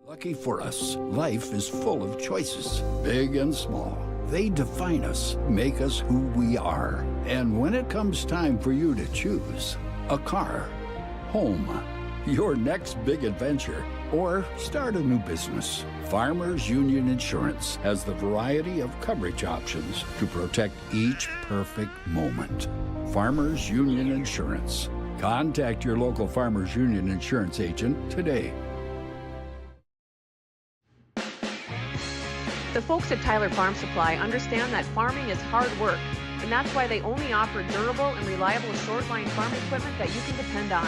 Lucky for us, life is full of choices, big and small. They define us, make us who we are. And when it comes time for you to choose, a car, home, your next big adventure, or start a new business, Farmers Union Insurance has the variety of coverage options to protect each perfect moment. Farmers Union Insurance. Contact your local Farmers Union Insurance agent today. The folks at Tyler Farm Supply understand that farming is hard work, and that's why they only offer durable and reliable short-line farm equipment that you can depend on.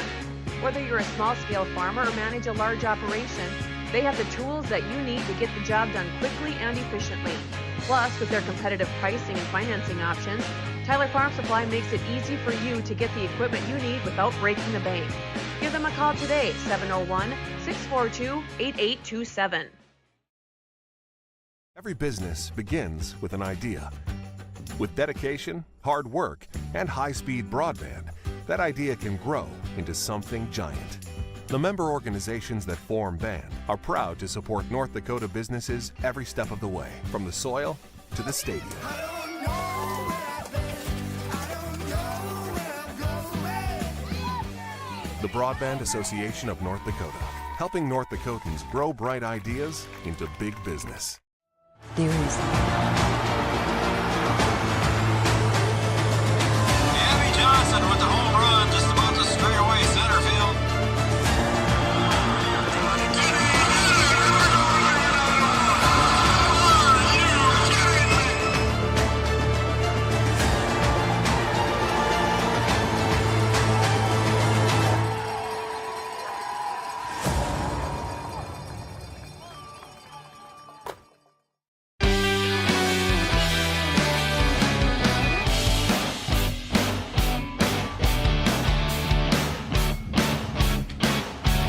Whether you're a small-scale farmer or manage a large operation, they have the tools that you need to get the job done quickly and efficiently. Plus, with their competitive pricing and financing options, Tyler Farm Supply makes it easy for you to get the equipment you need without breaking the bank. Give them a call today, 701-642-8827. Every business begins with an idea. With dedication, hard work, and high-speed broadband, that idea can grow into something giant. The member organizations that form BAND are proud to support North Dakota businesses every step of the way, from the soil to the stadium. The Broadband Association of North Dakota, helping North Dakotans grow bright ideas into big business. There is. Abby Johnson with the home run, just about to straight away center field.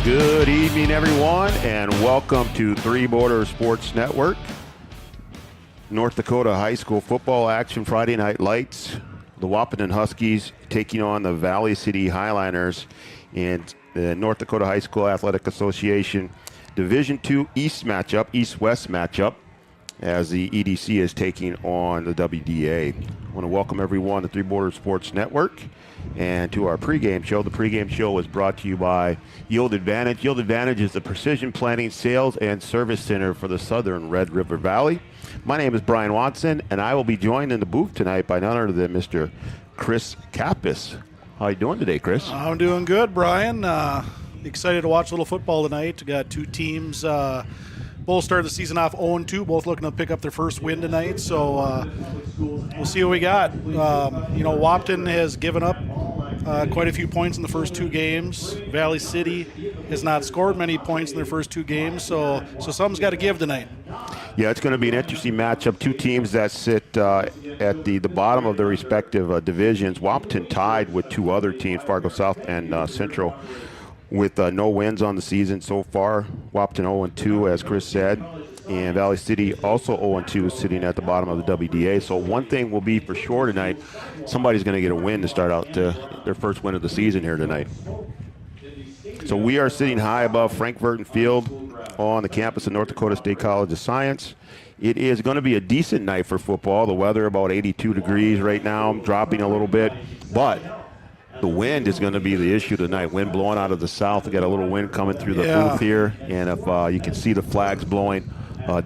Good evening, everyone, and welcome to Three Border Sports Network. North Dakota High School football action, Friday Night Lights. The Wahpeton Huskies taking on the Valley City Highliners in the North Dakota High School Athletic Association Division II East-West matchup, as the EDC is taking on the WDA. I want to welcome everyone to Three Border Sports Network and to our pregame show. The pregame show is brought to you by Yield Advantage. Yield Advantage is the precision planning, sales, and service center for the southern Red River Valley. My name is Brian Watson, and I will be joined in the booth tonight by none other than Mr. Chris Kappas. How are you doing today, Chris? I'm doing good, Brian. Excited to watch a little football tonight. We got two teams both started the season off 0-2, both looking to pick up their first win tonight. So we'll see what we got. Wahpeton has given up quite a few points in the first two games. Valley City has not scored many points in their first two games, so something's got to give tonight. Yeah, it's going to be an interesting matchup. Two teams that sit at the bottom of their respective divisions. Wahpeton tied with two other teams, Fargo South and Central, with no wins on the season so far. Wahpeton 0-2, as Chris said, and Valley City also 0-2, sitting at the bottom of the WDA. So one thing will be for sure tonight, somebody's going to get a win to start out their first win of the season here tonight. So we are sitting high above Frank Verton Field on the campus of North Dakota State College of Science. It is going to be a decent night for football. The weather about 82 degrees right now, dropping a little bit, but the wind is going to be the issue tonight. Wind blowing out of the south. We got a little wind coming through the booth here, and if you can see the flags blowing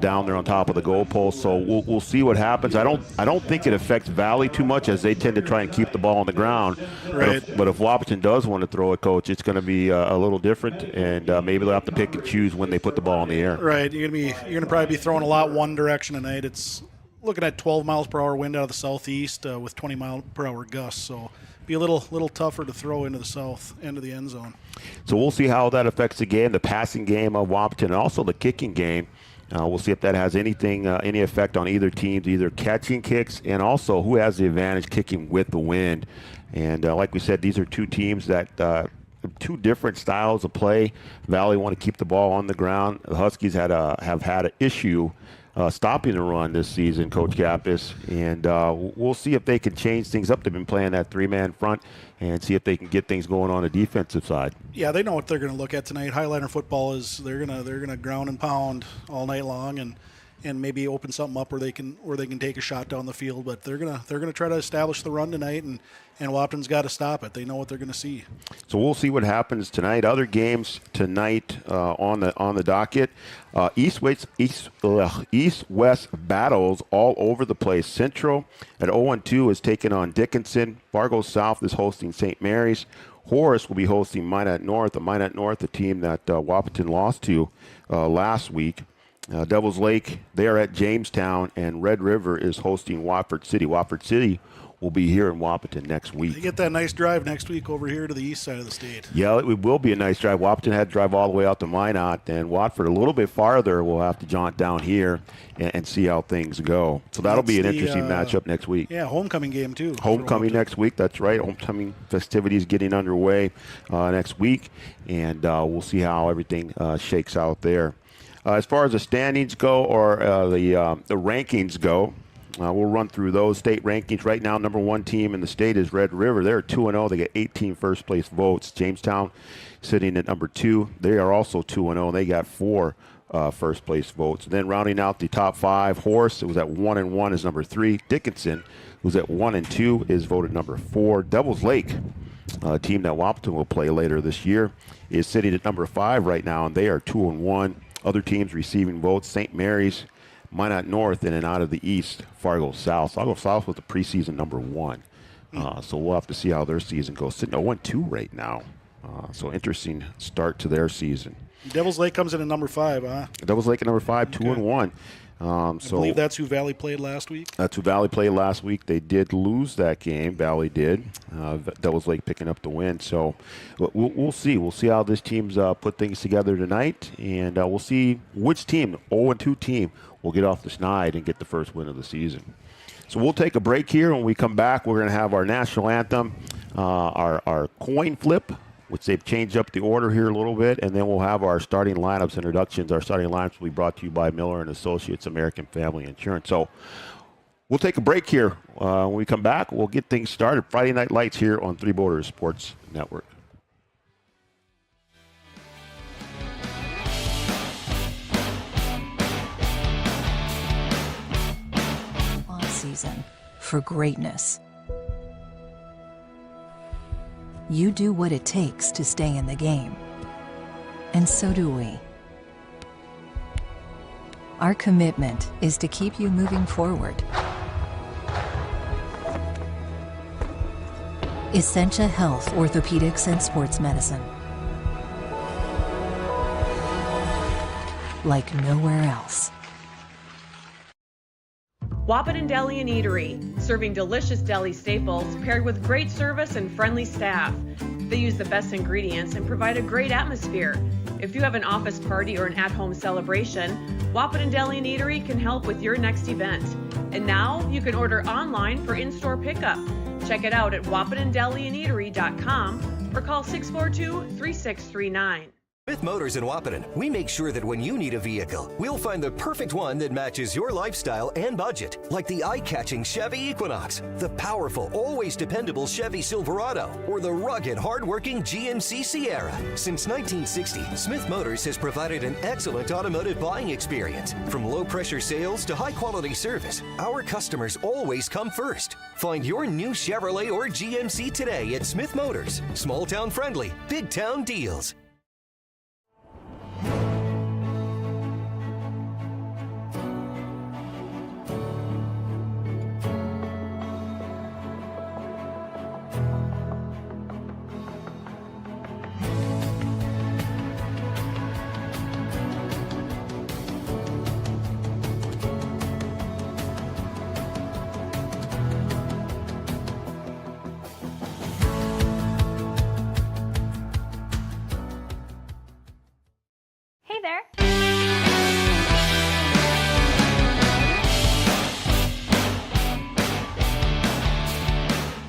down there on top of the goalpost. So we'll see what happens. I don't think it affects Valley too much, as they tend to try and keep the ball on the ground. Right. But if Wahpeton does want to throw it, Coach, it's going to be a little different, and maybe they'll have to pick and choose when they put the ball in the air. Right. You're gonna probably be throwing a lot one direction tonight. It's looking at 12 miles per hour wind out of the southeast with 20 mile per hour gusts. So be a little tougher to throw into the south end of the end zone. So we'll see how that affects the game, the passing game of Wahpeton, and also the kicking game. We'll see if that has any effect on either team's either catching kicks, and also who has the advantage kicking with the wind. And like we said, these are two teams that two different styles of play. Valley want to keep the ball on the ground. The Huskies have had an issue stopping the run this season, Coach Kappas, and we'll see if they can change things up. They've been playing that three-man front and see if they can get things going on the defensive side. Yeah, they know what they're going to look at tonight. Highliner football is they're gonna ground and pound all night long and maybe open something up where they can take a shot down the field. But they're gonna try to establish the run tonight, and Wahpeton's got to stop it. They know what they're going to see. So we'll see what happens tonight. Other games tonight on the docket. East-West battles all over the place. Central at 0-2 is taking on Dickinson. Fargo South is hosting St. Mary's. Horace will be hosting Minot North. The team that Wahpeton lost to last week. Devils Lake, they are at Jamestown, and Red River is hosting Wofford City. Wofford City will be here in Wahpeton next week. They get that nice drive next week over here to the east side of the state. Yeah, it will be a nice drive. Wahpeton had to drive all the way out to Minot, and Watford a little bit farther. We'll have to jaunt down here and see how things go. So that'll be an interesting matchup next week. Yeah, homecoming game too. Homecoming next week, that's right. Homecoming festivities getting underway next week, and we'll see how everything shakes out there. As far as the standings go, or the rankings go, we'll run through those state rankings. Right now, number one team in the state is Red River. They're 2-0. They get 18 first-place votes. Jamestown sitting at number 2. They are also 2-0. They got 4 first-place votes. And then rounding out the top 5, Horace, who was at 1-1, is number 3. Dickinson, who's at 1-2, is voted number 4. Devils Lake, a team that Wahpeton will play later this year, is sitting at number 5 right now, and they are 2-1. Other teams receiving votes: St. Mary's, Minot North, and then out of the east, Fargo South. Fargo South was the preseason number 1. So we'll have to see how their season goes. Sitting at 1-2 right now. So interesting start to their season. Devils Lake comes in at number 5, huh? Devils Lake at number 5, 2-1. I believe that's who Valley played last week. That's who Valley played last week. They did lose that game. Valley did. Devils Lake picking up the win. So we'll see. We'll see how this team's put things together tonight, and we'll see which team, 0-2 team, will get off the schneid and get the first win of the season. So we'll take a break here. When we come back, we're going to have our national anthem, our coin flip, which they've changed up the order here a little bit, and then we'll have our starting lineups introductions. Our starting lineups will be brought to you by Miller & Associates American Family Insurance. So we'll take a break here. When we come back, we'll get things started. Friday Night Lights here on Three Borders Sports Network. Off season for greatness. You do what it takes to stay in the game. And so do we. Our commitment is to keep you moving forward. Essentia Health Orthopedics and Sports Medicine. Like nowhere else. Wahpeton Deli and Eatery, serving delicious deli staples paired with great service and friendly staff. They use the best ingredients and provide a great atmosphere. If you have an office party or an at-home celebration, Wahpeton Deli and Eatery can help with your next event. And now you can order online for in-store pickup. Check it out at wahpetondeliandeatery.com or call 642-3639. With Motors in Wahpeton, we make sure that when you need a vehicle, we'll find the perfect one that matches your lifestyle and budget. Like the eye-catching Chevy Equinox, the powerful, always dependable Chevy Silverado, or the rugged, hard-working GMC Sierra. Since 1960, Smith Motors has provided an excellent automotive buying experience. From low-pressure sales to high-quality service, our customers always come first. Find your new Chevrolet or GMC today at Smith Motors. Small-town friendly, big-town deals.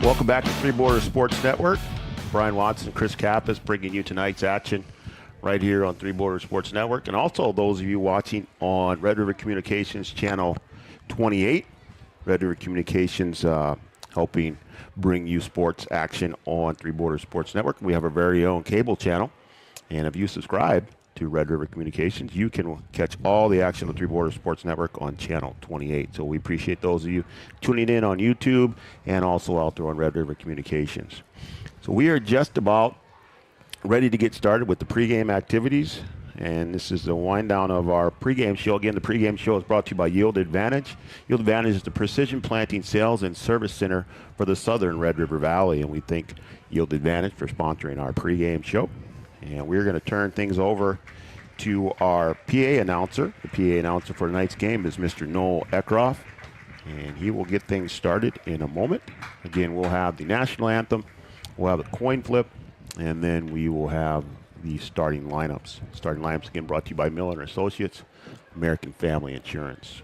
Welcome back to Three Borders Sports Network. Brian Watson, Chris Kappas bringing you tonight's action right here on Three Borders Sports Network, and also those of you watching on Red River Communications Channel 28. Red River Communications helping bring you sports action on Three Borders Sports Network. We have our very own cable channel, and if you subscribe to Red River Communications, you can catch all the action on Three Borders Sports Network on Channel 28. So we appreciate those of you tuning in on YouTube and also out there on Red River Communications. So we are just about ready to get started with the pregame activities, and this is the wind down of our pregame show. Again, the pregame show is brought to you by Yield Advantage. Yield Advantage is the precision planting sales and service center for the southern Red River Valley, and we thank Yield Advantage for sponsoring our pregame show. And we're going to turn things over to our PA announcer. The PA announcer for tonight's game is Mr. Noel Eckroff, and he will get things started in a moment. Again, we'll have the national anthem, we'll have the coin flip, and then we will have the starting lineups. Starting lineups, again, brought to you by Miller & Associates, American Family Insurance.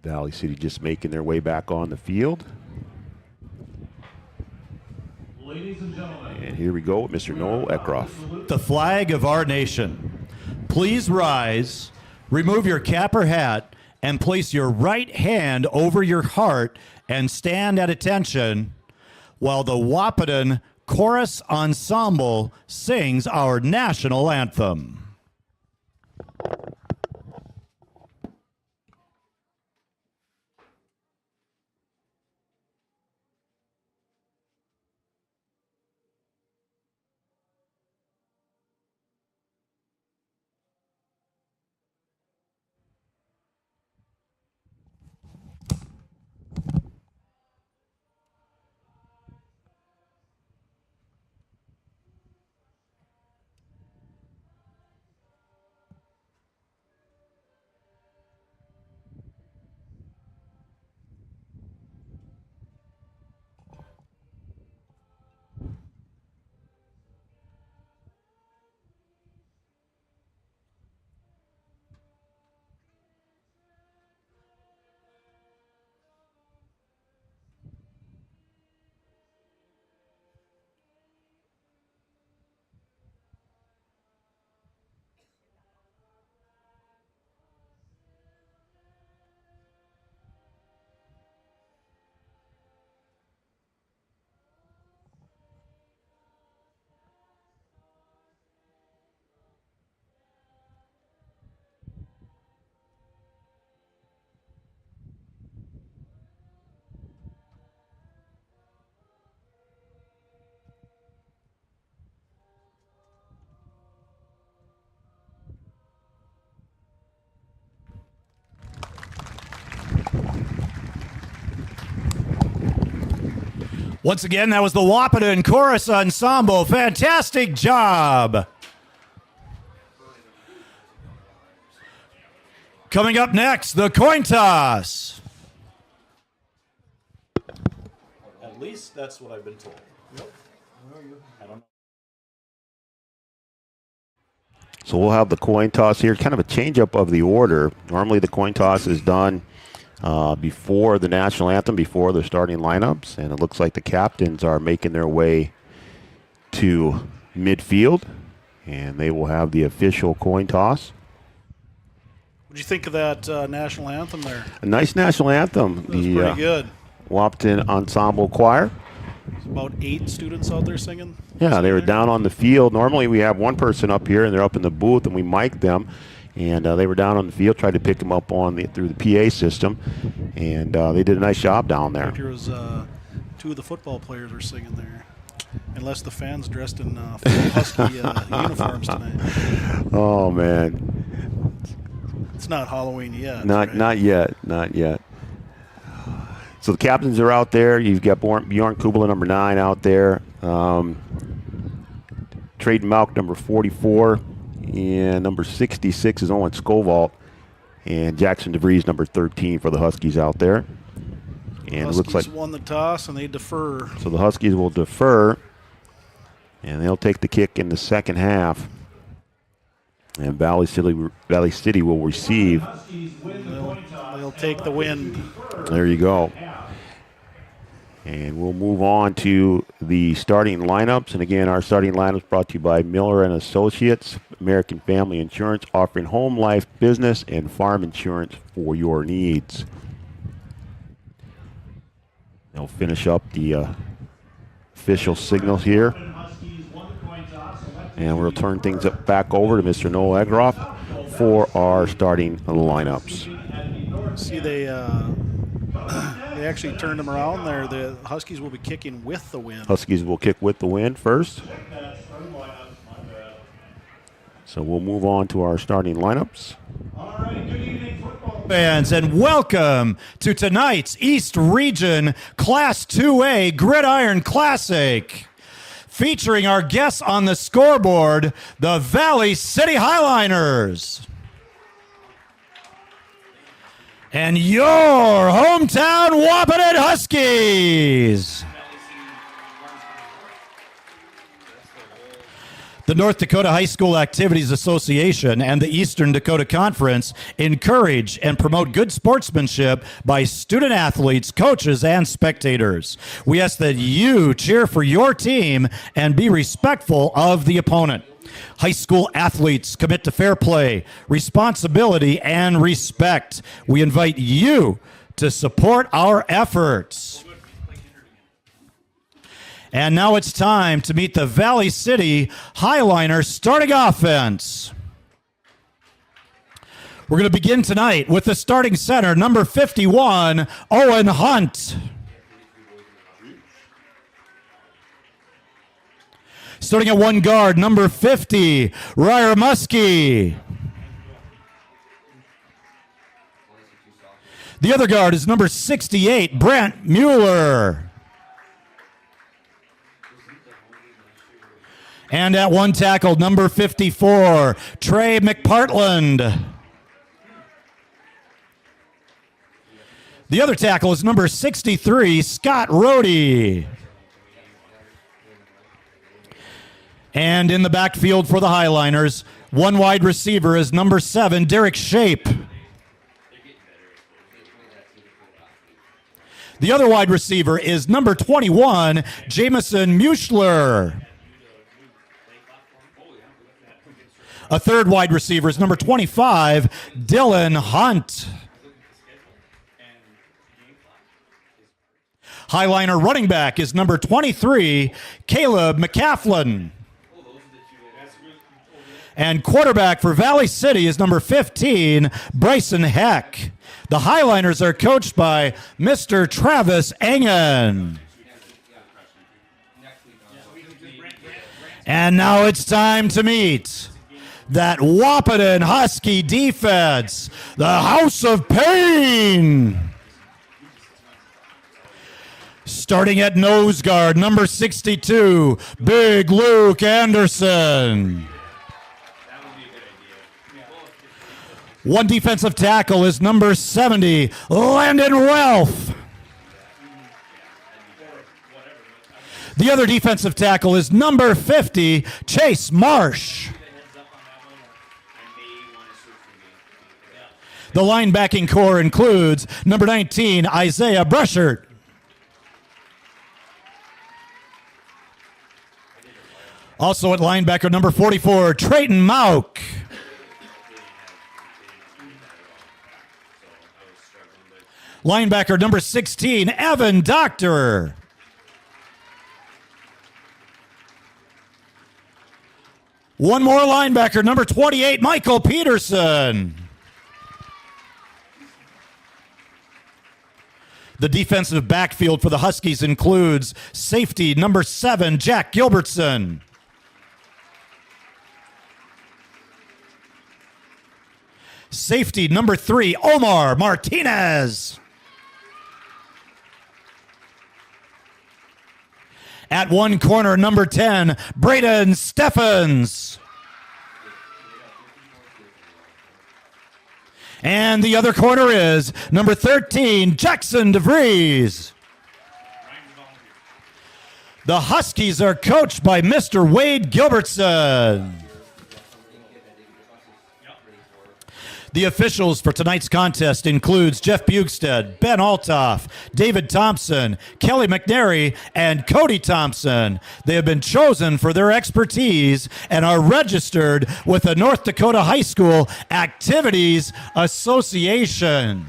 Valley City just making their way back on the field. Ladies and gentlemen. And here we go with Mr. Noel Eckroff. The flag of our nation. Please rise, remove your cap or hat, and place your right hand over your heart and stand at attention while the Wahpeton Chorus Ensemble sings our national anthem. Once again, that was the Wahpeton Chorus Ensemble. Fantastic job. Coming up next, the coin toss. At least that's what I've been told. I don't know. So we'll have the coin toss here, kind of a change-up of the order. Normally the coin toss is done before the national anthem, before the starting lineups, and it looks like the captains are making their way to midfield, and they will have the official coin toss. What do you think of that national anthem there? A nice national anthem. That was pretty good. Wahpeton Ensemble Choir. There's about 8 students out there singing. Yeah, they were down on the field. Normally we have one person up here, and they're up in the booth, and we mic them. And they were down on the field, tried to pick them up through the PA system, and they did a nice job down there. There was 2 of the football players were singing there, unless the fans dressed in full Husky uniforms tonight. Oh man, it's not Halloween yet. Not yet. So the captains are out there. You've got Bjorn Kubala, number 9, out there. Traden Malk, number 44. And number 66 is Owen Scovalt. And Jackson DeVries, number 13 for the Huskies out there. And Huskies it looks like won the toss and they defer. So the Huskies will defer. And they'll take the kick in the second half. And Valley City will receive. They'll take the win. There you go. And we'll move on to the starting lineups. And again, our starting lineups brought to you by Miller and Associates, American Family Insurance, offering home, life, business, and farm insurance for your needs. They'll finish up the official signals here. And we'll turn things back over to Mr. Noel Egroff for our starting lineups. See, they actually turned them around there. The Huskies will be kicking with the wind. Huskies will kick with the wind first. So we'll move on to our starting lineups. Fans, and welcome to tonight's East Region Class 2A Gridiron Classic. Featuring our guests on the scoreboard, the Valley City Highliners. And your hometown Wahpeton Huskies. The North Dakota High School Activities Association and the Eastern Dakota Conference encourage and promote good sportsmanship by student athletes, coaches, and spectators. We ask that you cheer for your team and be respectful of the opponent. High school athletes commit to fair play, responsibility, and respect. We invite you to support our efforts. And now it's time to meet the Valley City Highliner starting offense. We're going to begin tonight with the starting center, number 51, Owen Hunt. Starting at one guard, number 50, Ryer Muskie. The other guard is number 68, Brent Mueller. And at one tackle, number 54, Trey McPartland. The other tackle is number 63, Scott Rohde. And in the backfield for the Highliners, one wide receiver is number 7, Derek Shape. The other wide receiver is number 21, Jamison Muschler. A third wide receiver is number 25, Dylan Hunt. Highliner running back is number 23, Caleb McCafflin. And quarterback for Valley City is number 15, Bryson Heck. The Highliners are coached by Mr. Travis Engen. And now it's time to meet that Wahpeton Husky defense, the House of Pain. Starting at nose guard, number 62, Big Luke Anderson. One defensive tackle is number 70, Landon Ralph. The other defensive tackle is number 50, Chase Marsh. The linebacking core includes number 19, Isaiah Brushert. Also at linebacker, number 44, Trayton Mauk. Linebacker, number 16, Evan Doctor. One more linebacker, number 28, Michael Peterson. The defensive backfield for the Huskies includes safety number 7, Jack Gilbertson. Safety number 3, Omar Martinez. At one corner, number 10, Braden Steffens. And the other corner is number 13, Jackson DeVries. The Huskies are coached by Mr. Wade Gilbertson. The officials for tonight's contest includes Jeff Bugstead, Ben Altoff, David Thompson, Kelly McNary, and Cody Thompson. They have been chosen for their expertise and are registered with the North Dakota High School Activities Association.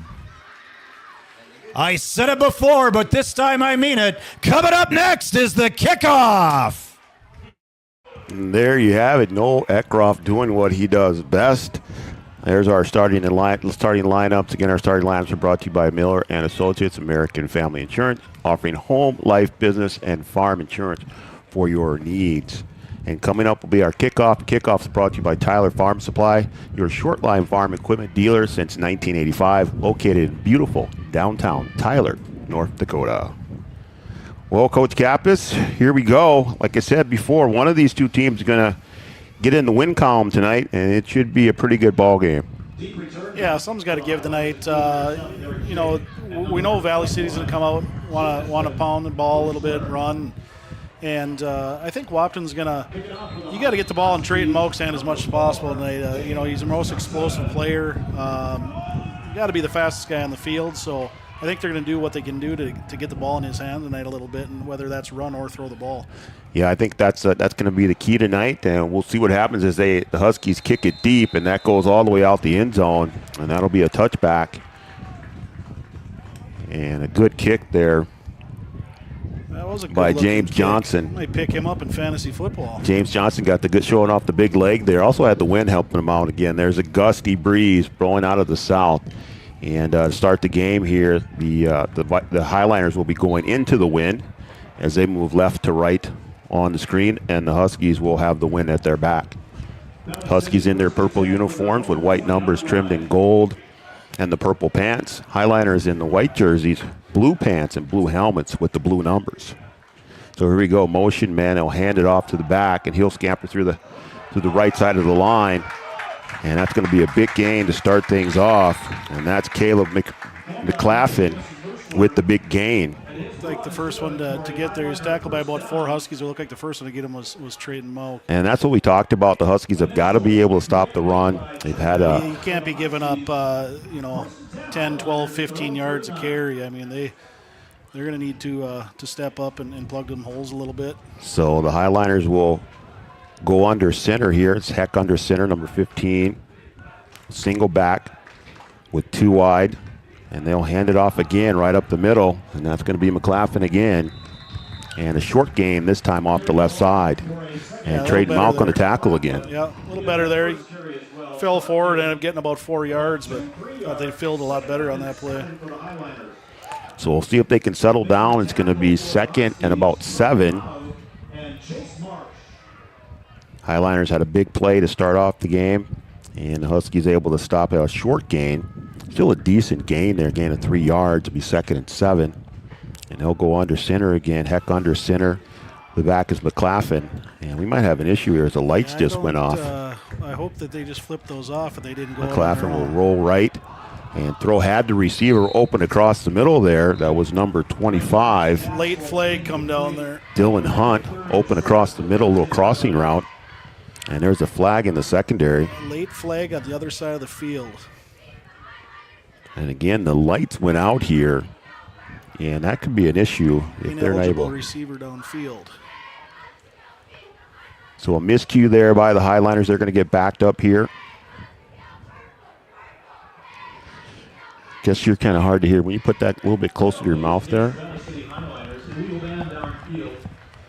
I said it before, but this time I mean it. Coming up next is the kickoff. And there you have it. Noel Eckroff doing what he does best. There's our starting lineups. Again, our starting lineups are brought to you by Miller and Associates, American Family Insurance, offering home, life, business, and farm insurance for your needs. And coming up will be our kickoff. Kickoff is brought to you by Tyler Farm Supply, your short line farm equipment dealer since 1985, located in beautiful downtown Tyler, North Dakota. Well, Coach Kappas, here we go. Like I said before, one of these two teams is going to get in the win column tonight, and it should be a pretty good ball game. Yeah, something's got to give tonight. We know Valley City's going to come out, want to pound the ball a little bit, run. And I think Wahpeton's you got to get the ball in Trayton Moak's hand as much as possible tonight. He's the most explosive player. You got to be the fastest guy on the field. So I think they're going to do what they can do to get the ball in his hand tonight a little bit, and whether that's run or throw the ball. Yeah, I think that's going to be the key tonight, and we'll see what happens as the Huskies kick it deep, and that goes all the way out the end zone, and that'll be a touchback. And a good kick there. That was a good by James kick. Johnson. Might pick him up in fantasy football. James Johnson got the good showing off the big leg there. Also had the wind helping him out again. There's a gusty breeze blowing out of the south. And to start the game here, the Highliners will be going into the wind as they move left to right on the screen, and the Huskies will have the wind at their back. Huskies in their purple uniforms with white numbers trimmed in gold and the purple pants. Highliners in the white jerseys, blue pants and blue helmets with the blue numbers. So here we go, motion man. He'll hand it off to the back, and he'll scamper through the right side of the line. And that's going to be a big gain to start things off. And that's Caleb McClaffin with the big gain. Like the first one to get there, he's tackled by about 4 Huskies. It looked like the first one to get him was Trayton Moak. And that's what we talked about. The Huskies have got to be able to stop the run. They've had you can't be giving up 10, 12, 15 yards a carry. I mean, they're going to need to step up and plug them holes a little bit. So the Highliners will go under center here. It's Heck under center, number 15. Single back with 2 wide. And they'll hand it off again right up the middle. And that's going to be McClaffin again. And a short game this time off the left side. And Trayton Moak on the tackle again. Yeah, a little better there. He fell forward, ended up getting about 4 yards, but they filled a lot better on that play. So we'll see if they can settle down. It's going to be 2nd and about 7. Highliners had a big play to start off the game, and the Huskies able to stop a short gain. Still a decent gain there, gain of 3 yards. It'll be 2nd and 7. And they'll go under center again. Heck under center. The back is McClaffin. And we might have an issue here as the lights just went off. I hope that they just flipped those off and they didn't go. McClaffin will roll right and had the receiver open across the middle there. That was number 25. Late flag come down there. Dylan Hunt open across the middle, little crossing route. And there's a flag in the secondary. Late flag on the other side of the field. And again, the lights went out here. And that could be an issue if they're not able. Receiver downfield. So a miscue there by the Highliners. They're going to get backed up here. Guess you're kind of hard to hear. When you put that a little bit closer to your mouth there.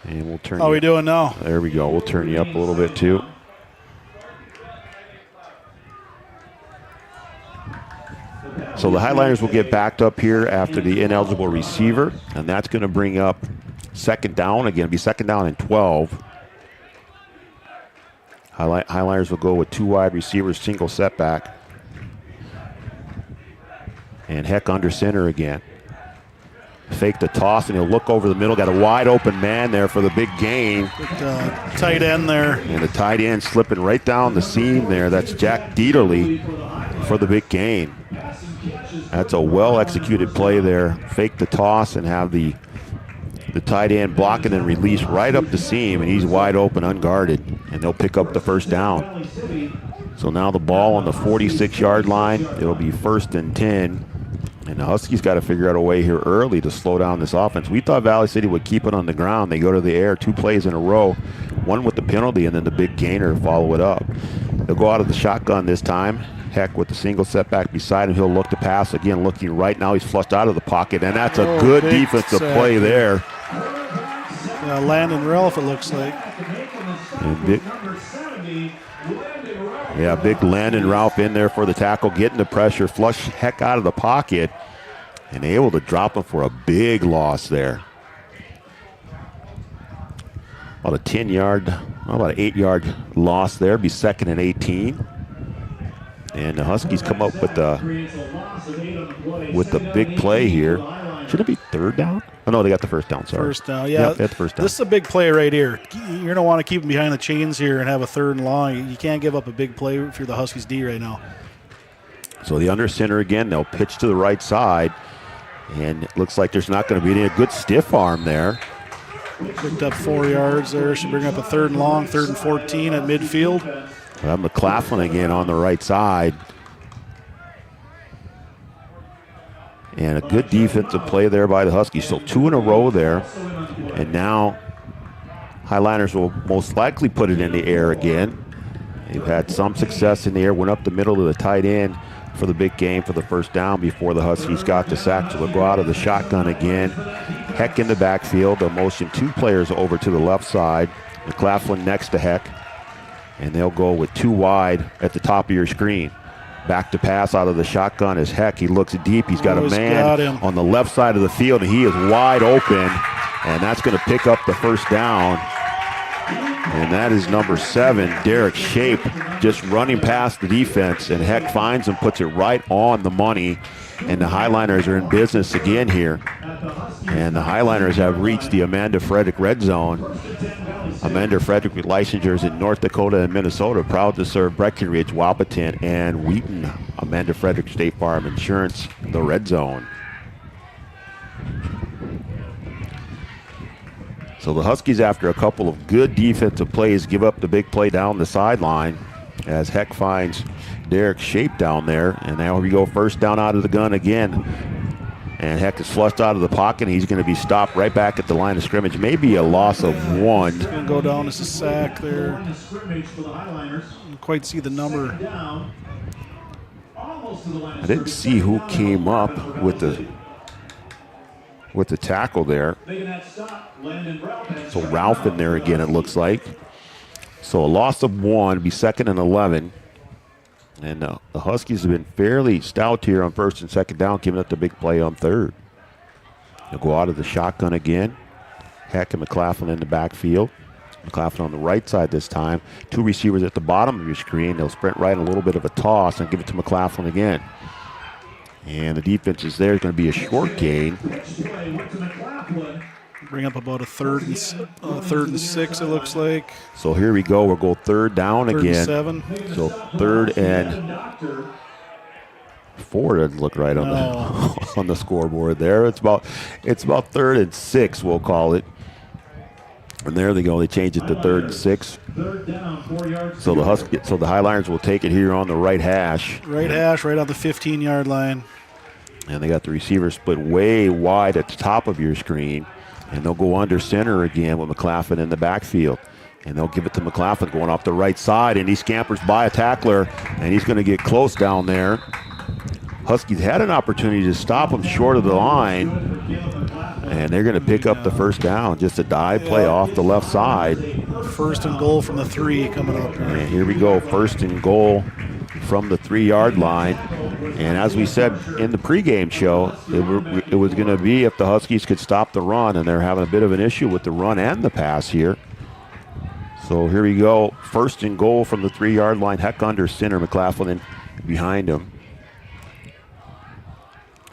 And we'll turn. How are we doing now? There we go. We'll turn you up a little bit too. So the Highliners will get backed up here after the ineligible receiver, and that's going to bring up 2nd down again. It'll be 2nd down and 12. Highliners will go with 2 wide receivers, single setback. And Heck under center again. Fake the toss, and he'll look over the middle. Got a wide open man there for the big gain. Tight end there. And the tight end slipping right down the seam there. That's Jack Dieterle for the big gain. That's a well-executed play there. Fake the toss and have the tight end block and then release right up the seam, and he's wide open, unguarded, and they'll pick up the 1st down. So now the ball on the 46-yard line. It'll be 1st and 10. And the Huskies got to figure out a way here early to slow down this offense. We thought Valley City would keep it on the ground. They go to the air 2 plays in a row, one with the penalty and then the big gainer to follow it up. They'll go out of the shotgun this time. Heck with the single setback beside him. He'll look to pass. Again, looking right now. He's flushed out of the pocket, and that's a good defensive play there. Landon Ralph, it looks like. Big Landon Ralph in there for the tackle, getting the pressure, flush Heck out of the pocket, and able to drop him for a big loss there. About a 10-yard, about an 8-yard loss there. Be 2nd and 18. And the Huskies come up with the big play here. Should it be 3rd down? Oh, no, they got the 1st down, sorry. 1st down, yeah. Yep, that's 1st down. This is a big play right here. You're going to want to keep them behind the chains here and have a 3rd and long. You can't give up a big play if you're the Huskies D right now. So the under center again, they'll pitch to the right side. And it looks like there's not going to be any good stiff arm there. Picked up 4 yards there. Should bring up a 3rd and long, 3rd and 14 at midfield. McLaughlin again on the right side. And a good defensive play there by the Huskies. So 2 in a row there. And now Highliners will most likely put it in the air again. They've had some success in the air. Went up the middle to the tight end for the big game for the 1st down before the Huskies got the sack. So they'll go out of the shotgun again. Heck in the backfield. They'll motion 2 players over to the left side. McLaughlin next to Heck. And they'll go with 2 wide at the top of your screen. Back to pass out of the shotgun is Heck. He looks deep. He's got a man on the left side of the field, and he is wide open. And that's going to pick up the 1st down. And that is number 7, Derek Shape, just running past the defense. And Heck finds him, puts it right on the money. And the Highliners are in business again here. And the Highliners have reached the Amanda Frederick red zone. Amanda Frederick with licensures in North Dakota and Minnesota, proud to serve Breckenridge, Wahpeton, and Wheaton. Amanda Frederick State Farm Insurance, the red zone. So the Huskies, after a couple of good defensive plays, give up the big play down the sideline as Heck finds Derek Shape down there. And now we go 1st down out of the gun again. And Heck is flushed out of the pocket. He's going to be stopped right back at the line of scrimmage. Maybe a loss of 1. It's going to go down as a sack there. Didn't quite see the number. I didn't see who came up with the tackle there. So Ralph in there again, it looks like. So a loss of 1, be 2nd and 11. And the Huskies have been fairly stout here on 1st and 2nd down, giving up the big play on 3rd. They'll go out of the shotgun again. Heck and McLaughlin in the backfield. McLaughlin on the right side this time. 2 receivers at the bottom of your screen. They'll sprint right, a little bit of a toss, and give it to McLaughlin again. And the defense is there. It's going to be a short gain. Bring up about a 3rd and 6, it looks like. So here we go. We'll go 3rd down 3rd again. And 7. So 3rd and 4 doesn't look right on the on the scoreboard there. It's about 3rd and 6, we'll call it. And there they go. They change it to 3rd and 6. So the Highliners will take it here on the right hash. Right hash, right on the 15-yard line. And they got the receiver split way wide at the top of your screen. And they'll go under center again with McLaughlin in the backfield. And they'll give it to McLaughlin going off the right side. And he scampers by a tackler. And he's going to get close down there. Huskies had an opportunity to stop him short of the line. And they're going to pick up the 1st down. Just a dive play off the left side. 1st and goal from the 3 coming up. And here we go. 1st and goal from the 3-yard line. And as we said in the pregame show, it was going to be if the Huskies could stop the run, and they're having a bit of an issue with the run and the pass here. So here we go. 1st and goal from the 3-yard line. Heck under center, McLaughlin behind him.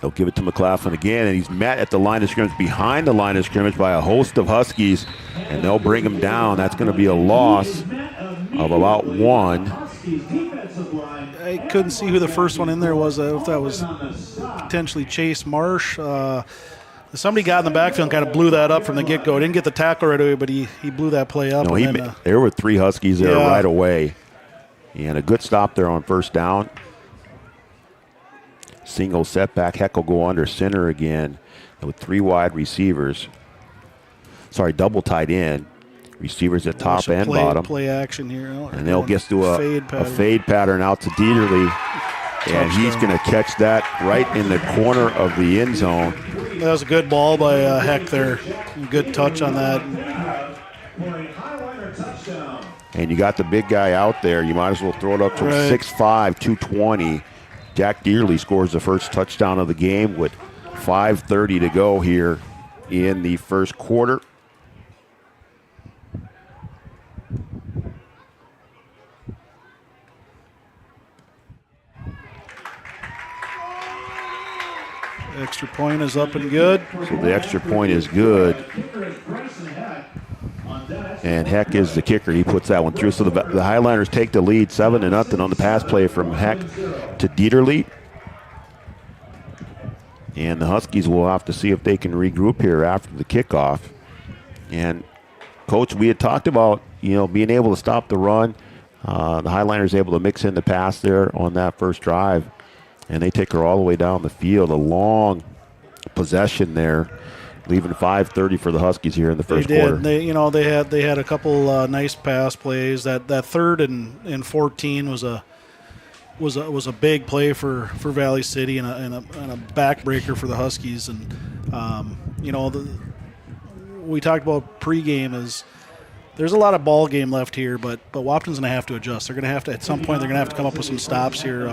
They'll give it to McLaughlin again, and he's met at the line of scrimmage, behind the line of scrimmage by a host of Huskies, and they'll bring him down. That's going to be a loss of about 1. I couldn't see who the first one in there was. If that was potentially Chase Marsh. Somebody got in the backfield and kind of blew that up from the get-go. Didn't get the tackle right away, but he blew that play up. No, there were 3 Huskies there right away. And a good stop there on first down. Single setback. Heck will go under center again with 3 wide receivers. Sorry, double tight end. Receivers at top and bottom. Play action here. And they'll get to a fade pattern out to Dieterle. And he's going to catch that right in the corner of the end zone. That was a good ball by Heck there. Good touch on that. And you got the big guy out there. You might as well throw it up to 6'5", 220. Jack Dieterle scores the first touchdown of the game with 5:30 to go here in the first quarter. Extra point is up and good. So the extra point is good. And Heck is the kicker. He puts that one through. So the Highlanders take the lead 7-0 on the pass play from Heck to Dieterle. And the Huskies will have to see if they can regroup here after the kickoff. And, Coach, we had talked about, being able to stop the run. The Highlanders able to mix in the pass there on that first drive. And they take her all the way down the field. A long possession there, leaving 5:30 for the Huskies here in the first quarter. They had a couple nice pass plays. That 3rd and 14 was a big play for Valley City and a backbreaker for the Huskies. And we talked about pregame is. There's a lot of ball game left here, but Wahpeton's going to have to adjust. They're going to have to, at some point, they're going to have to come up with some stops here.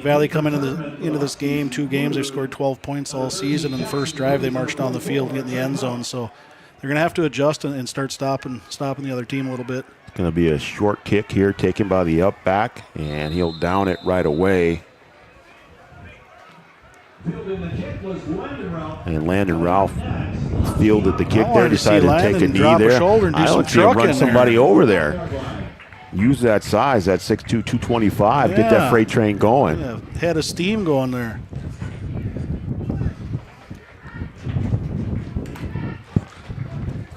Valley coming into this game, 2 games, they've scored 12 points all season. In the first drive, they marched down the field and get in the end zone. So they're going to have to adjust and start stopping the other team a little bit. It's going to be a short kick here, taken by the up back, and he'll down it right away. And Landon Ralph fielded the kick there, decided to take a knee there. I don't see him run somebody over there. Use that size, that 6'2", 225, get that freight train going. Yeah, head of steam going there.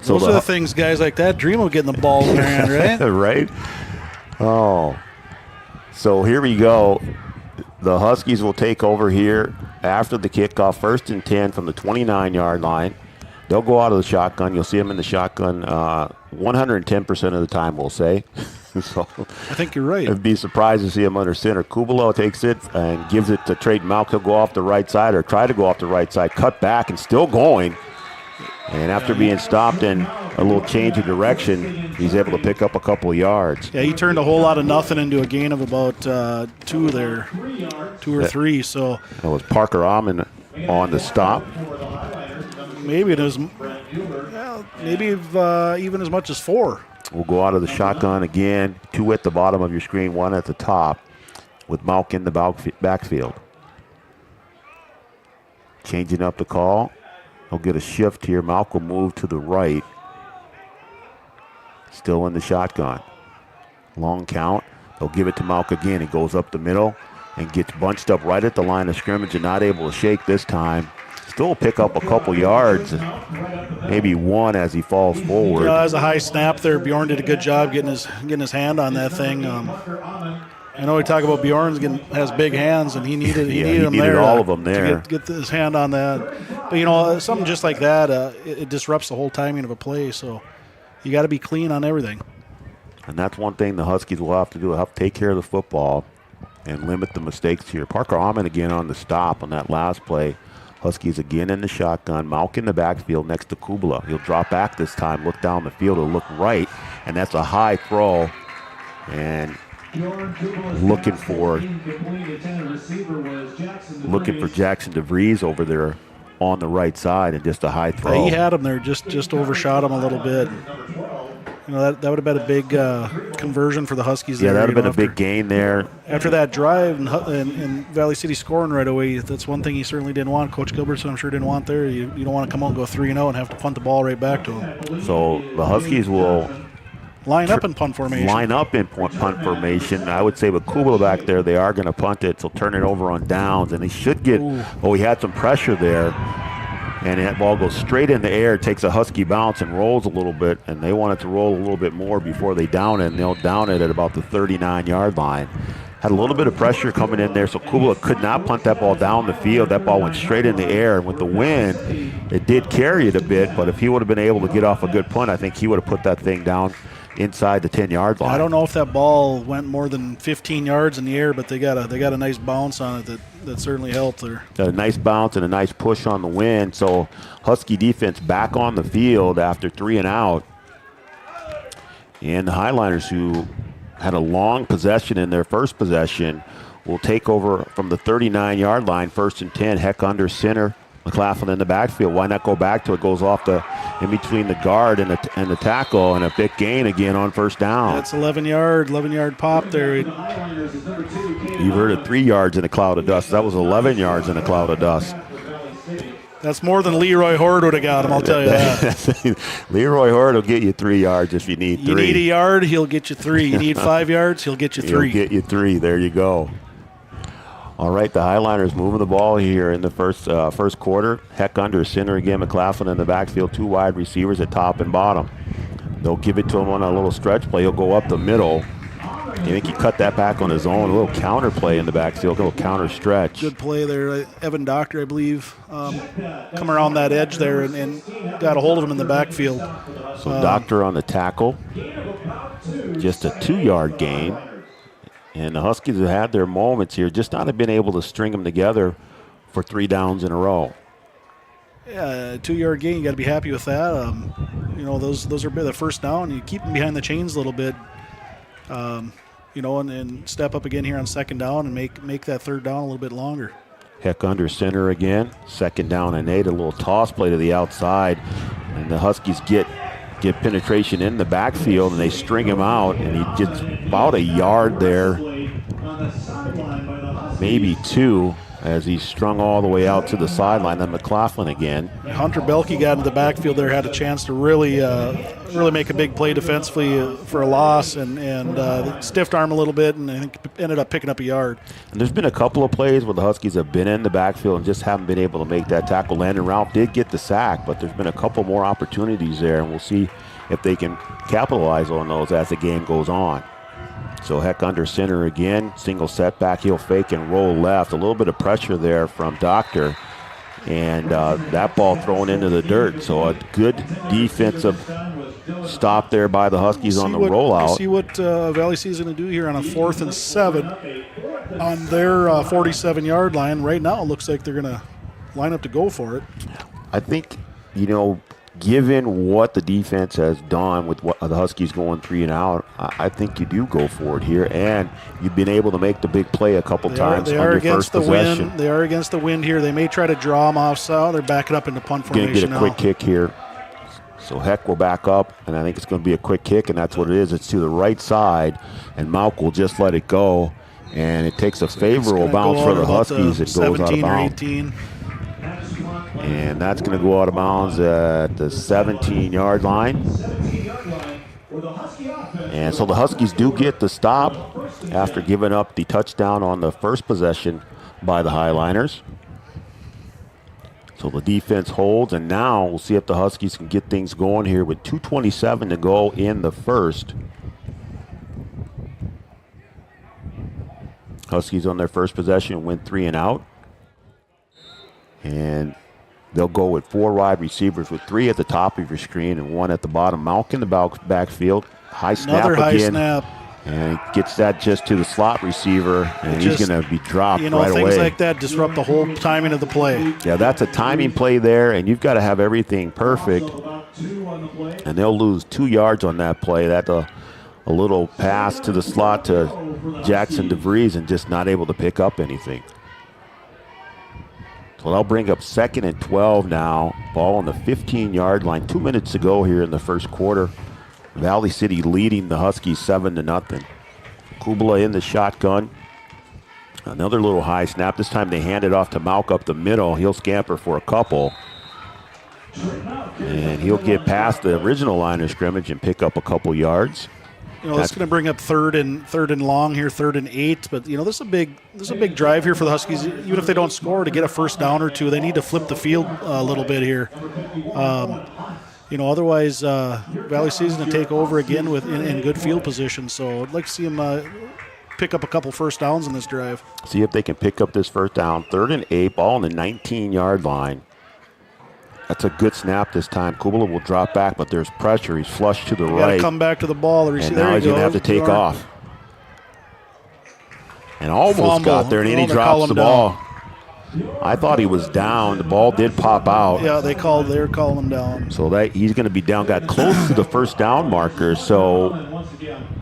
So those are the things guys like that dream of getting the ball in their hand, right? Right. Oh. So here we go. The Huskies will take over here after the kickoff, 1st and 10 from the 29-yard line. They'll go out of the shotgun. You'll see them in the shotgun 110% of the time, we'll say. So I think you're right. I'd be surprised to see him under center. Kubalo takes it and gives it to Trayton Malk. He'll go off the right side or try to go off the right side, cut back and still going. And after being stopped and a little change of direction, he's able to pick up a couple of yards. Yeah, he turned a whole lot of nothing into a gain of about 2 there, 2 or 3. So that was Parker Amon on the stop. Maybe it was, even as much as 4. We'll go out of the shotgun again. 2 at the bottom of your screen, 1 at the top, with Malk in the backfield. Changing up the call. He'll get a shift here. Malk will move to the right. Still in the shotgun. Long count. They'll give it to Malk again. He goes up the middle and gets bunched up right at the line of scrimmage and not able to shake this time. Still pick up a couple yards, maybe 1 as he falls forward. That was a high snap there. Bjorn did a good job getting his hand on that thing. I know we talk about Bjorn has big hands, and he needed them there. All of them there to get his hand on that. But something just like that, it disrupts the whole timing of a play. So you got to be clean on everything. And that's one thing the Huskies will have to do: have to take care of the football and limit the mistakes here. Parker Amon again on the stop on that last play. Huskies again in the shotgun. Malk in the backfield next to Kubala. He'll drop back this time, look down the field, he'll look right, and that's a high throw. And looking for Jackson DeVries over there on the right side, and just a high throw. He had him there, just overshot him a little bit. That would have been a big conversion for the Huskies. Yeah, that would have been a big gain there. After that drive and Valley City scoring right away, that's one thing he certainly didn't want. Coach Gilbertson, I'm sure, didn't want there. You don't want to come out and go 3-0 and have to punt the ball right back to him. So the Huskies will line up in punt formation. Punt formation. I would say with Kubala back there, they are going to punt it. So turn it over on downs, and he should get. He had some pressure there. And that ball goes straight in the air, takes a Husky bounce and rolls a little bit, and they want it to roll a little bit more before they down it, and they'll down it at about the 39-yard line. Had a little bit of pressure coming in there, so Kubala could not punt that ball down the field. That ball went straight in the air, and with the wind, it did carry it a bit, but if he would have been able to get off a good punt, I think he would have put that thing down inside the 10-yard line. I don't know if that ball went more than 15 yards in the air, but they got a nice bounce on it that certainly helped there. A nice bounce and a nice push on the wind. So Husky defense back on the field after 3 and out. And the Highliners, who had a long possession in their first possession, will take over from the 39-yard line, 1st and 10, Heck under center. McLaughlin in the backfield. Why not go back to it? Goes off in between the guard and the tackle, and a big gain again on 1st down. That's 11-yard pop there. You've heard of 3 yards in a cloud of dust. That was 11 yards in a cloud of dust. That's more than Leroy Horde would have got him, I'll tell you that. Leroy Horde will get you 3 yards if you need 3. You need a yard, he'll get you 3. You need 5 yards, he'll get you 3. He'll get you 3. There you go. All right, the Highliners moving the ball here in the first quarter. Heck under center again. McLaughlin in the backfield. 2 wide receivers at top and bottom. They'll give it to him on a little stretch play. He'll go up the middle. I think he cut that back on his own. A little counter play in the backfield. A little counter stretch. Good play there. Evan Doctor, I believe, come around that edge there and got a hold of him in the backfield. So Doctor on the tackle. Just a 2-yard gain. And the Huskies have had their moments here, just not have been able to string them together for 3 downs in a row. Yeah, 2-yard gain, you got to be happy with that. Those are the first down. You keep them behind the chains a little bit, and step up again here on 2nd down and make that 3rd down a little bit longer. Heck under center again, 2nd down and 8, a little toss play to the outside, and the Huskies get penetration in the backfield, and they string him out, and he gets about a yard there, maybe 2, as he's strung all the way out to the sideline. Then McLaughlin again. Hunter Belke got into the backfield there, had a chance to really make a big play defensively for a loss, and stiffed arm a little bit, and I think ended up picking up a yard. And there's been a couple of plays where the Huskies have been in the backfield and just haven't been able to make that tackle. Landon Ralph did get the sack, but there's been a couple more opportunities there, and we'll see if they can capitalize on those as the game goes on. So Heck under center again, single setback, he'll fake and roll left. A little bit of pressure there from Doctor, and that ball thrown into the dirt. So a good defensive stop there by the Huskies on the rollout. See what Valley C is going to do here on a 4th and 7 on their 47-yard line. Right now it looks like they're going to line up to go for it. I think, given what the defense has done with what the Huskies going 3 and out, I think you do go for it here, and you've been able to make the big play a couple times on your first possession. They are against the wind here. They may try to draw them off, so they're backing up into punt formation now. Going to get a now. quick kick here. So Heck will back up, and I think it's going to be a quick kick, and that's what it is. It's to the right side, and Mauk will just let it go, and it takes a favorable bounce for the Huskies. It goes out of bounds. 18. And that's going to go out of bounds at the 17-yard line. And so the Huskies do get the stop after giving up the touchdown on the first possession by the Highliners. So the defense holds, and now we'll see if the Huskies can get things going here with 2:27 to go in the first. Huskies on their first possession went 3 and out. And they'll go with 4 wide receivers with 3 at the top of your screen and 1 at the bottom. Mauk in the backfield. High snap Another high again. snap. And he gets that just to the slot receiver, and he's going to be dropped right away. Things like that disrupt the whole timing of the play. Yeah, that's a timing play there, and you've got to have everything perfect. And they'll lose 2 yards on that play. That's a little pass to the slot to Jackson DeVries and just not able to pick up anything. So they'll bring up 2nd and 12 now. Ball on the 15-yard line. 2 minutes to go here in the first quarter. Valley City leading the Huskies 7-0. Kubala in the shotgun. Another little high snap. This time they hand it off to Mauk up the middle. He'll scamper for a couple. And he'll get past the original line of scrimmage and pick up a couple yards. That's going to bring up third and long here, 3rd and 8. But this is a big drive here for the Huskies. Even if they don't score, to get a first down or two, they need to flip the field a little bit here. Otherwise, Valley City's going to take over again in good field position. So I'd like to see them pick up a couple first downs in this drive. See if they can pick up this first down. 3rd and 8, ball on the 19-yard line. That's a good snap this time. Kubala will drop back, but there's pressure. He's flushed to the right. Come back to the ball. And now he's going to have to take off. And almost got there, and then he drops the ball. I thought he was down. The ball did pop out. Yeah, they're calling him down. So he's going to be down. Got close to the first down marker. So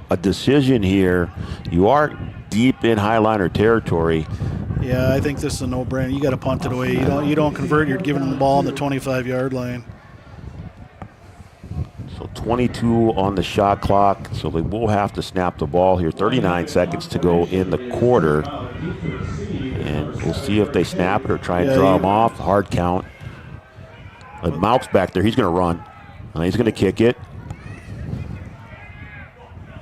a decision here. You are deep in Highliner territory. Yeah, I think this is a no-brainer. You got to punt it away. You don't convert. You're giving them the ball on the 25-yard line. So 22 on the shot clock. So they will have to snap the ball here. 39 seconds to go in the quarter. And we'll see if they snap it or try and draw him off. Hard count. But Mauk's back there. He's going to run. And he's going to kick it.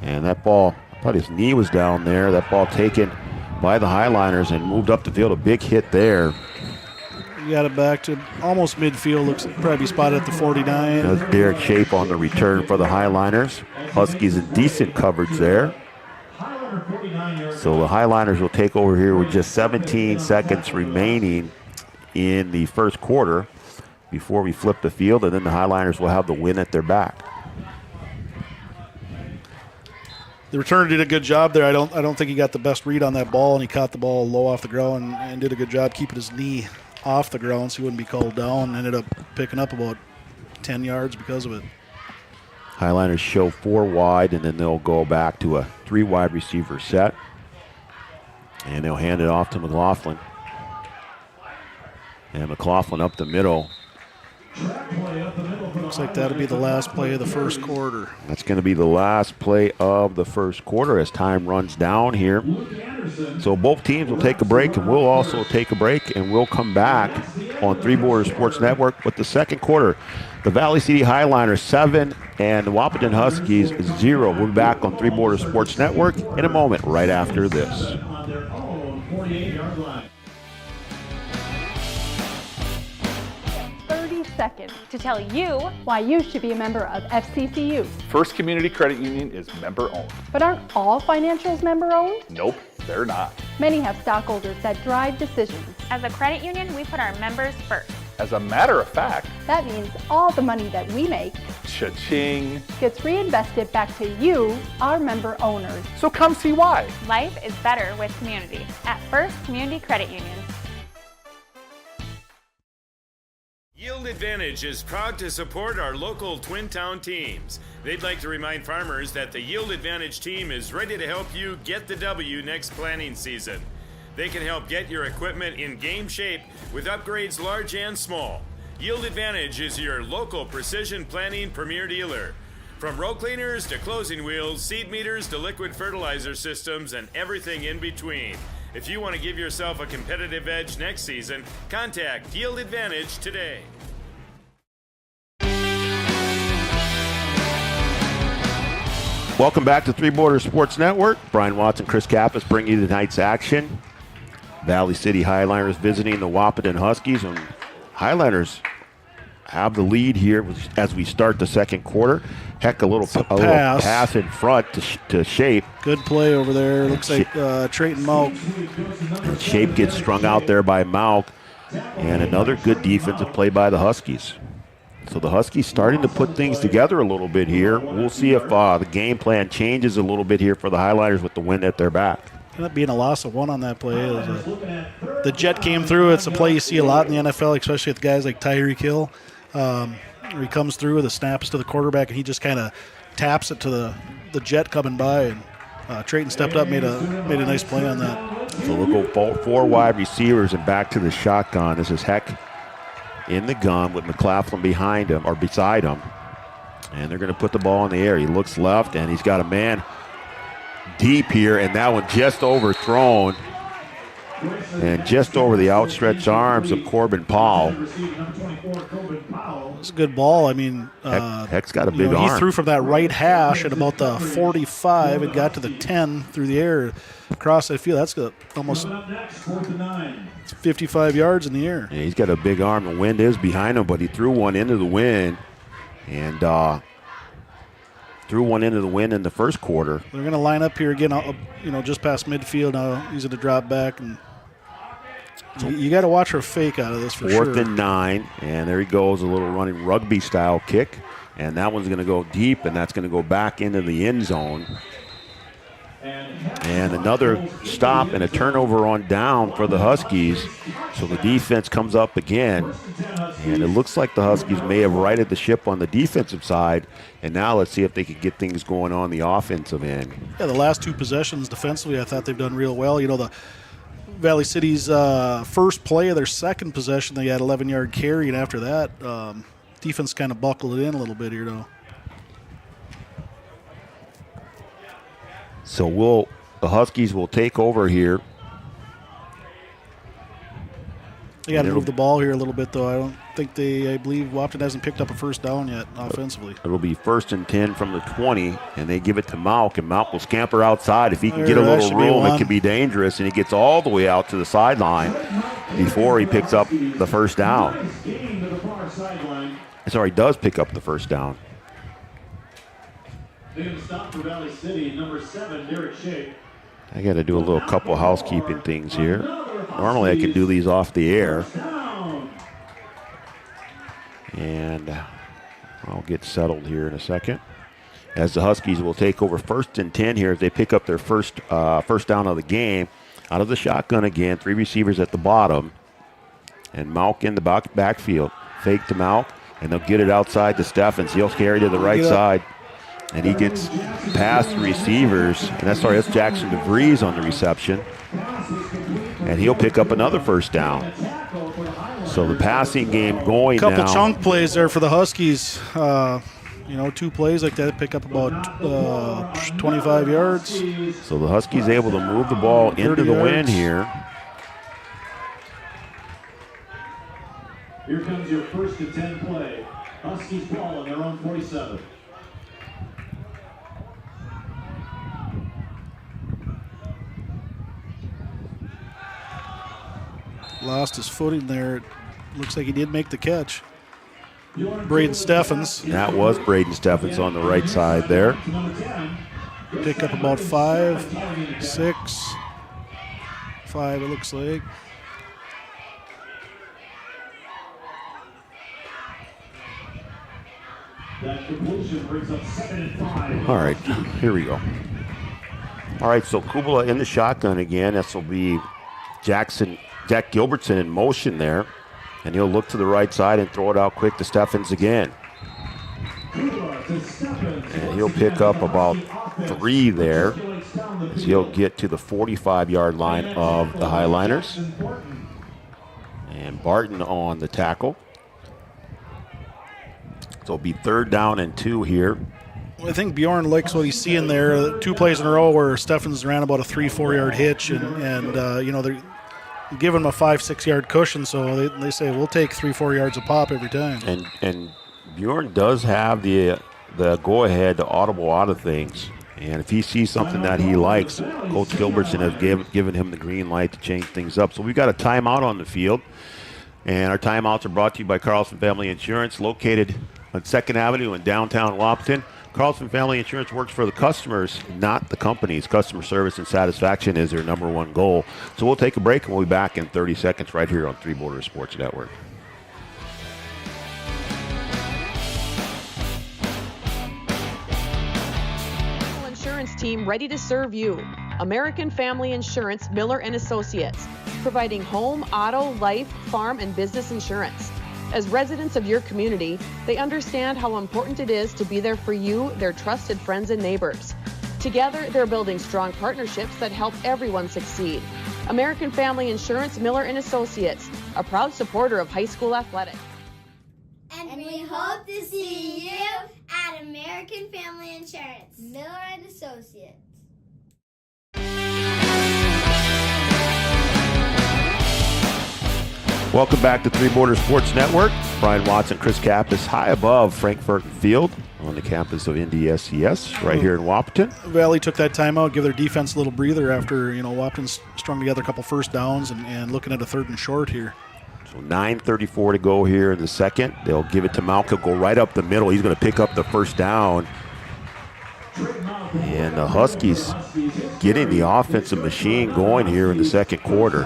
And that ball, I thought his knee was down there. That ball taken by the Highliners and moved up the field. A big hit there. You got it back to almost midfield. Looks probably spotted at the 49. That's Derek Shape on the return for the Highliners. Huskies in decent coverage there. So the Highliners will take over here with just 17 seconds remaining in the first quarter before we flip the field, and then the Highliners will have the win at their back. The returner did a good job there. I don't think he got the best read on that ball, and he caught the ball low off the ground and did a good job keeping his knee off the ground so he wouldn't be called down. Ended up picking up about 10 yards because of it. Highliners show 4 wide, and then they'll go back to a 3 wide receiver set. And they'll hand it off to McLaughlin. And McLaughlin up the middle. Looks like that'll be the last play of the first quarter. That's going to be the last play of the first quarter as time runs down here. So both teams will take a break, and we'll also take a break, and we'll come back on Three Borders Sports Network with the second quarter. The Valley City Highliners 7 and the Wahpeton Huskies 0. We'll be back on Three Borders Sports Network in a moment right after this. 30 seconds to tell you why you should be a member of FCCU. First Community Credit Union is member-owned. But aren't all financials member-owned? Nope, they're not. Many have stockholders that drive decisions. As a credit union, we put our members first. As a matter of fact, that means all the money that we make, cha-ching, gets reinvested back to you, our member owners. So come see why. Life is better with community at First Community Credit Union. Yield Advantage is proud to support our local Twin Town teams. They'd like to remind farmers that the Yield Advantage team is ready to help you get the W next planting season. They can help get your equipment in game shape with upgrades large and small. Yield Advantage is your local precision planting premier dealer. From row cleaners to closing wheels, seed meters to liquid fertilizer systems, and everything in between. If you want to give yourself a competitive edge next season, contact Yield Advantage today. Welcome back to Three Borders Sports Network. Brian Watson, Chris Kappas bring you tonight's action. Valley City Highliners visiting the Wahpeton Huskies, and Highliners have the lead here as we start the second quarter. Heck, a little pass in front to Shape. Good play over there. Looks like Trayton Mauk. And Shape gets strung out there by Mauk, and another good defensive play by the Huskies. So the Huskies starting to put things together a little bit here. We'll see if the game plan changes a little bit here for the Highliners with the wind at their back. Ended up being a loss of 1 on that play. The jet came through. It's a play you see a lot in the NFL, especially with guys like Tyreek Hill. He comes through, the snap is to the quarterback, and he just kind of taps it to the jet coming by. And Trayton stepped up, made a nice play on that. So we'll go 4 wide receivers and back to the shotgun. This is Heck in the gun with McLaughlin behind him or beside him. And they're going to put the ball in the air. He looks left, and he's got a man deep here, and that one just overthrown. And just over the outstretched arms of Corbin Powell. It's a good ball. I mean, Heck's got a big arm. He threw from that right hash at about the 45 and got to the 10 through the air across that field. That's got almost 55 yards in the air. Yeah, he's got a big arm. The wind is behind him, but he threw one into the wind and threw one into the wind in the first quarter. They're going to line up here again, just past midfield now. He's going to drop back, and you got to watch her fake out of this for sure. 4th and 9, and there he goes, a little running rugby-style kick, and that one's going to go deep, and that's going to go back into the end zone. And another stop and a turnover on down for the Huskies. So the defense comes up again. And it looks like the Huskies may have righted the ship on the defensive side. And now let's see if they can get things going on the offensive end. Yeah, the last 2 possessions defensively, I thought they've done real well. The Valley City's first play of their second possession, they had 11-yard carry. And after that, defense kind of buckled it in a little bit here, though. So the Huskies will take over here. They got to move the ball here a little bit, though. I believe Wahpeton hasn't picked up a first down yet offensively. It'll be 1st and 10 from the 20, and they give it to Malk, and Malk will scamper outside. If he can get a little room, it can be dangerous, and he gets all the way out to the sideline before he picks up the first down. Sorry, he does pick up the first down. Stop for Valley City, number 7, Derek Shea. I got to do a little couple housekeeping things here. Normally I can do these off the air. And I'll get settled here in a second. As the Huskies will take over 1st and 10 here as they pick up their first down of the game. Out of the shotgun again, 3 receivers at the bottom. And Malk in the backfield. Fake to Malk, and they'll get it outside to Steffens. He'll carry to the right side. And he gets past the receivers. And that's Jackson DeVries on the reception. And he'll pick up another first down. So the passing game going now. Couple chunk plays there for the Huskies. 2 plays like that pick up about 25 yards. So the Huskies able to move the ball into the wind here. Here comes your 1st and 10 play. Huskies ball on their own 47. Lost his footing there. It looks like he did make the catch. Braden Steffens. That was Braden Steffens on the right side there. Pick up about 5, 6, 5 it looks like. That completion brings up 2nd and 5. All right, here we go. All right, so Kubala in the shotgun again. This will be Jack Gilbertson in motion there. And he'll look to the right side and throw it out quick to Steffens again. And he'll pick up about 3 there as he'll get to the 45-yard line of the Highliners. And Barton on the tackle. So it'll be 3rd down and 2 here. I think Bjorn likes what he's seeing there. 2 plays in a row where Steffens ran about a 3-4 yard hitch, and they're giving him a 5-6 yard cushion, so they say we'll take 3-4 yards a pop every time. And Bjorn does have the go ahead to audible out of things, and if he sees something that he likes, Coach Gilbertson has given him the green light to change things up. So we've got a timeout on the field, and our timeouts are brought to you by Carlson Family Insurance, located on 2nd Avenue in downtown Wahpeton. Carlson Family Insurance works for the customers, not the companies. Customer service and satisfaction is their #1 goal. So we'll take a break, and we'll be back in 30 seconds right here on Three Borders Sports Network. Insurance team ready to serve you. American Family Insurance, Miller & Associates, providing home, auto, life, farm, and business insurance. As residents of your community, they understand how important it is to be there for you, their trusted friends and neighbors. Together, they're building strong partnerships that help everyone succeed. American Family Insurance, Miller & Associates, a proud supporter of high school athletics. And we hope to see you at American Family Insurance, Miller & Associates. Welcome back to Three Borders Sports Network. Brian Watson, Chris Kappas, high above Frankfurt Field on the campus of NDSCS right here in Wahpeton. Valley took that timeout, give their defense a little breather after, Wahpeton's strung together a couple first downs and looking at a 3rd and short here. So 9:34 to go here in the second. They'll give it to Malk. He'll go right up the middle. He's going to pick up the first down. And the Huskies getting the offensive machine going here in the second quarter.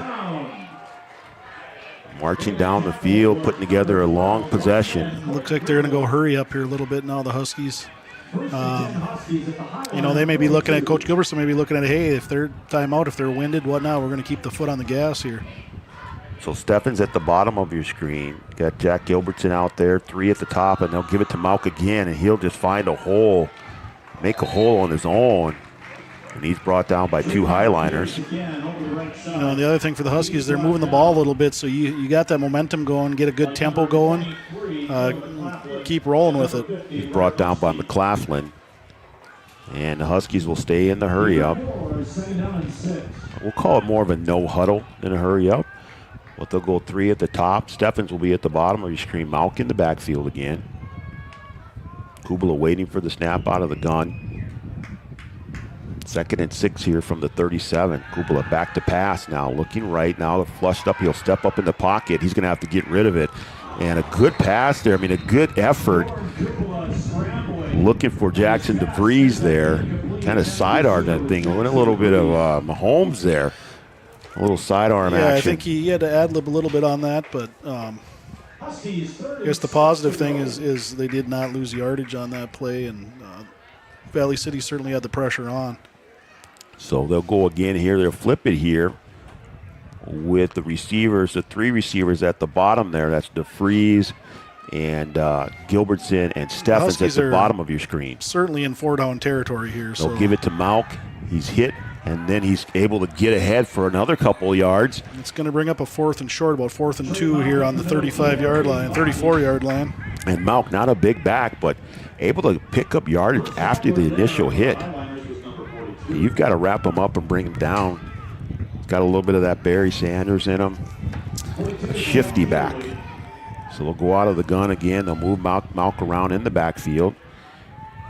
Marching down the field, putting together a long possession. Looks like they're going to go hurry up here a little bit now, the Huskies. They may be looking at Coach Gilbertson, may be looking at, hey, if they're timeout, if they're winded, whatnot, we're going to keep the foot on the gas here. So Steffen's at the bottom of your screen. Got Jack Gilbertson out there, 3 at the top, and they'll give it to Malk again, and he'll just find a hole, make a hole on his own. And he's brought down by 2 Highliners. The other thing for the Huskies, they're moving the ball a little bit, so you got that momentum going, get a good tempo going, keep rolling with it. He's brought down by McLaughlin. And the Huskies will stay in the hurry up. We'll call it more of a no huddle than a hurry up. But they'll go 3 at the top. Steffens will be at the bottom of your screen. Malk in the backfield again. Kubala waiting for the snap out of the gun. 2nd and 6 here from the 37. Kubala back to pass now. Looking right now. They're flushed up. He'll step up in the pocket. He's going to have to get rid of it. And a good pass there. A good effort. Looking for Jackson DeVries there. Kind of sidearm that thing. A little bit of Mahomes there. A little sidearm action. Yeah, I think he had to ad-lib a little bit on that, but I guess the positive thing is they did not lose yardage on that play, and Valley City certainly had the pressure on. So they'll go again here. They'll flip it here with the receivers, the 3 receivers at the bottom there. That's DeVries and Gilbertson and Steffens at the bottom of your screen. Certainly in 4-down territory here. They'll give it to Malk. He's hit, and then he's able to get ahead for another couple yards. It's going to bring up a 4th and short, about 4th and 2 here on the 34-yard line. And Malk, not a big back, but able to pick up yardage after the initial hit. You've got to wrap him up and bring him down. He's got a little bit of that Barry Sanders in him. A shifty back. So they'll go out of the gun again. They'll move Malk around in the backfield.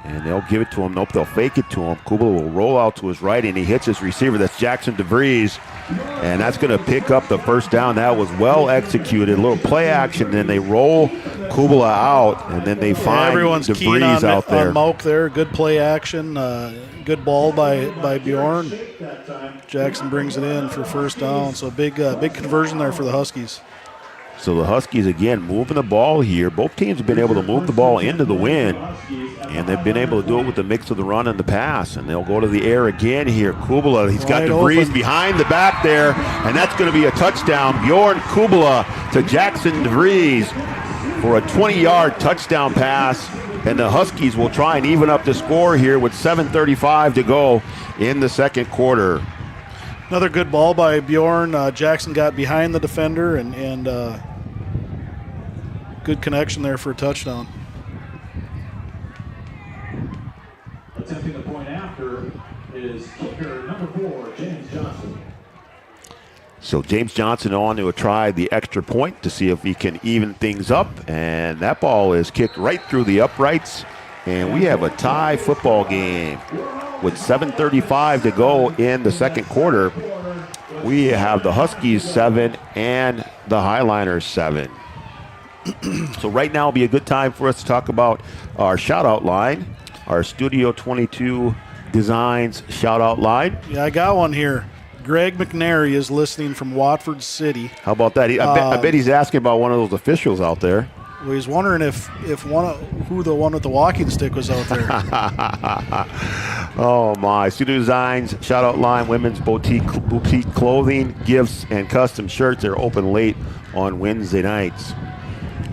And they'll give it to him. Nope, they'll fake it to him. Kubala will roll out to his right, and he hits his receiver. That's Jackson DeVries. And that's going to pick up the first down. That was well executed. A little play action. Then they roll Kubala out, and then they find DeVries out there. On Malk there. Good play action. Good ball by Bjorn. Jackson brings it in for first down. So big conversion there for the Huskies. So the Huskies, again, moving the ball here. Both teams have been able to move the ball into the wind, and they've been able to do it with the mix of the run and the pass. And they'll go to the air again here. Kubala, he's got DeVries behind the back there, and that's going to be a touchdown. Bjorn Kubala to Jackson DeVries for a 20-yard touchdown pass. And the Huskies will try and even up the score here with 7:35 to go in the second quarter. Another good ball by Bjorn. Jackson got behind the defender and good connection there for a touchdown. Attempting the point after is kicker number 4, James Johnson. So James Johnson on to try the extra point to see if he can even things up. And that ball is kicked right through the uprights. And we have a tie football game. With 7:35 to go in the second quarter, we have the Huskies 7 and the Highliners 7. So right now will be a good time for us to talk about our shout-out line, our Studio 22 Designs shout-out line. Yeah, I got one here. Greg McNary is listening from Watford City. How about that? I bet he's asking about one of those officials out there. Well, he's wondering who the one with the walking stick was out there. Oh my! Studio Designs shout out line, women's boutique clothing, gifts, and custom shirts. They're open late on Wednesday nights.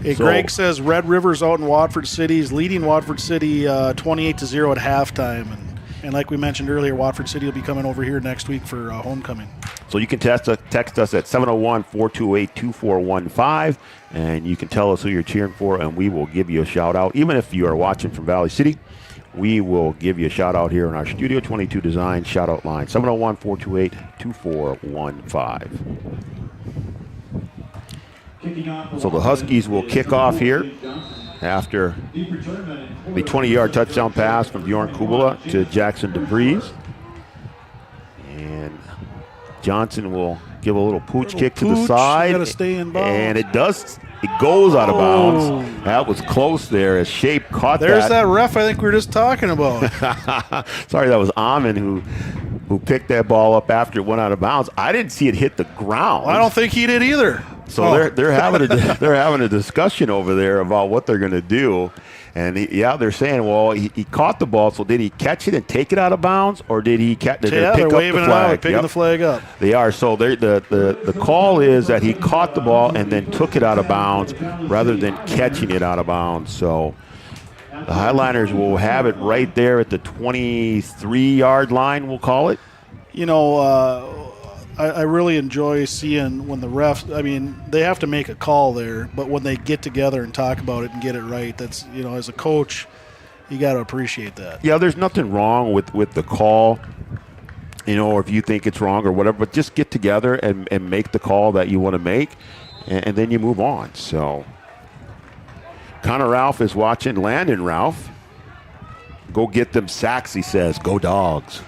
Hey, Greg says Red River's out in Watford City. He's leading Watford City 28-0 at halftime, and like we mentioned earlier, Watford City will be coming over here next week for homecoming. So you can text us at 701-428-2415, and you can tell us who you're cheering for, and we will give you a shout-out. Even if you are watching from Valley City, we will give you a shout-out here in our Studio 22 Design shout-out line, 701-428-2415. So the Huskies will kick off here after the 20-yard touchdown pass from Bjorn Kubala to Jackson DeVries. And Johnson will give a little pooch kick to the side. Gotta stay in bounds. And it goes out of bounds. That was close there as Shape caught that. There's that ref I think we were just talking about. Sorry, that was Amon who picked that ball up after it went out of bounds. I didn't see it hit the ground. Well, I don't think he did either. So they're having a discussion over there about what they're going to do. And they're saying, well, he caught the ball, so did he catch it and take it out of bounds, or did he pick up the flag? They're waving it out, picking the flag up. They are. So the call is that he caught the ball and then took it out of bounds rather than catching it out of bounds. So the Highliners will have it right there at the 23-yard line, we'll call it. You know, I really enjoy seeing when the refs, I mean, they have to make a call there, but when they get together and talk about it and get it right, that's, you know, as a coach, you got to appreciate that. Yeah, there's nothing wrong with the call, you know, or if you think it's wrong or whatever, but just get together and make the call that you want to make, and then you move on. So Connor Ralph is watching Landon Ralph. Go get them sacks, he says. Go Dogs.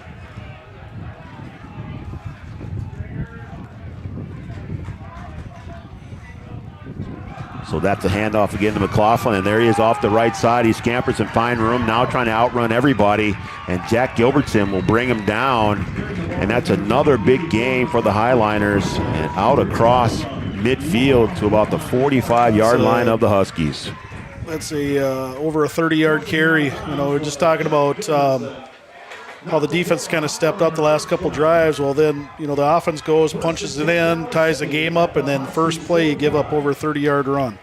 So that's a handoff again to McLaughlin, and there he is off the right side. He scampers and finds room, now trying to outrun everybody, and Jack Gilbertson will bring him down, and that's another big gain for the Highliners, and out across midfield to about the 45-yard line of the Huskies. That's over a 30-yard carry. You know, we're just talking about how the defense kind of stepped up the last couple drives. Well, then, you know, the offense goes, punches it in, ties the game up, and then first play you give up over a 30-yard run.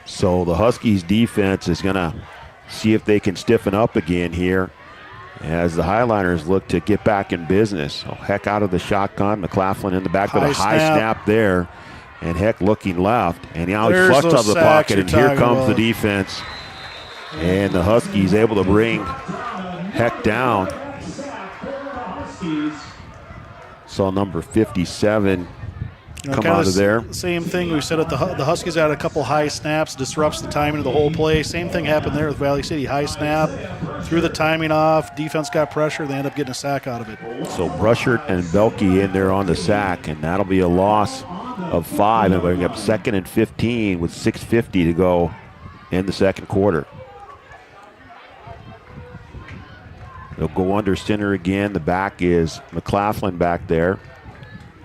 So the Huskies defense is going to see if they can stiffen up again here as the Highliners look to get back in business. So Heck out of the shotgun, McLaughlin in the back with a high snap there, and Heck looking left, and now he's flushed out of the pocket, and here comes the defense. And the Huskies able to bring Heck down. Saw number 57 come out of there. Same thing we said at the Huskies had a couple high snaps, disrupts the timing of the whole play. Same thing happened there with Valley City. High snap, threw the timing off, defense got pressure, they end up getting a sack out of it. So Brushert and Belke in there on the sack, and that'll be a loss of 5, and we're up 2nd and 15 with 6:50 to go in the second quarter. They'll go under center again. The back is McLaughlin back there.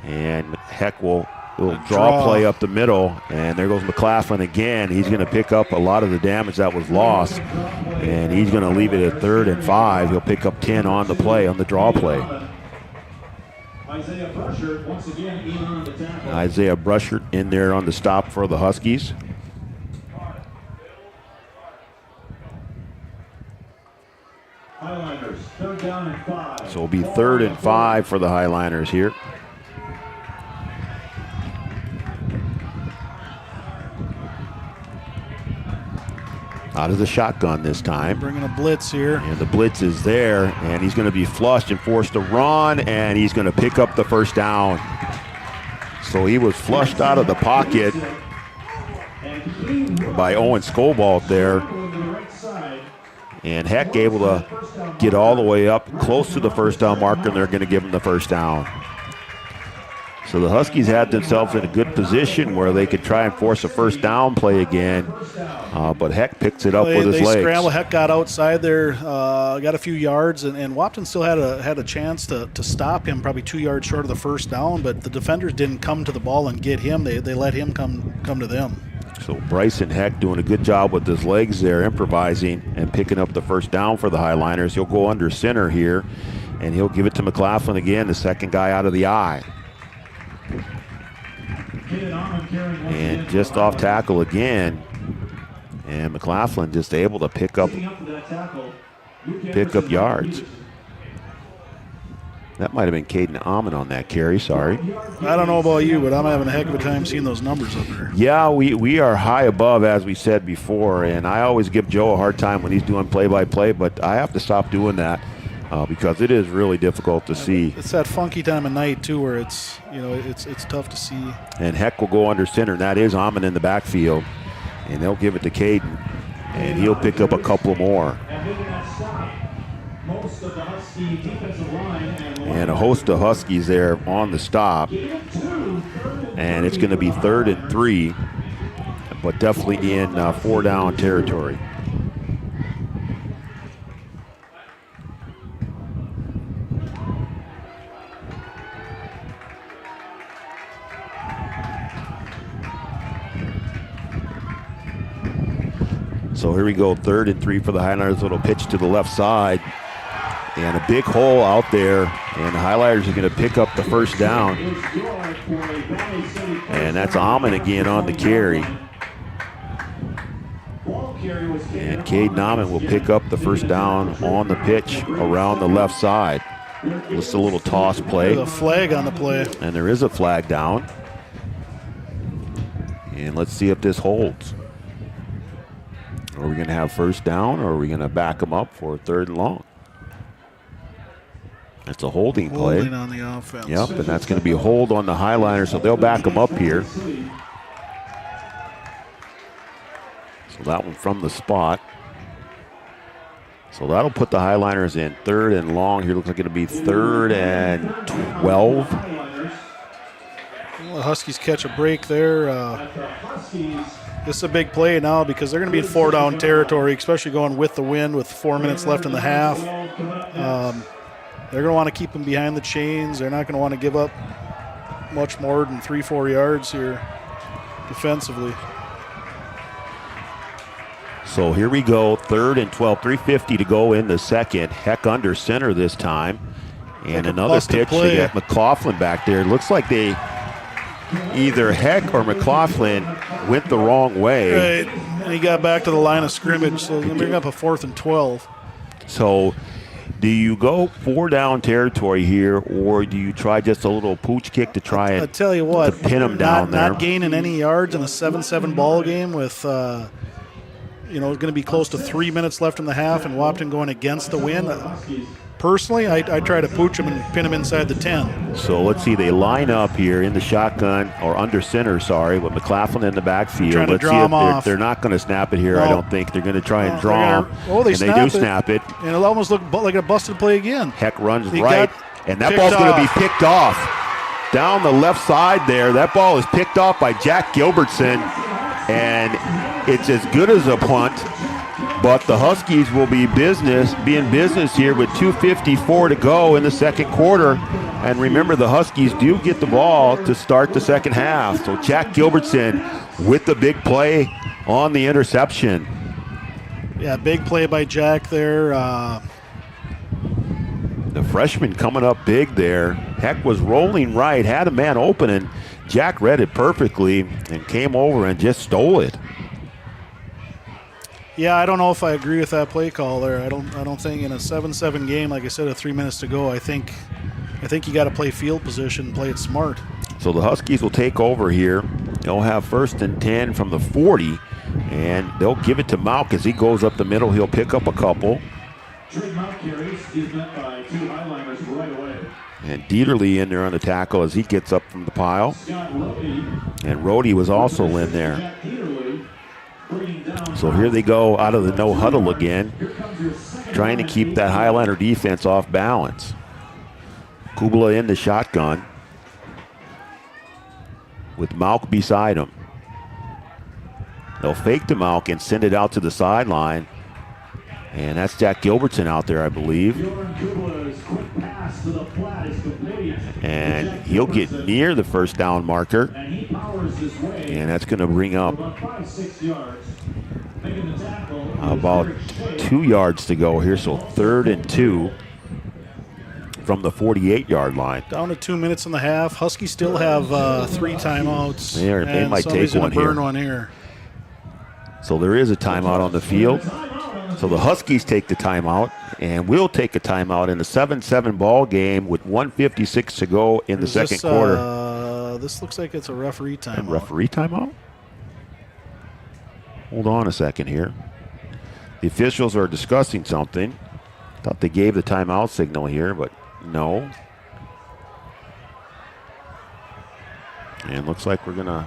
And Heck will draw play up the middle. And there goes McLaughlin again. He's going to pick up a lot of the damage that was lost. And he's going to leave it at 3rd and 5. He'll pick up 10 on the play, on the draw play. Isaiah Brushert in there on the stop for the Huskies. So it'll be 3rd and 5 for the Highliners here. Out of the shotgun this time. Bringing a blitz here. And the blitz is there, and he's going to be flushed and forced to run, and he's going to pick up the first down. So he was flushed out of the pocket by Owen Scobalt there. And Heck able to get all the way up close to the first down marker, and they're going to give him the first down. So the Huskies had themselves in a good position where they could try and force a first down play again, but Heck picks it up with his legs. They scrambled. Heck got outside there, got a few yards, and Wahpeton still had a chance to stop him, probably 2 yards short of the first down, but the defenders didn't come to the ball and get him. They let him come to them. So Bryson Heck doing a good job with his legs there, improvising and picking up the first down for the Highliners. He'll go under center here, and he'll give it to McLaughlin again, the second guy out of the eye. And just off tackle again, and McLaughlin just able to pick up yards. That might have been Caden Amon on that carry, sorry. I don't know about you, but I'm having a heck of a time seeing those numbers up there. Yeah, we are high above, as we said before, and I always give Joe a hard time when he's doing play-by-play, but I have to stop doing that. because it is really difficult to see. It's that funky time of night too, where it's tough to see. And Heck will go under center, and that is Amon in the backfield, and they'll give it to Caden, and he'll pick up a couple more. And a host of Huskies there on the stop, and it's going to be 3rd and 3, but definitely in 4-down territory. So here we go, 3rd and 3 for the Highlanders. Little pitch to the left side, and a big hole out there, and the Highlighters are going to pick up the first down. And that's Amon again on the carry. And Caden Amon will pick up the first down on the pitch around the left side. Just a little toss play. There's a flag on the play. And there is a flag down. And let's see if this holds. Are we going to have first down, or are we going to back them up for 3rd and long? That's a holding play. Holding on the offense. Yep, and that's going to be a hold on the Highliners, so they'll back them up here. So that one from the spot. So that'll put the Highliners in 3rd and long. Here looks like it'll be 3rd and 12. Well, the Huskies catch a break there. This is a big play now because they're going to be in 4-down territory, especially going with the wind with 4 minutes left in the half. They're going to want to keep them behind the chains. They're not going to want to give up much more than 3-4 yards here defensively. So here we go, 3rd and 12, 3:50 to go in the second. Heck under center this time. And another pitch. They got McLaughlin back there. It looks like they either Heck or McLaughlin went the wrong way. Right, and he got back to the line of scrimmage, so they're going to bring up a 4th and 12. So do you go 4-down territory here, or do you try just a little pooch kick to try and I tell you what, to pin them down there? Not gaining any yards in a 7-7 ball game with, it's going to be close to 3 minutes left in the half, and Wahpeton going against the wind. Personally, I try to pooch them and pin them inside the 10. So let's see, they line up here in the shotgun, or under center, sorry, with McLaughlin in the backfield. Trying to let's draw see if them off. They're not going to snap it here, No. I don't think. They're going to try and draw them, they and they do snap it. And it almost looked like a busted play again. Heck runs He right, got and that picked ball's going to be off. picked off. Down the left side there, that ball is picked off by Jack Gilbertson, and it's as good as a punt. But the Huskies will be in business here with 2:54 to go in the second quarter. And remember, the Huskies do get the ball to start the second half. So Jack Gilbertson with the big play on the interception. Yeah, big play by Jack there. The freshman coming up big there. Heck was rolling right, had a man open, and Jack read it perfectly and came over and just stole it. Yeah, I don't know if I agree with that play call there. I don't think in a 7-7 game, like I said, with 3 minutes to go, I think you got to play field position, play it smart. So the Huskies will take over here. They'll have 1st and 10 from the 40, and they'll give it to Mauk as he goes up the middle. He'll pick up a couple. And Dieterle in there on the tackle as he gets up from the pile. And Rhodey was also in there. So here they go out of the no huddle again, trying to keep that Highlander defense off balance. Kubala in the shotgun with Mauk beside him. They'll fake the Mauk and send it out to the sideline. And that's Jack Gilbertson out there, I believe. And he'll get near the first down marker. And that's going to bring up about 2 yards to go here. So 3rd and 2 from the 48-yard line. Down to 2 minutes and a half. Huskies still have 3 timeouts. They might take one here. Burn one here. So there is a timeout on the field. So the Huskies take the timeout, and we'll take a timeout in a 7-7 ball game with 1:56 to go in the second quarter. This looks like it's a referee timeout. A referee timeout? Hold on a second here. The officials are discussing something. Thought they gave the timeout signal here, but no. And looks like we're going to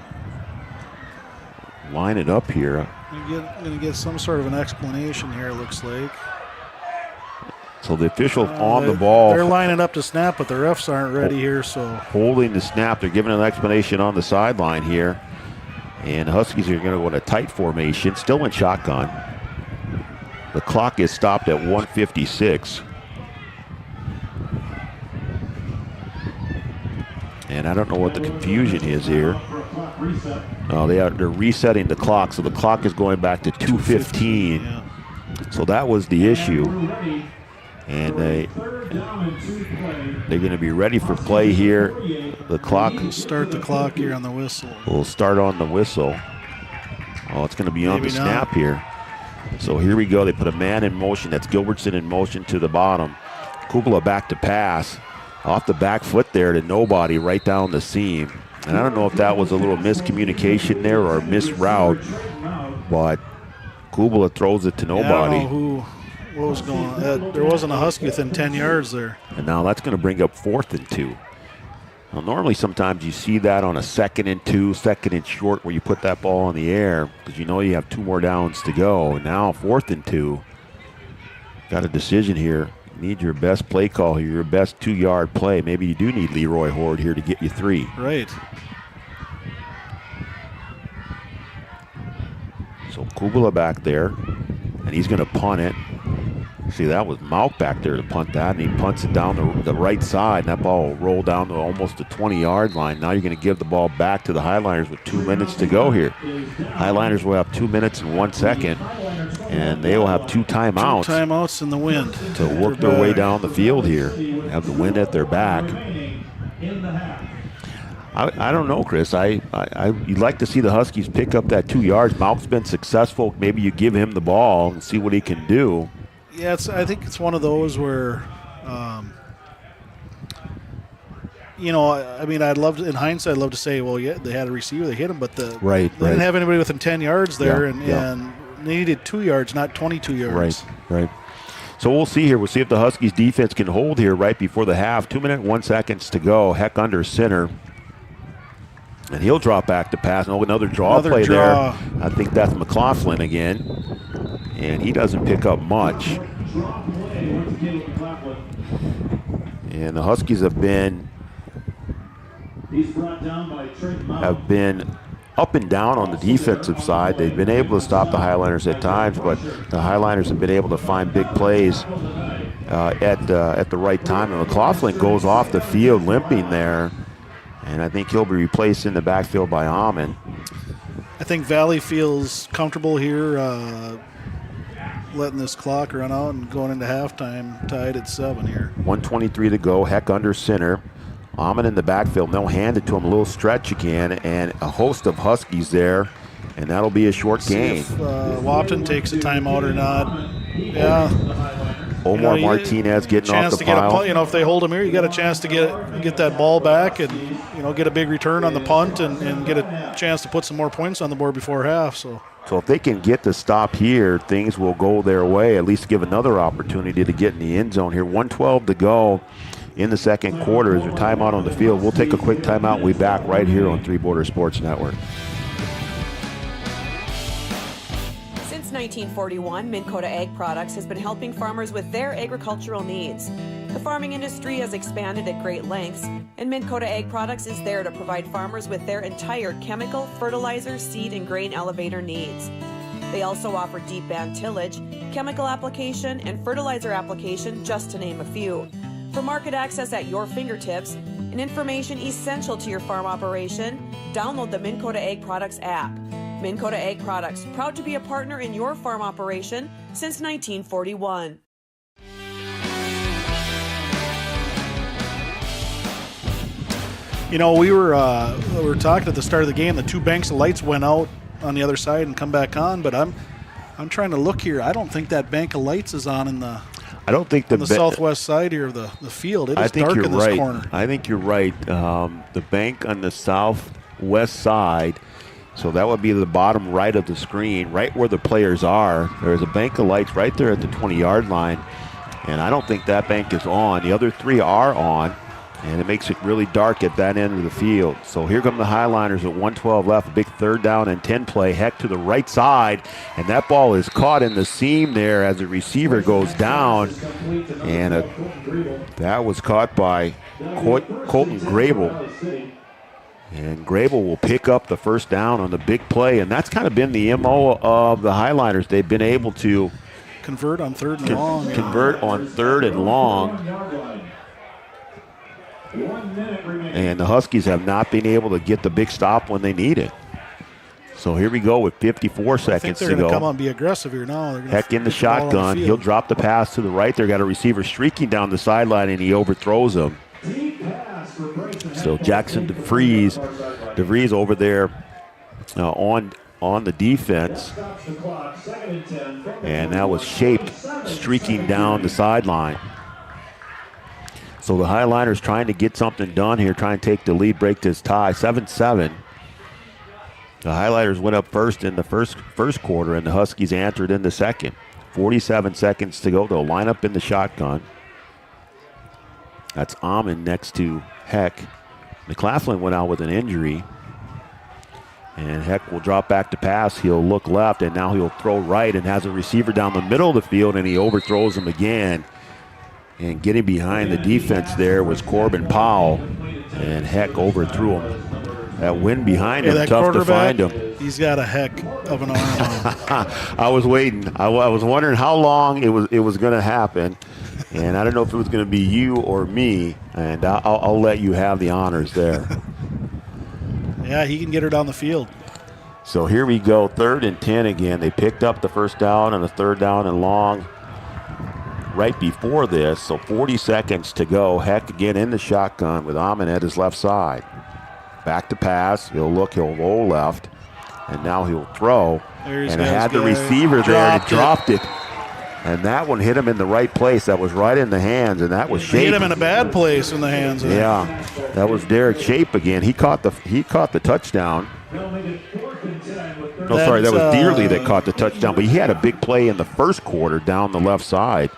line it up here. Going to get some sort of an explanation here, it looks like. So the officials on the ball. They're lining up to snap, but the refs aren't ready here. So holding the snap. They're giving an explanation on the sideline here. And the Huskies are going to go in a tight formation, still in shotgun. The clock is stopped at 1:56. And I don't know what the confusion is here. Oh, they're resetting the clock, so the clock is going back to 2:15. Yeah. So that was the issue. And they're going to be ready for play here. The clock. Start the clock here on the whistle. We'll start on the whistle. Oh, it's going to be on the snap here. So here we go. They put a man in motion. That's Gilbertson in motion to the bottom. Kubala back to pass. Off the back foot there to nobody right down the seam. And I don't know if that was a little miscommunication there or a misroute, but Kubala throws it to nobody. Yeah, I don't know what was going on. There wasn't a Husky within 10 yards there. And now that's going to bring up 4th and 2. Now normally sometimes you see that on a 2nd and 2, 2nd and short where you put that ball in the air because you know you have 2 more downs to go. And now 4th and 2. Got a decision here. You need your best play call here, your best 2-yard play. Maybe you do need Leroy Horde here to get you 3. Right. So Kubala back there, and he's going to punt it. See, that was Mauk back there to punt that, and he punts it down the right side, and that ball will roll down to almost the 20-yard line. Now you're going to give the ball back to the Highliners with 2 minutes to go here. Highliners will have 2 minutes and 1 second, and they will have 2 timeouts. 2 timeouts in the wind. To work their way down the field here. Have the wind at their back. I don't know, Chris. You'd like to see the Huskies pick up that 2 yards. Mauk's been successful. Maybe you give him the ball and see what he can do. Yeah, I think it's one of those where, I mean, in hindsight, I'd love to say, well, yeah, they had a receiver, they hit him, but they didn't have anybody within 10 yards there, and they needed 2 yards, not 22 yards. Right. So we'll see here. We'll see if the Huskies defense can hold here right before the half. 2 minutes, 1 second to go. Heck under center. And he'll drop back to pass. Another draw play there. I think that's McLaughlin again. And he doesn't pick up much. And the Huskies have been up and down on the defensive side. They've been able to stop the Highliners at times, but the Highliners have been able to find big plays at the right time. And McLaughlin goes off the field limping there. And I think he'll be replaced in the backfield by Amon. I think Valley feels comfortable here letting this clock run out and going into halftime tied at 7 here. 1:23 to go. Heck under center. Amon in the backfield. And they'll hand it to him a little stretch again. And a host of Huskies there. And that'll be a short gain. If Wahpeton takes a timeout or not. Yeah. Omar Martinez getting off the pile. If they hold him here, you got a chance to get that ball back and get a big return on the punt and get a chance to put some more points on the board before half. So if they can get the stop here, things will go their way. At least give another opportunity to get in the end zone here. 1:12 to go in the second quarter. Is a timeout on the field. We'll take a quick timeout. We'll be back right here on Three Border Sports Network. 1941, Minn Kota Ag Products has been helping farmers with their agricultural needs. The farming industry has expanded at great lengths, and Minn Kota Ag Products is there to provide farmers with their entire chemical, fertilizer, seed, and grain elevator needs. They also offer deep band tillage, chemical application, and fertilizer application, just to name a few. For market access at your fingertips and information essential to your farm operation, download the Minn Kota Ag Products app. Minn Kota Ag Products, proud to be a partner in your farm operation since 1941. We were talking at the start of the game. The 2 banks of lights went out on the other side and come back on. But I'm trying to look here. I don't think that bank of lights is on in the. I don't think on the southwest side here of the field. It is dark in this corner. I think you're right. The bank on the southwest side. So that would be the bottom right of the screen, right where the players are. There's a bank of lights right there at the 20-yard line. And I don't think that bank is on. The other 3 are on, and it makes it really dark at that end of the field. So here come the Highliners at 1:12 left, a big 3rd down and 10 play. Heck to the right side, and that ball is caught in the seam there as the receiver goes down. And that was caught by Colton Grable. And Grable will pick up the 1st down on the big play, and that's kind of been the MO of the Highliners. They've been able to convert on 3rd and long. Convert on 3rd and long. And the Huskies have not been able to get the big stop when they need it. So here we go with 54 seconds to go. They're going to come on and be aggressive here now. Heck in the shotgun. He'll drop the pass to the right. They've got a receiver streaking down the sideline, and he overthrows him. So Jackson DeVries over there on the defense. And that was Shaped streaking down the sideline. So the Highliners trying to get something done here, trying to take the lead, break this tie, 7-7. The Highlighters went up first in the first quarter, and the Huskies answered in the second. 47 seconds to go. They'll line up in the shotgun. That's Amon next to Heck. McLaughlin went out with an injury. And Heck will drop back to pass. He'll look left, and now he'll throw right and has a receiver down the middle of the field, and he overthrows him again. And getting behind the defense there was Corbin Powell, and Heck overthrew him. That wind behind him, tough to find him. He's got a heck of an arm. I was waiting. I was wondering how long it was going to happen, and I don't know if it was going to be you or me, and I'll let you have the honors there. Yeah, he can get her down the field. So here we go, 3rd and 10 again. They picked up the 1st down and a 3rd down and long right before this, so 40 seconds to go. Heck again in the shotgun with Amon at his left side. Back to pass. He'll roll left, and now he'll throw. And it had the receiver there, and it dropped it. And that one hit him in the right place. That was right in the hands, and that was Shape. Hit him in a bad place in the hands. Yeah, that was Derek Shape again. He caught the touchdown. No, sorry, that was Dearly that caught the touchdown. But he had a big play in the first quarter down the left side.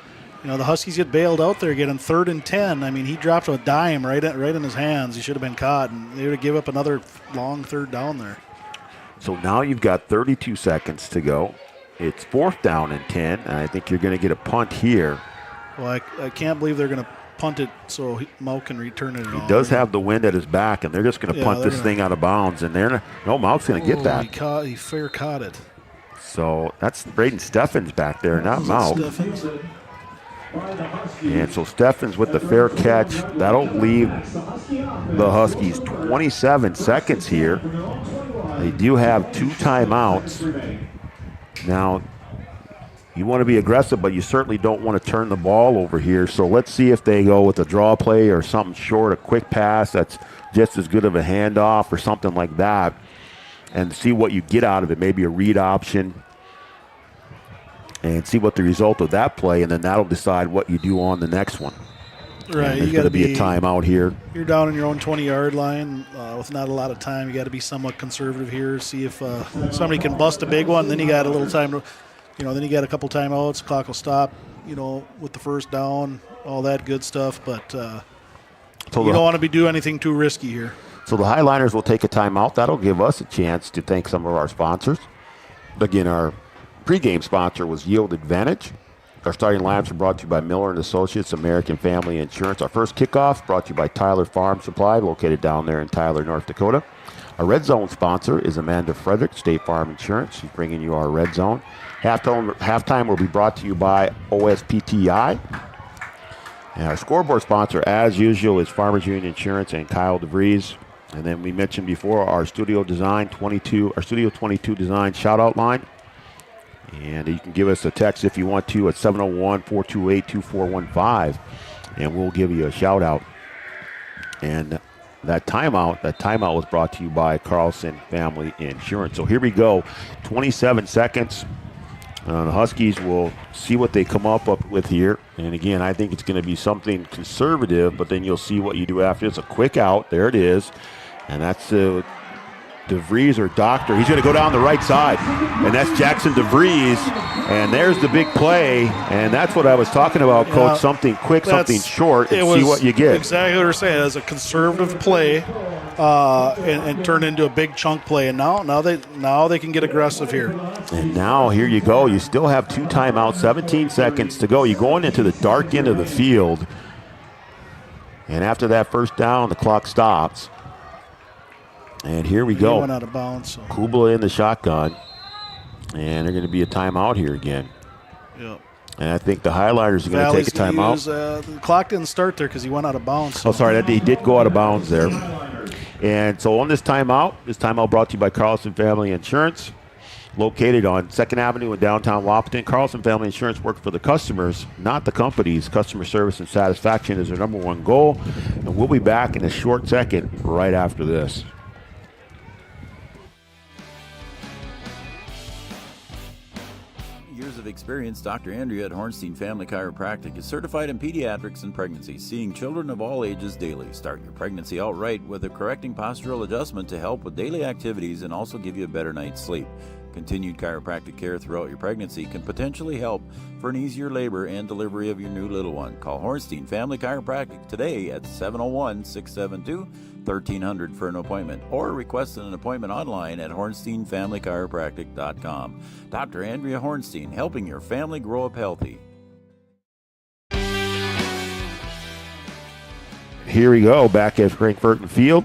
You know, the Huskies get bailed out there getting 3rd and 10. I mean, he dropped a dime right in his hands. He should have been caught, and they would have give up another long 3rd down there. So now you've got 32 seconds to go. It's 4th down and 10, and I think you're going to get a punt here. Well, I can't believe they're going to punt it so Mau can return it at all. He does have the wind at his back, and they're just going to punt this thing out of bounds. And Mau's going to get that. He fair caught it. So that's Braden Steffens back there, not Mau. And so Steffens with the fair catch. That'll leave the Huskies 27 seconds here. They do have 2 timeouts. Now, you want to be aggressive, but you certainly don't want to turn the ball over here. So let's see if they go with a draw play or something short, a quick pass that's just as good of a handoff or something like that, and see what you get out of it, maybe a read option, and see what the result of that play, and then that'll decide what you do on the next one. Right. There's going to be a timeout here. You're down in your own 20-yard line with not a lot of time. You got to be somewhat conservative here. See if somebody can bust a big one. Then you got a little time to, then you got a couple timeouts. Clock will stop, with the 1st down, all that good stuff. But you don't want to do anything too risky here. So the Highliners will take a timeout. That'll give us a chance to thank some of our sponsors. Again, our pregame sponsor was Yield Advantage. Our starting lineups are brought to you by Miller & Associates, American Family Insurance. Our first kickoff brought to you by Tyler Farm Supply, located down there in Tyler, North Dakota. Our Red Zone sponsor is Amanda Frederick, State Farm Insurance. She's bringing you our Red Zone. Halftime will be brought to you by OSPTI. And our scoreboard sponsor, as usual, is Farmers Union Insurance and Kyle DeVries. And then we mentioned before our Studio 22 Design shout-out line. And you can give us a text if you want to at 701-428-2415, and we'll give you a shout-out. And that timeout was brought to you by Carlson Family Insurance. So here we go, 27 seconds. The Huskies will see what they come up with here. And again, I think it's going to be something conservative, but then you'll see what you do after. It's a quick out. There it is. And that's DeVries or Doctor. He's going to go down the right side, and that's Jackson DeVries. And there's the big play, and that's what I was talking about, Coach. Something quick, something short, and see what you get. Exactly what we're saying. It was a conservative play and turned into a big chunk play. And now they can get aggressive here. And now here you go. You still have 2 timeouts, 17 seconds to go. You're going into the dark end of the field. And after that first down, the clock stops. And here we go. He went out of bounds. So. Kubala in the shotgun. And they're going to be a timeout here again. Yep. And I think the highlighters are going to take a timeout. The clock didn't start there because he went out of bounds. So. Oh, sorry, he did go out of bounds there. And so on this timeout brought to you by Carlson Family Insurance, located on 2nd Avenue in downtown Wahpeton. Carlson Family Insurance works for the customers, not the companies. Customer service and satisfaction is their #1 goal. And we'll be back in a short second right after this. Years of experience, Dr. Andrea at Hornstein Family Chiropractic is certified in pediatrics and pregnancy, seeing children of all ages daily. Start your pregnancy out right with a correcting postural adjustment to help with daily activities and also give you a better night's sleep. Continued chiropractic care throughout your pregnancy can potentially help for an easier labor and delivery of your new little one. Call Hornstein Family Chiropractic today at 701-672-1300 for an appointment, or request an appointment online at hornsteinfamilychiropractic.com. Dr. Andrea Hornstein, helping your family grow up healthy. Here we go, back at Frankfurton Field.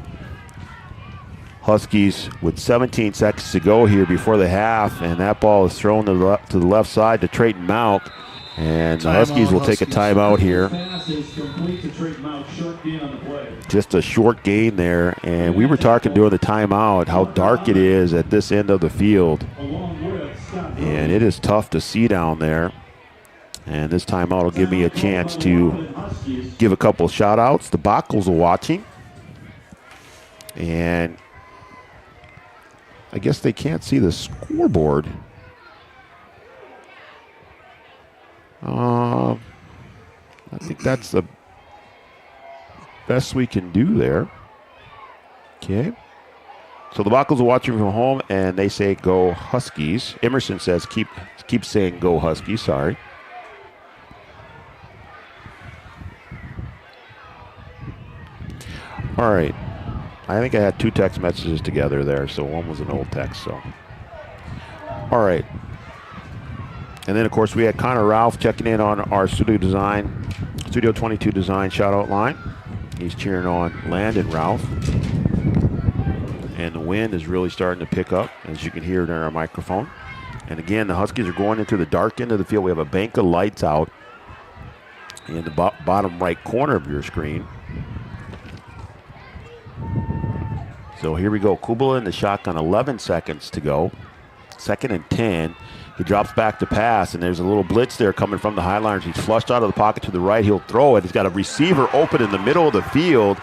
Huskies with 17 seconds to go here before the half, and that ball is thrown to the left side to Trayton Mount, and the Huskies will take a timeout here. Just a short gain there, and we were talking during the timeout how dark it is at this end of the field, and it is tough to see down there. And this timeout will give me a chance to give a couple of shout-outs. The Bockles are watching, and I guess they can't see the scoreboard. I think that's the best we can do there. Okay. So the Bockles are watching from home, and they say go Huskies. Emerson says keep saying go Huskies. Sorry. All right. I think I had 2 text messages together there, so one was an old text. So, all right. And then, of course, we had Connor Ralph checking in on our Studio 22 Design shout-out line. He's cheering on Landon Ralph. And the wind is really starting to pick up, as you can hear it in our microphone. And again, the Huskies are going into the dark end of the field. We have a bank of lights out in the bottom right corner of your screen. So here we go. Kubala in the shotgun, 11 seconds to go. 2nd and 10. He drops back to pass, and there's a little blitz there coming from the Highliners. He's flushed out of the pocket to the right. He'll throw it. He's got a receiver open in the middle of the field.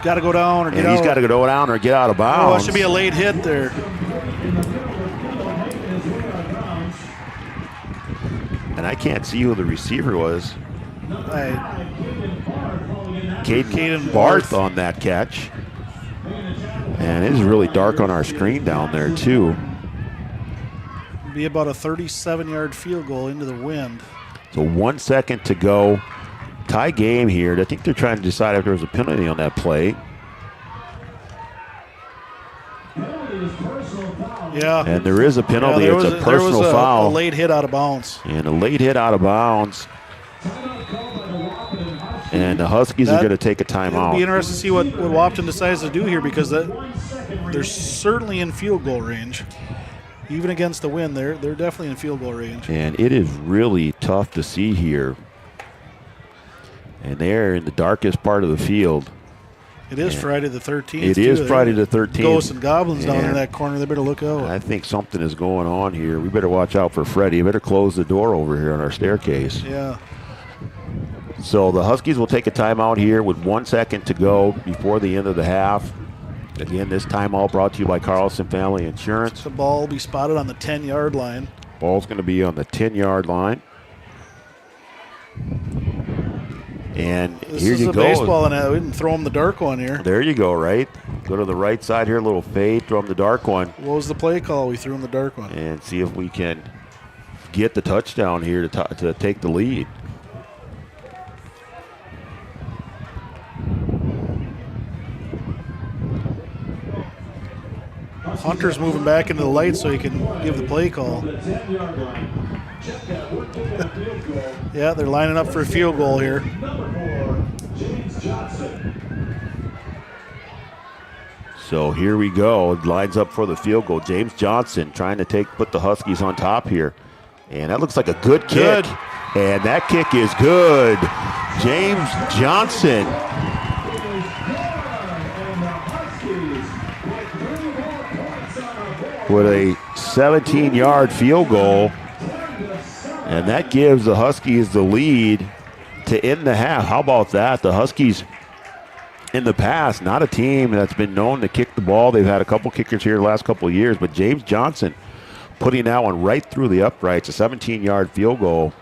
Got to go down or get out. And he's got to go down or get out of bounds. Oh, it should be a late hit there. And I can't see who the receiver was. Caden Barth on that catch. And it is really dark on our screen down there, too. Be about a 37-yard field goal into the wind. So 1 second to go. Tie game here. I think they're trying to decide if there was a penalty on that play. Yeah. And there is a penalty. Yeah, it's a personal foul. A late hit out of bounds. And a late hit out of bounds. And the Huskies are going to take a timeout. It'll be interesting to see what Wahpeton decides to do here, because they're certainly in field goal range. Even against the wind, they're definitely in field goal range. And it is really tough to see here. And they're in the darkest part of the field. It is Friday the 13th. It is Friday the 13th. Ghosts and goblins down in that corner. They better look out. I think something is going on here. We better watch out for Freddie. You better close the door over here on our staircase. Yeah. So the Huskies will take a timeout here with 1 second to go before the end of the half. Again, this time all brought to you by Carlson Family Insurance. The ball will be spotted on the 10-yard line. Ball's going to be on the 10-yard line. And this here is you a go. Baseball, and we didn't throw him the dark one here. There you go, right? Go to the right side here, a little fade, throw him the dark one. What was the play call? We threw him the dark one. And see if we can get the touchdown here to take the lead. Hunter's moving back into the light so he can give the play call. Yeah, they're lining up for a field goal here. So here we go. Lines up for the field goal. James Johnson trying to put the Huskies on top here. And that looks like a good kick. And that kick is good. James Johnson. With a 17-yard field goal. And that gives the Huskies the lead to end the half. How about that? The Huskies, in the past, not a team that's been known to kick the ball. They've had a couple kickers here the last couple of years. But James Johnson putting that one right through the uprights, a 17-yard field goal.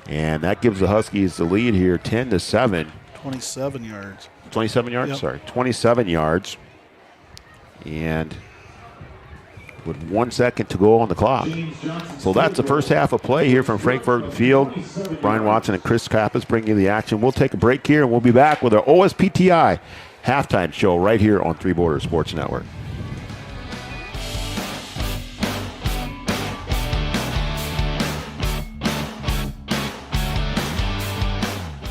And that gives the Huskies the lead here, 10-7. 27 yards. 27 yards? Yep. Sorry, 27 yards. And with 1 second to go on the clock. So that's the first half of play here from Frankfurt Field. Brian Watson and Chris Kappas bringing you the action. We'll take a break here, and we'll be back with our OSPTI halftime show right here on Three Borders Sports Network.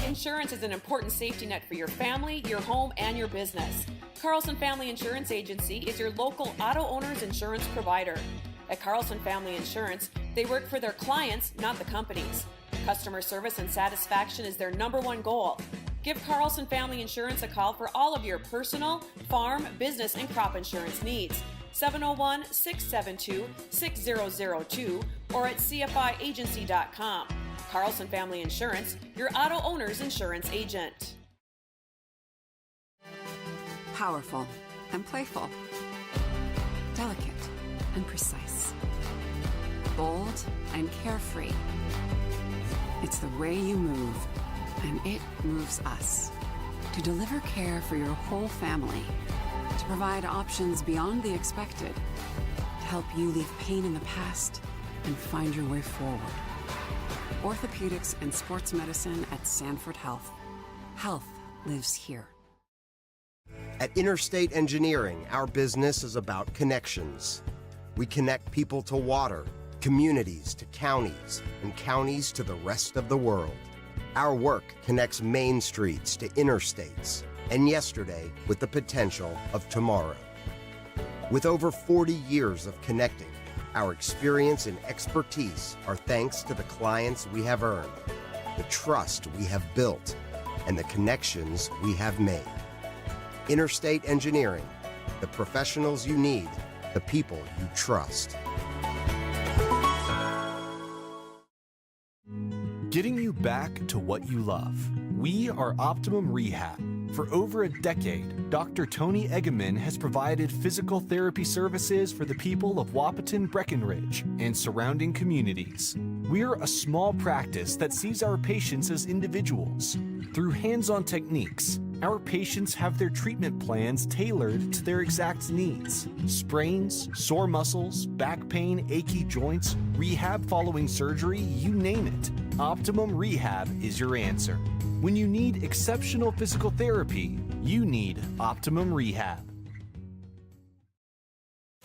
Insurance is an important safety net for your family, your home, and your business. Carlson Family Insurance Agency is your local auto owner's insurance provider. At Carlson Family Insurance, they work for their clients, not the companies. Customer service and satisfaction is their #1 goal. Give Carlson Family Insurance a call for all of your personal, farm, business, and crop insurance needs. 701-672-6002 or at cfiagency.com. Carlson Family Insurance, your auto owner's insurance agent. Powerful and playful. Delicate and precise. Bold and carefree. It's the way you move, and it moves us. To deliver care for your whole family. To provide options beyond the expected. To help you leave pain in the past and find your way forward. Orthopedics and sports medicine at Sanford Health. Health lives here. At Interstate Engineering, our business is about connections. We connect people to water, communities to counties, and counties to the rest of the world. Our work connects main streets to interstates, and yesterday with the potential of tomorrow. With over 40 years of connecting, our experience and expertise are thanks to the clients we have earned, the trust we have built, and the connections we have made. Interstate Engineering, the professionals you need, the people you trust. Getting you back to what you love. We are Optimum Rehab. For over a decade, Dr. Tony Eggeman has provided physical therapy services for the people of Wahpeton, Breckenridge, and surrounding communities. We're a small practice that sees our patients as individuals. Through hands-on techniques, our patients have their treatment plans tailored to their exact needs. Sprains, sore muscles, back pain, achy joints, rehab following surgery, you name it. Optimum Rehab is your answer. When you need exceptional physical therapy, you need Optimum Rehab.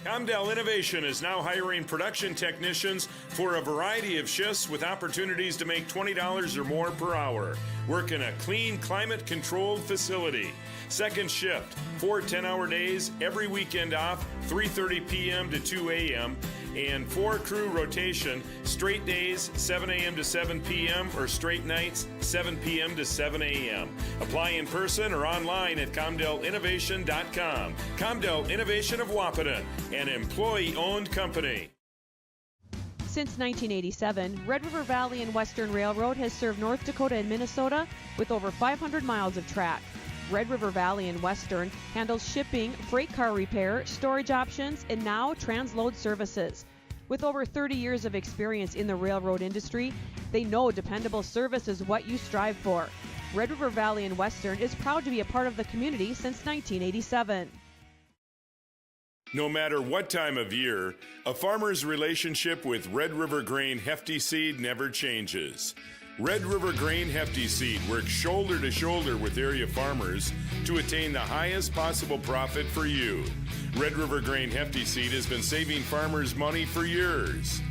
Comdell Innovation is now hiring production technicians for a variety of shifts with opportunities to make $20 or more per hour. Work in a clean, climate-controlled facility. Second shift, 4 10-hour days, every weekend off, 3:30 p.m. to 2 a.m., and 4-crew rotation, straight days, 7 a.m. to 7 p.m., or straight nights, 7 p.m. to 7 a.m. Apply in person or online at ComdellInnovation.com. Comdell Innovation of Wahpeton, an employee-owned company. Since 1987, Red River Valley and Western Railroad has served North Dakota and Minnesota with over 500 miles of track. Red River Valley and Western handles shipping, freight car repair, storage options, and now transload services. With over 30 years of experience in the railroad industry, they know dependable service is what you strive for. Red River Valley and Western is proud to be a part of the community since 1987. No matter what time of year, a farmer's relationship with Red River Grain Hefty Seed never changes. Red River Grain Hefty Seed works shoulder to shoulder with area farmers to attain the highest possible profit for you. Red River Grain Hefty Seed has been saving farmers money for years.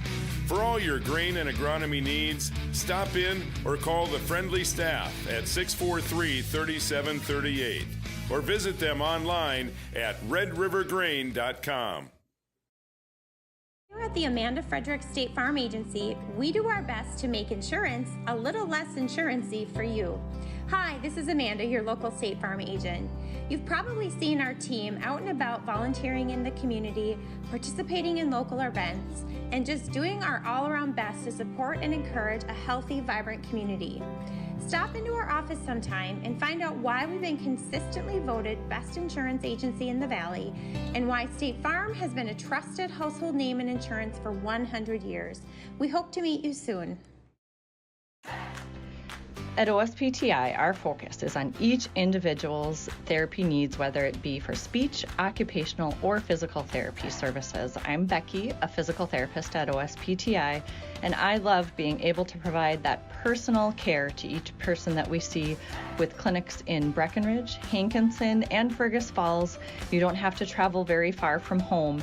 For all your grain and agronomy needs, stop in or call the friendly staff at 643-3738 or visit them online at redrivergrain.com. Here at the Amanda Frederick State Farm Agency, we do our best to make insurance a little less insurancy for you. Hi, this is Amanda, your local State Farm agent. You've probably seen our team out and about volunteering in the community, participating in local events, and just doing our all-around best to support and encourage a healthy, vibrant community. Stop into our office sometime and find out why we've been consistently voted best insurance agency in the Valley and why State Farm has been a trusted household name in insurance for 100 years. We hope to meet you soon. At OSPTI, our focus is on each individual's therapy needs, whether it be for speech, occupational, or physical therapy services. I'm Becky, a physical therapist at OSPTI, and I love being able to provide that personal care to each person that we see with clinics in Breckenridge, Hankinson, and Fergus Falls. You don't have to travel very far from home.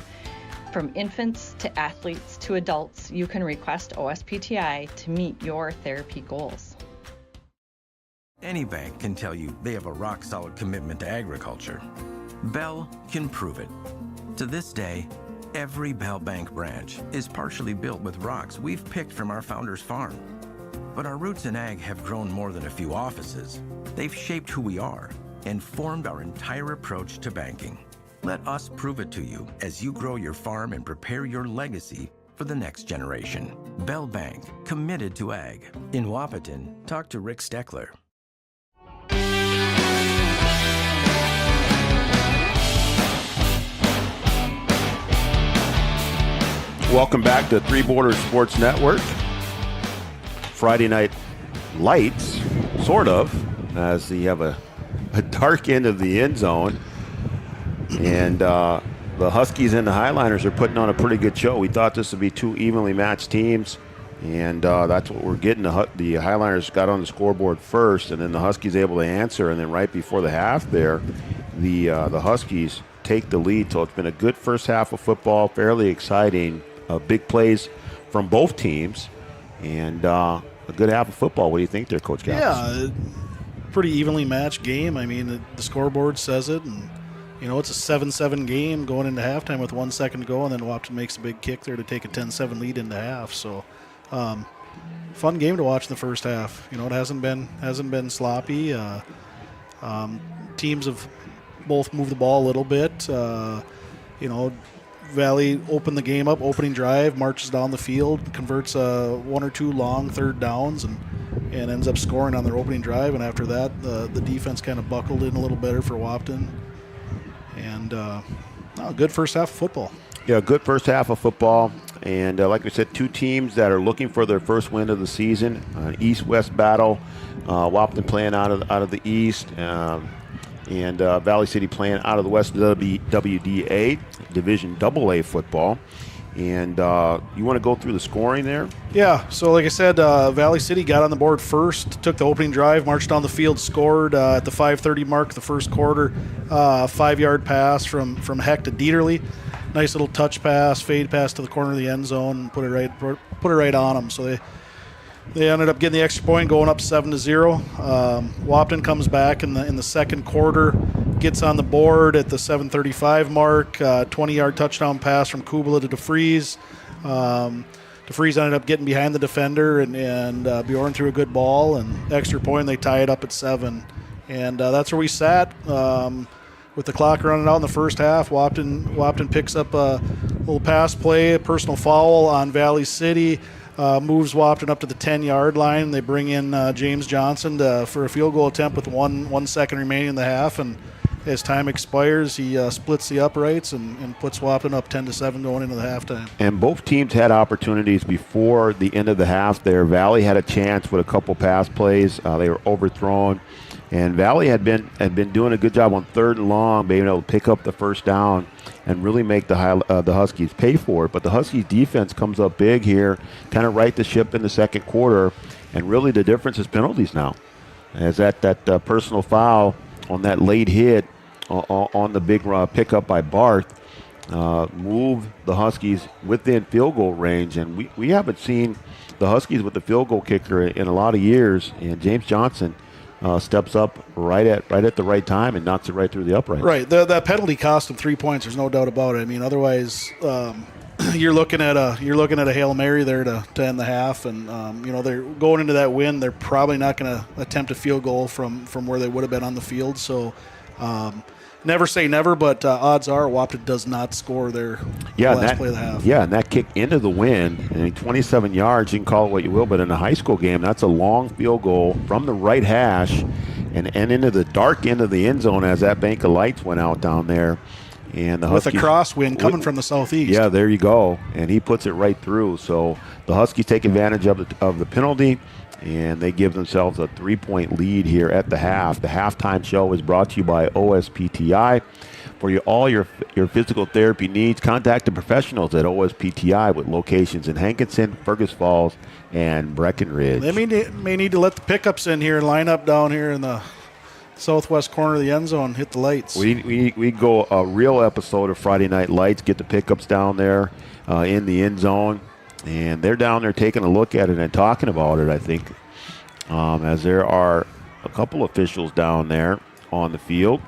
From infants to athletes to adults, you can request OSPTI to meet your therapy goals. Any bank can tell you they have a rock-solid commitment to agriculture. Bell can prove it. To this day, every Bell Bank branch is partially built with rocks we've picked from our founder's farm. But our roots in ag have grown more than a few offices. They've shaped who we are and formed our entire approach to banking. Let us prove it to you as you grow your farm and prepare your legacy for the next generation. Bell Bank, committed to ag. In Wahpeton, talk to Rick Steckler. Welcome back to Three Borders Sports Network. Friday night lights, sort of, as you have a dark end of the end zone. And the Huskies and the Highliners are putting on a pretty good show. We thought this would be two evenly matched teams, and that's what we're getting. The Highliners got on the scoreboard first, and then the Huskies able to answer. And then right before the half there, the Huskies take the lead. So it's been a good first half of football, fairly exciting. Big plays from both teams, and a good half of football. What do you think there, Coach Galvis? Yeah, pretty evenly matched game. I mean, the scoreboard says it, and it's a 7-7 game going into halftime with 1 second to go, and then Wahpeton makes a big kick there to take a 10-7 lead into half. So, fun game to watch in the first half. It hasn't been sloppy. Teams have both moved the ball a little bit. Valley opened the game up, opening drive, marches down the field, converts one or two long third downs, and ends up scoring on their opening drive. And after that, the defense kind of buckled in a little better for Wahpeton. And good first half of football. Yeah, good first half of football. And like I said, two teams that are looking for their first win of the season. An East-West battle. Wahpeton playing out of the East. And Valley City playing out of the West WDA, Division AA football. And you want to go through the scoring there? Yeah, so like I said, Valley City got on the board first, took the opening drive, marched down the field, scored at the 5:30 mark of the first quarter. 5-yard pass from Heck to Dieterle. Nice little touch pass, fade pass to the corner of the end zone, put it right on them. So they ended up getting the extra point, going up 7-0. Wahpeton comes back in the second quarter, gets on the board at the 7:35 mark. 20-yard touchdown pass from Kubala to DeFries. DeFries ended up getting behind the defender, and Bjorn threw a good ball, and extra point. They tie it up at 7, and that's where we sat. With the clock running out in the first half, Wahpeton picks up a little pass play, a personal foul on Valley City. Moves Wahpeton up to the 10-yard line. They bring in James Johnson for a field goal attempt with 1 second remaining in the half. And as time expires, he splits the uprights and puts Wahpeton up 10-7 going into the halftime. And both teams had opportunities before the end of the half there. Valley had a chance with a couple pass plays. They were overthrown. And Valley had been doing a good job on 3rd and long, being able to pick up the first down and really make the Huskies pay for it. But the Huskies defense comes up big here, kind of right the ship in the second quarter, and really the difference is penalties now. As that personal foul on that late hit on the big pickup by Barth moved the Huskies within field goal range, and we haven't seen the Huskies with the field goal kicker in a lot of years, and James Johnson steps up right at the right time and knocks it right through the upright. Right. That penalty cost them 3 points. There's no doubt about it. I mean, otherwise, you're looking at a Hail Mary there to end the half, and they're going into that win. They're probably not going to attempt a field goal from where they would have been on the field. So, never say never, but odds are Wahpeton does not score their last play of the half. Yeah, and that kick into the wind, 27 yards, you can call it what you will, but in a high school game, that's a long field goal from the right hash and into the dark end of the end zone as that bank of lights went out down there. And the Huskies, with a crosswind coming from the southeast. Yeah, there you go. And he puts it right through. So the Huskies take advantage of the penalty, and they give themselves a 3-point lead here at the half. The halftime show is brought to you by OSPTI. For all your physical therapy needs, contact the professionals at OSPTI with locations in Hankinson, Fergus Falls, and Breckenridge. They may need to let the pickups in here and line up down here in the southwest corner of the end zone, hit the lights. We go a real episode of Friday Night Lights, get the pickups down there in the end zone. And they're down there taking a look at it and talking about it, I think, as there are a couple officials down there on the field,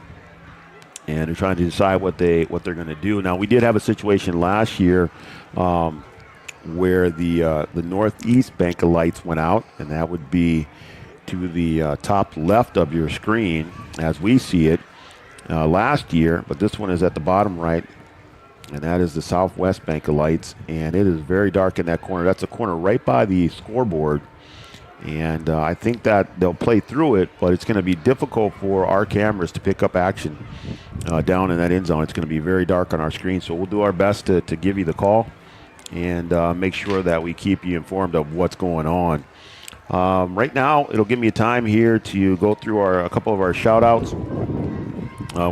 and they're trying to decide what they're going to do. Now, we did have a situation last year where the northeast bank of lights went out, and that would be to the top left of your screen as we see it last year, but this one is at the bottom right. And that is the southwest bank of lights, and it is very dark in that corner. That's a corner right by the scoreboard, and I think that they'll play through it, but it's going to be difficult for our cameras to pick up action down in that end zone. It's going to be very dark on our screen, so we'll do our best to give you the call and make sure that we keep you informed of what's going on. Right now, it'll give me a time here to go through a couple of our shout-outs.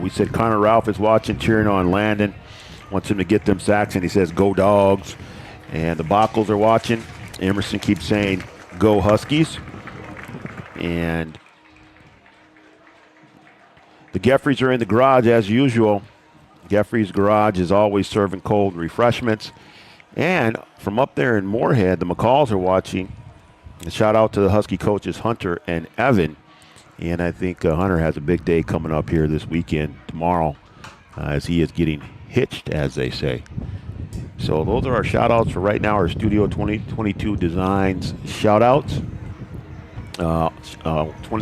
We said Connor Ralph is watching, cheering on Landon. Wants him to get them sacks, and he says, "Go Dogs." And the Bockles are watching. Emerson keeps saying, "Go Huskies." And the Geffreys are in the garage as usual. Geffrey's Garage is always serving cold refreshments. And from up there in Moorhead, the McCalls are watching. A shout out to the Husky coaches, Hunter and Evan. And I think Hunter has a big day coming up here this weekend, tomorrow, as he is getting hitched, as they say. So those are our shout outs for right now, our Studio 2022 Designs shout outs.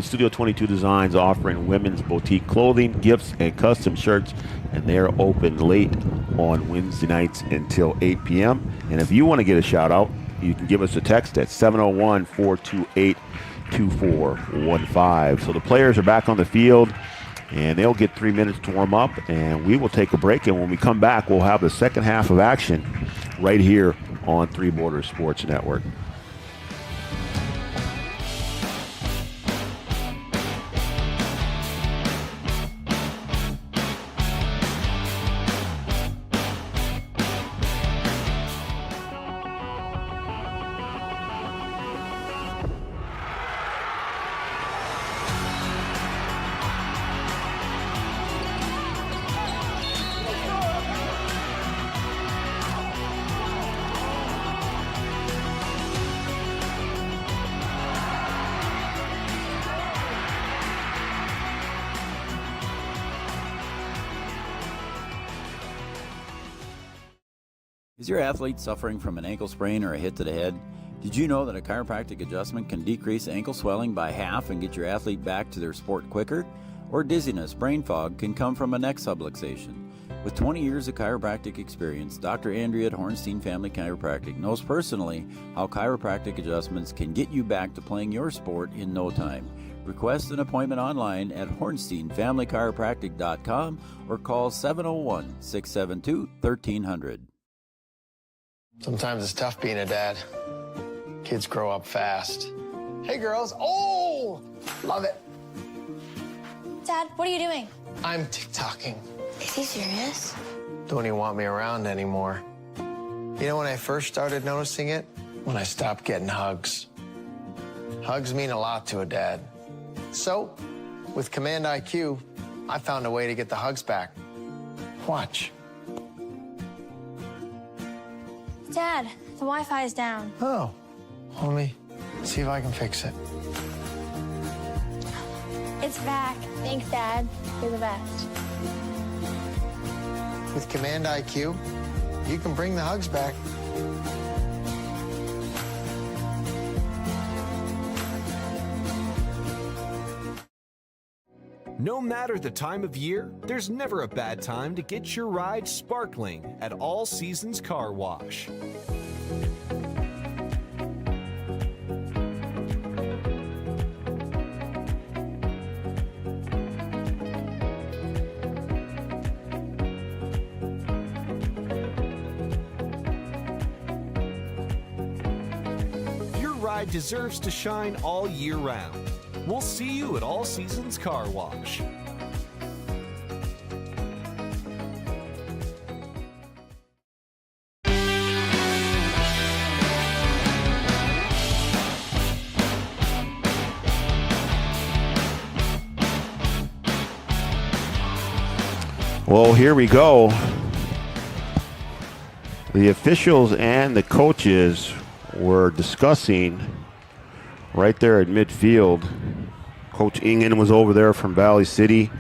Studio 22 Designs offering women's boutique clothing, gifts, and custom shirts, and they're open late on Wednesday nights until 8 p.m. And if you want to get a shout out, you can give us a text at 701-428-2415. So the players are back on the field, and they'll get 3 minutes to warm up, and we will take a break. And when we come back, we'll have the second half of action right here on Three Borders Sports Network. Is your athlete suffering from an ankle sprain or a hit to the head? Did you know that a chiropractic adjustment can decrease ankle swelling by half and get your athlete back to their sport quicker? Or dizziness, brain fog can come from a neck subluxation. With 20 years of chiropractic experience, Dr. Andrea at Hornstein Family Chiropractic knows personally how chiropractic adjustments can get you back to playing your sport in no time. Request an appointment online at hornsteinfamilychiropractic.com or call 701-672-1300. Sometimes it's tough being a dad. Kids grow up fast. Hey, girls. Oh, love it. Dad, what are you doing? I'm TikToking. Is he serious? Don't even want me around anymore. You know when I first started noticing it? When I stopped getting hugs. Hugs mean a lot to a dad. So, with Command IQ, I found a way to get the hugs back. Watch. Dad, the Wi-Fi is down. Oh, let me see if I can fix it. It's back. Thanks, Dad. You're the best. With Command IQ, you can bring the hugs back. No matter the time of year, there's never a bad time to get your ride sparkling at All Seasons Car Wash. Your ride deserves to shine all year round. We'll see you at All Seasons Car Wash. Well, here we go. The officials and the coaches were discussing right there at midfield. Coach Ingen was over there from Valley City.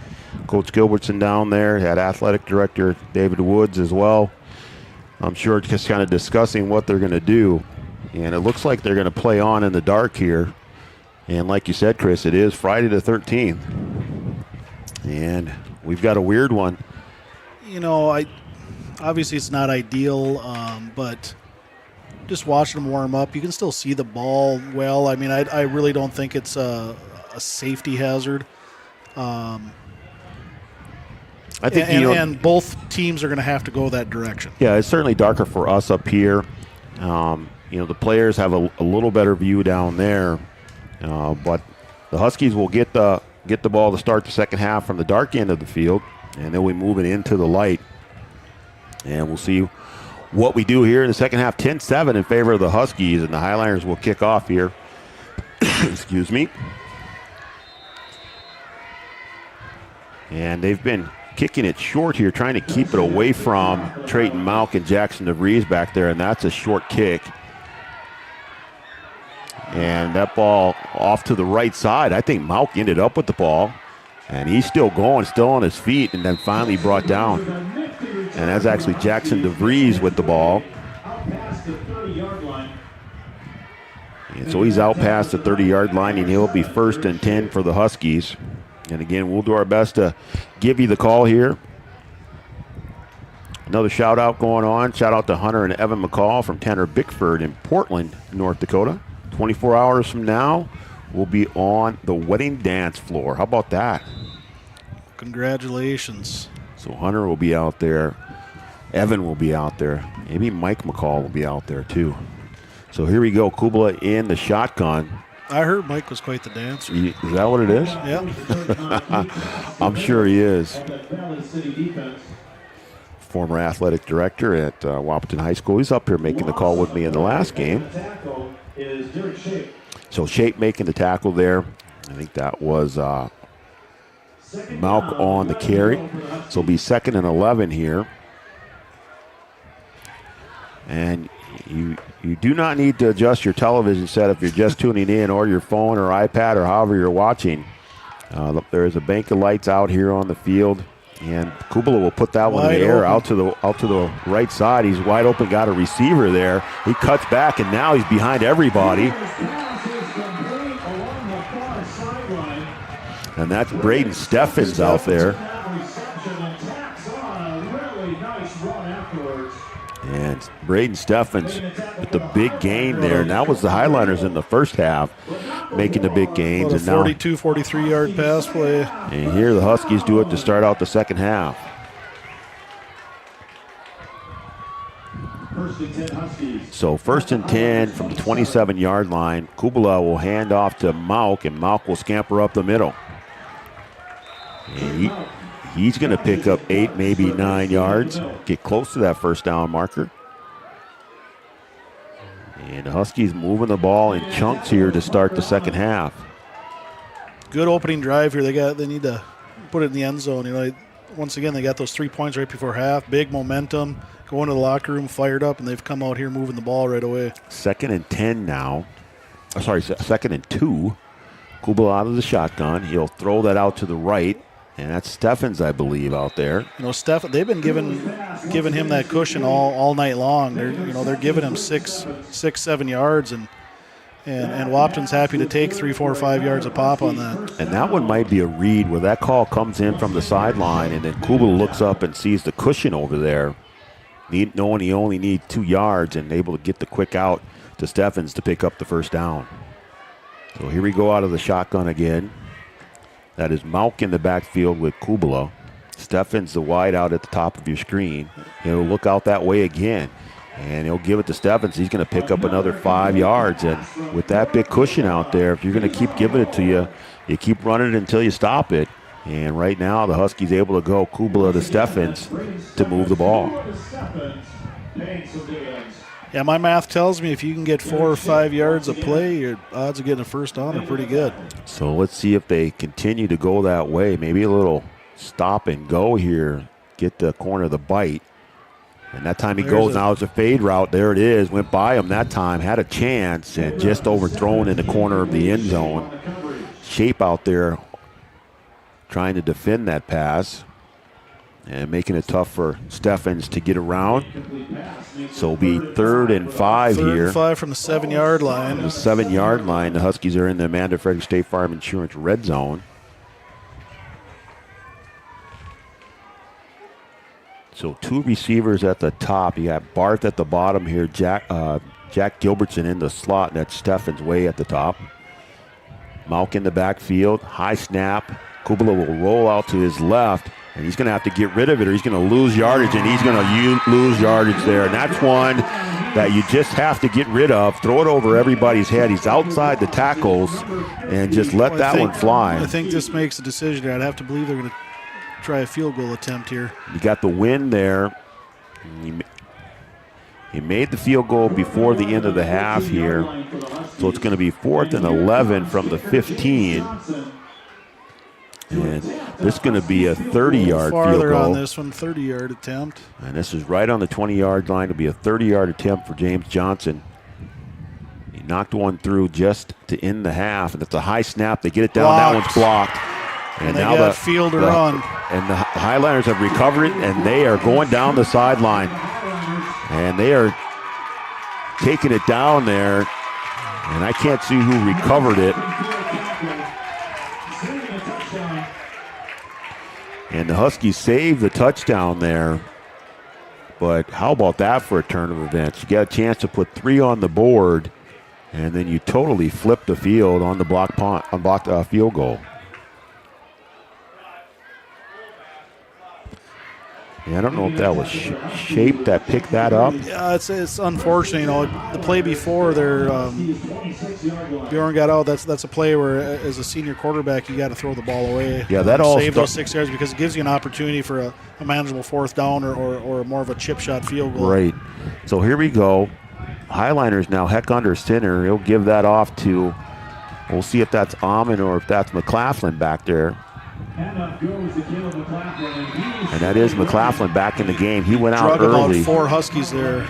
Coach Gilbertson down there. Had athletic director David Woods as well. I'm sure just kind of discussing what they're going to do. And it looks like they're going to play on in the dark here. And like you said, Chris, it is Friday the 13th. And we've got a weird one. You know, obviously it's not ideal, but just watching them warm up, you can still see the ball well. I mean, I really don't think it's a safety hazard. I think and both teams are going to have to go that direction. Yeah, it's certainly darker for us up here. The players have a little better view down there, but the Huskies will get the ball to start the second half from the dark end of the field, and then we move it into the light. And we'll see what we do here in the second half. 10-7 in favor of the Huskies, and the Highliners will kick off here. Excuse me. And they've been kicking it short here, trying to keep it away from Trayton Malk and Jackson DeVries back there, and that's a short kick. And that ball off to the right side. I think Malk ended up with the ball, and he's still going, still on his feet, and then finally brought down. And that's actually Jackson DeVries with the ball. And so he's out past the 30-yard line, and he'll be 1st and 10 for the Huskies. And again, we'll do our best to give you the call here. Another shout out going on. Shout out to Hunter and Evan McCall from Tanner Bickford in Portland, North Dakota. 24 hours from now, we'll be on the wedding dance floor. How about that? Congratulations. So Hunter will be out there. Evan will be out there. Maybe Mike McCall will be out there too. So here we go. Kubala in the shotgun. I heard Mike was quite the dancer. Is that what it is? Yeah. I'm sure he is. Former athletic director at Wahpeton High School. He's up here making the call with me in the last game. So Shape making the tackle there. I think that was Malk on the carry. So it'll be 2nd and 11 here. And you do not need to adjust your television set if you're just tuning in, or your phone or iPad or however you're watching. There is a bank of lights out here on the field, and Kubala will put that one in the air out to the right side. He's wide open, got a receiver there. He cuts back, and now he's behind everybody. And that's Braden Steffens out there. And Braden Steffens with the big gain there. And that was the Highliners in the first half making the big gains. And 42, 43-yard pass play. And here the Huskies do it to start out the second half. So 1st and 10 from the 27-yard line. Kubala will hand off to Malk, and Malk will scamper up the middle. He's going to pick up 8, maybe 9 yards, get close to that first down marker. And the Huskies moving the ball in chunks here to start the second half. Good opening drive here. They need to put it in the end zone. You know, once again, they got those 3 points right before half. Big momentum. Going to the locker room, fired up, and they've come out here moving the ball right away. 2nd and 10 now. Oh, sorry, 2nd and 2. Kubel out of the shotgun. He'll throw that out to the right. And that's Steffens, I believe, out there. You know, they've been giving him that cushion all night long. They're giving him 6, 7 yards, and Wahpeton's happy to take 3, 4, 5 yards a pop on that. And that one might be a read where that call comes in from the sideline, and then Kubel looks up and sees the cushion over there, knowing he only needs 2 yards, and able to get the quick out to Steffens to pick up the first down. So here we go out of the shotgun again. That is Malk in the backfield with Kubala. Steffens the wide out at the top of your screen. He'll look out that way again, and he'll give it to Steffens. He's going to pick up another 5 yards, and with that big cushion out there, if you're going to keep giving it to you, you keep running it until you stop it. And right now, the Huskies able to go Kubala to Steffens to move the ball. Yeah, my math tells me if you can get 4 or 5 yards of play, your odds of getting a first down are pretty good. So let's see if they continue to go that way. Maybe a little stop and go here. Get the corner of the bite. And that time he goes. Now it's a fade route. There it is. Went by him that time. Had a chance and just overthrown in the corner of the end zone. Shape out there trying to defend that pass. And making it tough for Steffens to get around. So it'll be 3rd and 5 here. 3rd and 5 from the 7-yard line. The 7-yard line. The Huskies are in the Amanda Frederick State Farm Insurance red zone. So 2 receivers at the top. You got Barth at the bottom here. Jack Gilbertson in the slot. That's Steffens way at the top. Malk in the backfield. High snap. Kubala will roll out to his left. And he's going to have to get rid of it, or he's going to lose yardage, and he's going to lose yardage there. And that's one that you just have to get rid of. Throw it over everybody's head. He's outside the tackles, and just let that one fly. I think this makes a decision here. I'd have to believe they're going to try a field goal attempt here. You got the win there. He made the field goal before the end of the half here. So it's going to be 4th and 11 from the 15. And this is going to be a 30-yard field goal. Farther on this one, 30-yard attempt. And this is right on the 20-yard line. It'll be a 30-yard attempt for James Johnson. He knocked one through just to end the half, and it's a high snap. They get it down. That one's blocked. And now the fielder on. And the Highlanders have recovered it, and they are going down the sideline. And they are taking it down there. And I can't see who recovered it. And the Huskies saved the touchdown there. But how about that for a turn of events? You got a chance to put 3 on the board, and then you totally flip the field on the blocked field goal. Yeah, I don't know if that was Shape that picked that up. Yeah, it's unfortunate. You know, the play before there, Bjorn got out. That's a play where, as a senior quarterback, you got to throw the ball away. Yeah, that all save those 6 yards because it gives you an opportunity for a manageable 4th down or more of a chip shot field goal. Right. So here we go. Highliners now heck under center. He'll give that off to. We'll see if that's Amon or if that's McLaughlin back there. And that is McLaughlin back in the game. He went out early. About 4 Huskies there.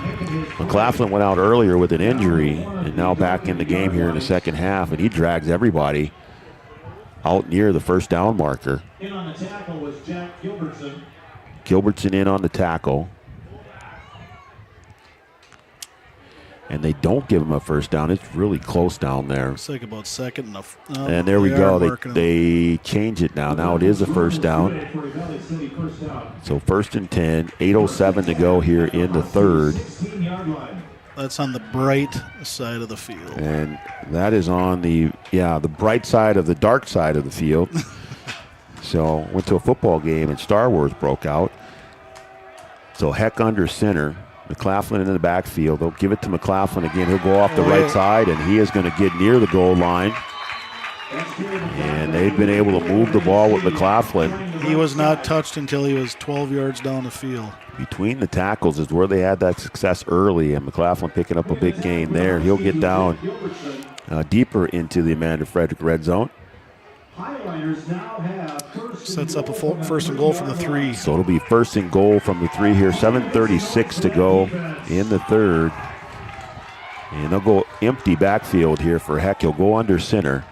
McLaughlin went out earlier with an injury and now back in the game here in the second half, and he drags everybody out near the first down marker. In on the tackle was Jack Gilbertson. Gilbertson in on the tackle. And they don't give him a first down. It's really close down there. It's like about 2nd enough. And there we go. They change it now. Now it is a first down. So 1st and 10, 8:07 to go here in the 3rd. That's on the bright side of the field. And that is on the bright side of the dark side of the field. So went to a football game and Star Wars broke out. So heck under center. McLaughlin in the backfield. They'll give it to McLaughlin again. He'll go off the right side, and he is going to get near the goal line. And they've been able to move the ball with McLaughlin. He was not touched until he was 12 yards down the field. Between the tackles is where they had that success early, and McLaughlin picking up a big gain there. He'll get down deeper into the Amanda Frederick red zone. Sets up a first and goal from the 3. So it'll be first and goal from the 3 here. 7:36 to go in the third. And they'll go empty backfield here for Heck. He'll go under center.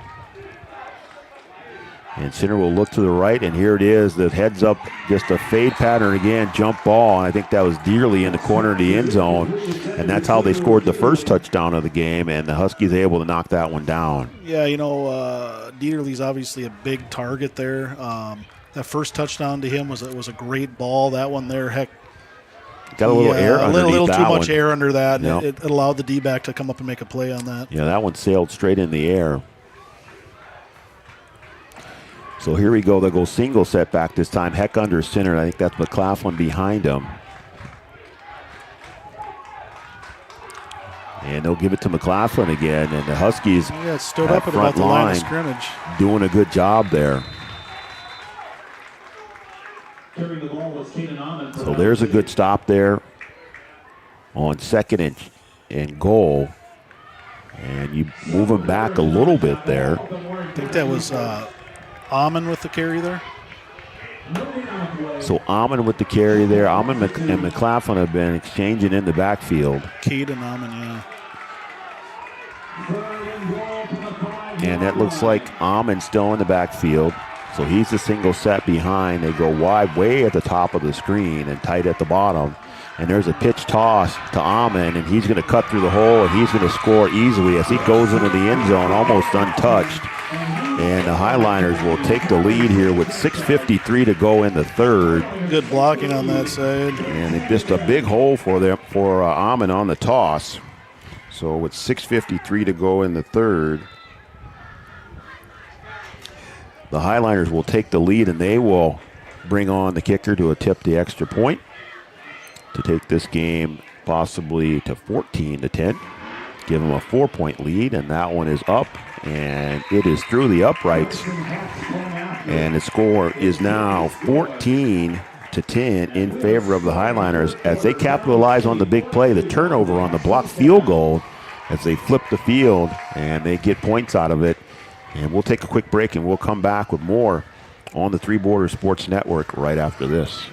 And center will look to the right, and here it is. The heads up, just a fade pattern again, jump ball. And I think that was Dearly in the corner of the end zone. And that's how they scored the first touchdown of the game, and the Huskies able to knock that one down. Yeah, you know, Dearly's obviously a big target there. That first touchdown to him was a great ball. That one there, Heck. Got a little air underneath a little that too much one. air under that. Yep. It allowed the D-back to come up and make a play on that. Yeah, that one sailed straight in the air. So here we go. They'll go single setback this time. Heck under center. I think that's McLaughlin behind him. And they'll give it to McLaughlin again. And the Huskies stood up at about the line of scrimmage. Doing a good job there. So there's a good stop there on second and goal. And you move them back a little bit there. I think that was Amon with the carry there. So Amon with the carry there. Amon and McLaughlin have been exchanging in the backfield. Cade and Amon, yeah. And that looks like Amon's still in the backfield. So he's a single set behind. They go wide way at the top of the screen and tight at the bottom. And there's a pitch toss to Amon, and he's going to cut through the hole, and he's going to score easily as he goes into the end zone almost untouched. And the Highliners will take the lead here with 6:53 to go in the third. Good blocking on that side. And just a big hole for Amon on the toss. So with 6:53 to go in the third, the Highliners will take the lead, and they will bring on the kicker to attempt the extra point to take this game possibly to 14-10. Give them a 4-point lead, and that one is up, and it is through the uprights. And the score is now 14-10 in favor of the Highliners as they capitalize on the big play, the turnover on the blocked field goal, as they flip the field and they get points out of it. And we'll take a quick break, and we'll come back with more on the Three Borders Sports Network right after this.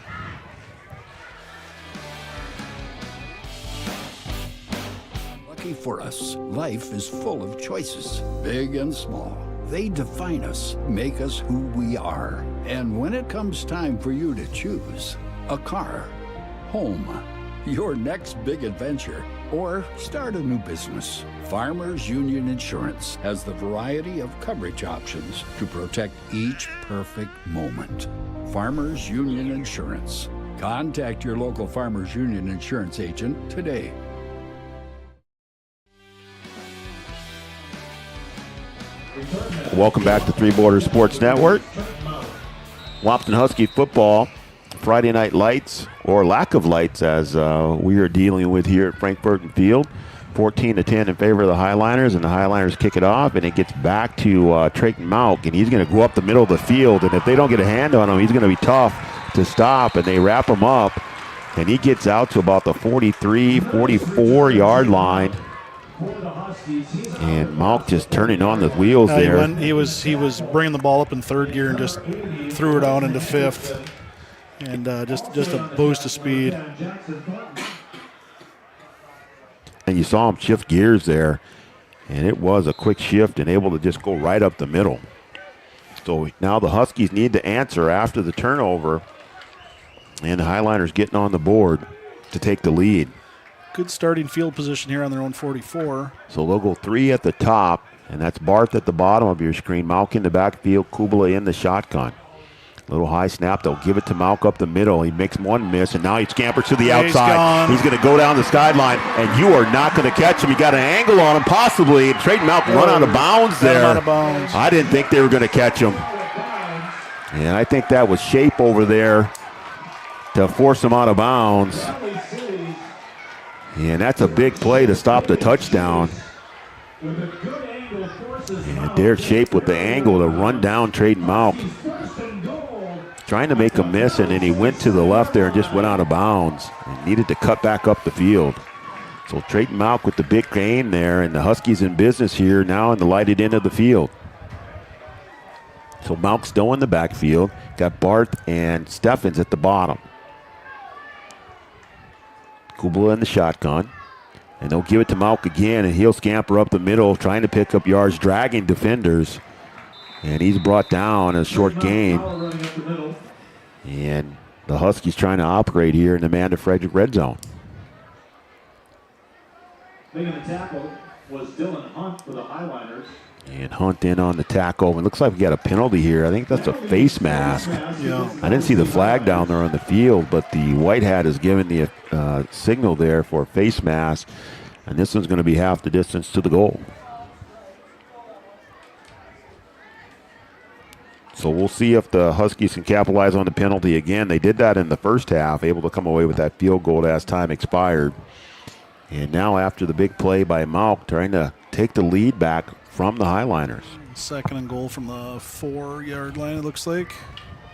Lucky for us, life is full of choices, big and small. They define us, make us who we are. And when it comes time for you to choose a car, home, your next big adventure, or start a new business, Farmers Union Insurance has the variety of coverage options to protect each perfect moment. Farmers Union Insurance. Contact your local Farmers Union Insurance agent today. Welcome back to Three Borders Sports Network. Wahpeton Husky football, Friday night lights, or lack of lights, as we are dealing with here at Frank Burton Field. 14-10 in favor of the Highliners, and the Highliners kick it off, and it gets back to Trayton Malk, and he's going to go up the middle of the field, and if they don't get a hand on him, he's going to be tough to stop, and they wrap him up, and he gets out to about the 43, 44-yard line. And Malk just turning on the wheels there. He was bringing the ball up in third gear and just threw it out into fifth, and just a boost of speed. And you saw him shift gears there, and it was a quick shift and able to just go right up the middle. So now the Huskies need to answer after the turnover, and the Highliners getting on the board to take the lead. Good starting field position here on their own 44. So they'll go three at the top, and that's Barth at the bottom of your screen. Malk in the backfield, Kubala in the shotgun. Little high snap, they'll give it to Malk up the middle. He makes one miss, and now he scampers to the outside. He's going to go down the sideline, and you are not going to catch him. You got an angle on him, possibly. And Trayton Malk run out of bounds there. Out of bounds. I didn't think they were going to catch him. And I think that was Shape over there to force him out of bounds. And that's a big play to stop the touchdown. And Derek Shape with the angle to run down Trayton Malk. Trying to make a miss, and then he went to the left there and just went out of bounds. And needed to cut back up the field. So Trayton Malk with the big gain there, and the Huskies in business here now in the lighted end of the field. So Malk still in the backfield. Got Barth and Steffens at the bottom. Kubla in the shotgun. And they'll give it to Malk again, and he'll scamper up the middle, trying to pick up yards, dragging defenders. And he's brought down a short gain. And the Huskies trying to operate here in the Amanda Frederick red zone. Making the tackle was Dylan Hunt for the Highliners. And Hunt in on the tackle. It looks like we got a penalty here. I think that's a face mask. Yeah. I didn't see the flag down there on the field, but the white hat is giving the signal there for a face mask. And this one's going to be half the distance to the goal. So we'll see if the Huskies can capitalize on the penalty again. They did that in the first half, able to come away with that field goal as time expired. And now after the big play by Malk, trying to take the lead back from the Highliners. Second and goal from the 4-yard line, it looks like.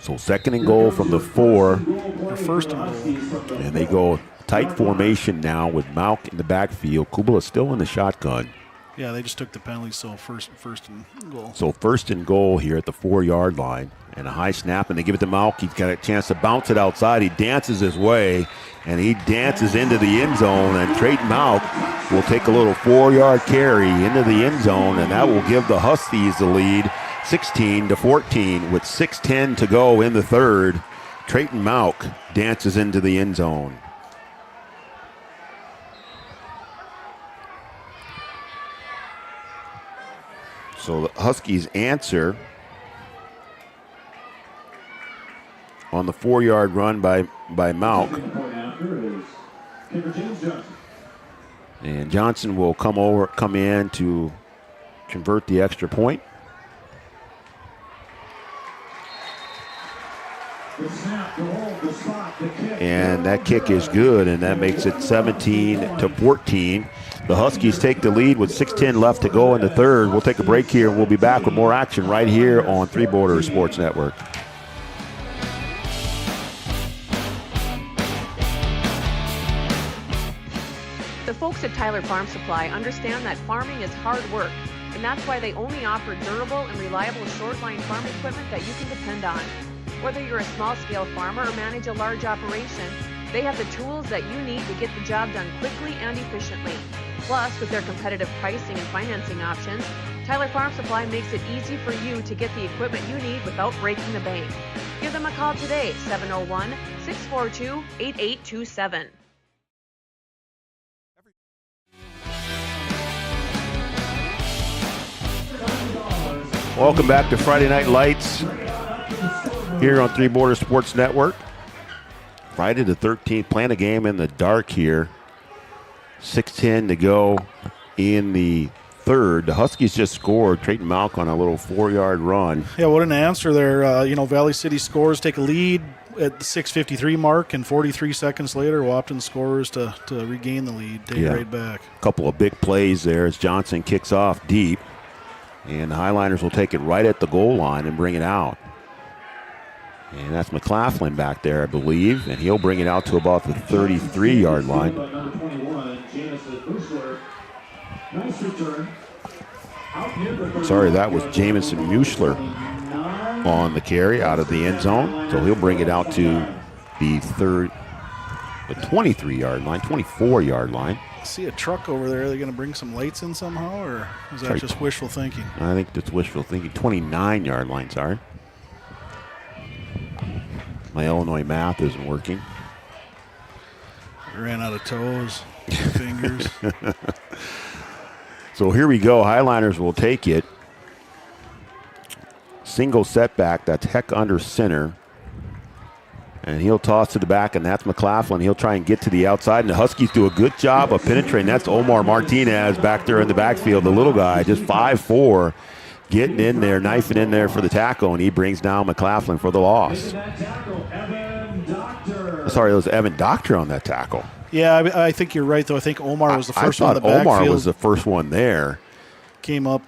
So second and goal from the 4. Or first and goal. And they go tight formation now with Malk in the backfield. Kubla still in the shotgun. Yeah, they just took the penalty, so first and goal. So first and goal here at the 4-yard line. And a high snap, and they give it to Malk. He's got a chance to bounce it outside. He dances his way, and he dances into the end zone. And Trayton Malk will take a little 4-yard carry into the end zone, and that will give the Huskies the lead 16-14 with 6:10 to go in the third. Trayton Malk dances into the end zone. So the Huskies answer on the 4-yard run by Malk. And Johnson will come in to convert the extra point. And that kick is good, and that makes it 17-14. The Huskies take the lead with 6:10 left to go in the third. We'll take a break here, and we'll be back with more action right here on Three Borders Sports Network. The folks at Tyler Farm Supply understand that farming is hard work, and that's why they only offer durable and reliable short-line farm equipment that you can depend on. Whether you're a small-scale farmer or manage a large operation, they have the tools that you need to get the job done quickly and efficiently. Plus, with their competitive pricing and financing options, Tyler Farm Supply makes it easy for you to get the equipment you need without breaking the bank. Give them a call today, 701-642-8827. Welcome back to Friday Night Lights here on Three Borders Sports Network. Friday the 13th, playing a game in the dark here. 6:10 to go in the third. The Huskies just scored. Trayton Malk on a little 4-yard run. Yeah, what an answer there. Valley City scores, take a lead at the 6:53 mark, and 43 seconds later, Wahpeton scores to regain the lead, take it right back. A couple of big plays there as Johnson kicks off deep. And the Highliners will take it right at the goal line and bring it out. And that's McLaughlin back there, I believe. And he'll bring it out to about the 33-yard line. Sorry, that was Jamison Muschler on the carry out of the end zone. So he'll bring it out to the 23-yard line, 24-yard line. I see a truck over there. Are they going to bring some lights in somehow, or is that just wishful thinking? I think that's wishful thinking. 29-yard line, sorry. My Illinois math isn't working. I ran out of toes, fingers. So here we go. Highliners will take it. Single setback. That's Heck under center. And he'll toss to the back, and that's McLaughlin. He'll try and get to the outside, and the Huskies do a good job of penetrating. That's Omar Martinez back there in the backfield, the little guy, just 5'4", getting in there, knifing in there for the tackle, and he brings down McLaughlin for the loss. Sorry, it was Evan Doctor on that tackle. Yeah, I think you're right, though. I think Omar was the first one in the backfield. Omar was the first one there. Came up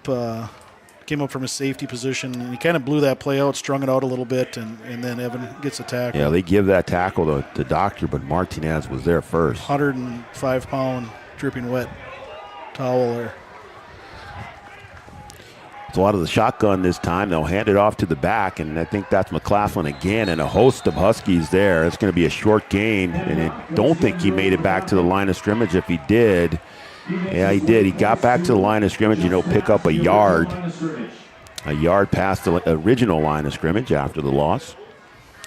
came up from his safety position, and he kind of blew that play out, strung it out a little bit, and then Evan gets a tackle. Yeah, they give that tackle to Doctor, but Martinez was there first. 105-pound dripping wet towel there. So out of the shotgun this time, they'll hand it off to the back, and I think that's McLaughlin again, and a host of Huskies there. It's going to be a short gain, and I don't think he made it back to the line of scrimmage. If he did, yeah, he did. He got back to the line of scrimmage, pick up a yard past the original line of scrimmage after the loss.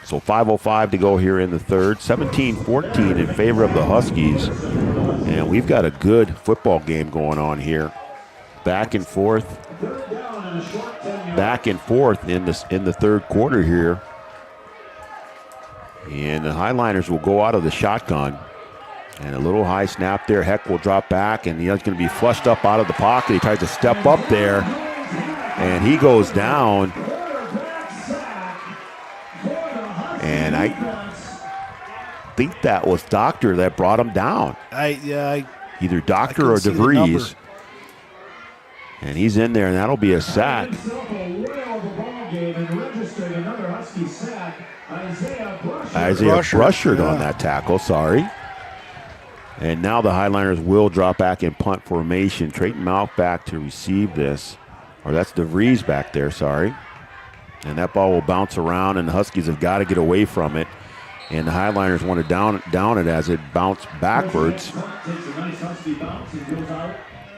So 5:05 to go here in the third. 17-14 in favor of the Huskies, and we've got a good football game going on here. Back and forth in the third quarter here. And the Highliners will go out of the shotgun. And a little high snap there. Heck will drop back, and he's going to be flushed up out of the pocket. He tries to step up there, and he goes down. And I think that was Doctor that brought him down. Either Doctor or DeVries. And he's in there, and that'll be a sack. Isaiah Brushard on that tackle, sorry. And now the Highliners will drop back in punt formation. Trayton Malk back to receive this. Or that's DeVries back there, sorry. And that ball will bounce around, and the Huskies have got to get away from it. And the Highliners want to down it as it bounced backwards.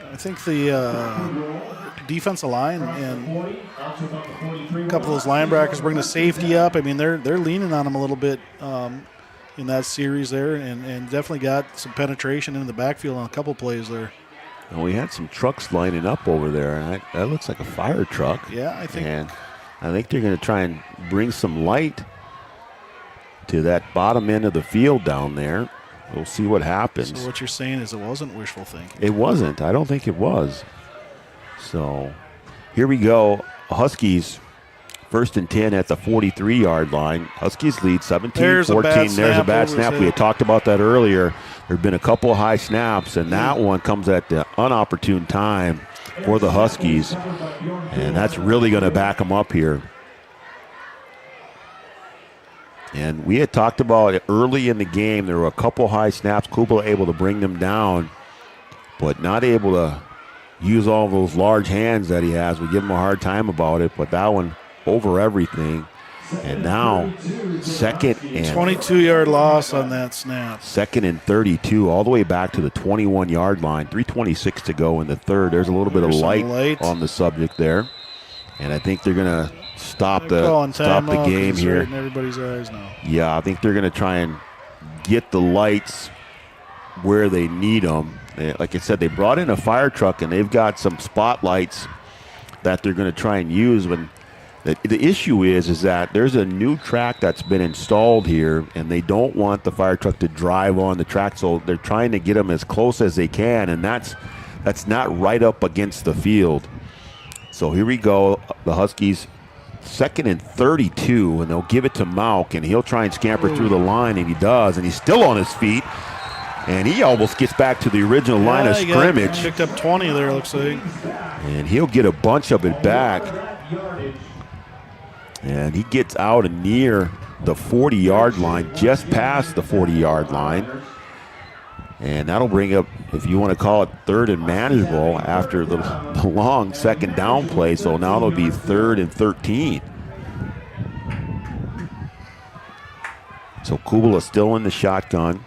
I think the defensive line and a couple of those linebackers bring the safety up. I mean, they're leaning on him a little bit in that series there, and definitely got some penetration into the backfield on a couple plays there. And we had some trucks lining up over there, and that looks like a fire truck. Yeah, I think. And I think they're going to try and bring some light to that bottom end of the field down there. We'll see what happens. So what you're saying is it wasn't wishful thinking. It wasn't. I don't think it was. So here we go. Huskies first and 10 at the 43-yard line. Huskies lead 17-14. There's a bad snap. We had talked about that earlier. There have been a couple of high snaps, and that one comes at the unopportune time for the Huskies. And that's really going to back them up here. And we had talked about it early in the game. There were a couple high snaps. Kubala able to bring them down, but not able to use all those large hands that he has. We give him a hard time about it, but that one over everything. And now second and 22-yard loss on that snap. Second and 32, all the way back to the 21-yard line. 3:26 to go in the third. There's a little bit of light on the subject there, and I think they're going to stop the game here. Right in everybody's eyes now. Yeah, I think they're going to try and get the lights where they need them. Like I said, they brought in a fire truck, and they've got some spotlights that they're going to try and use. When the issue is that there's a new track that's been installed here, and they don't want the fire truck to drive on the track, so they're trying to get them as close as they can, and that's not right up against the field. So here we go. The Huskies second and 32, and they'll give it to Malk, and he'll try and scamper through the line, and he does, and he's still on his feet, and he almost gets back to the original line of scrimmage. Picked up 20 there, looks like. And he'll get a bunch of it back. And he gets out and near the 40-yard line, just past the 40-yard line. And that'll bring up, if you want to call it third and manageable, after the long second down play. So now it'll be 3rd and 13. So Kubala still in the shotgun.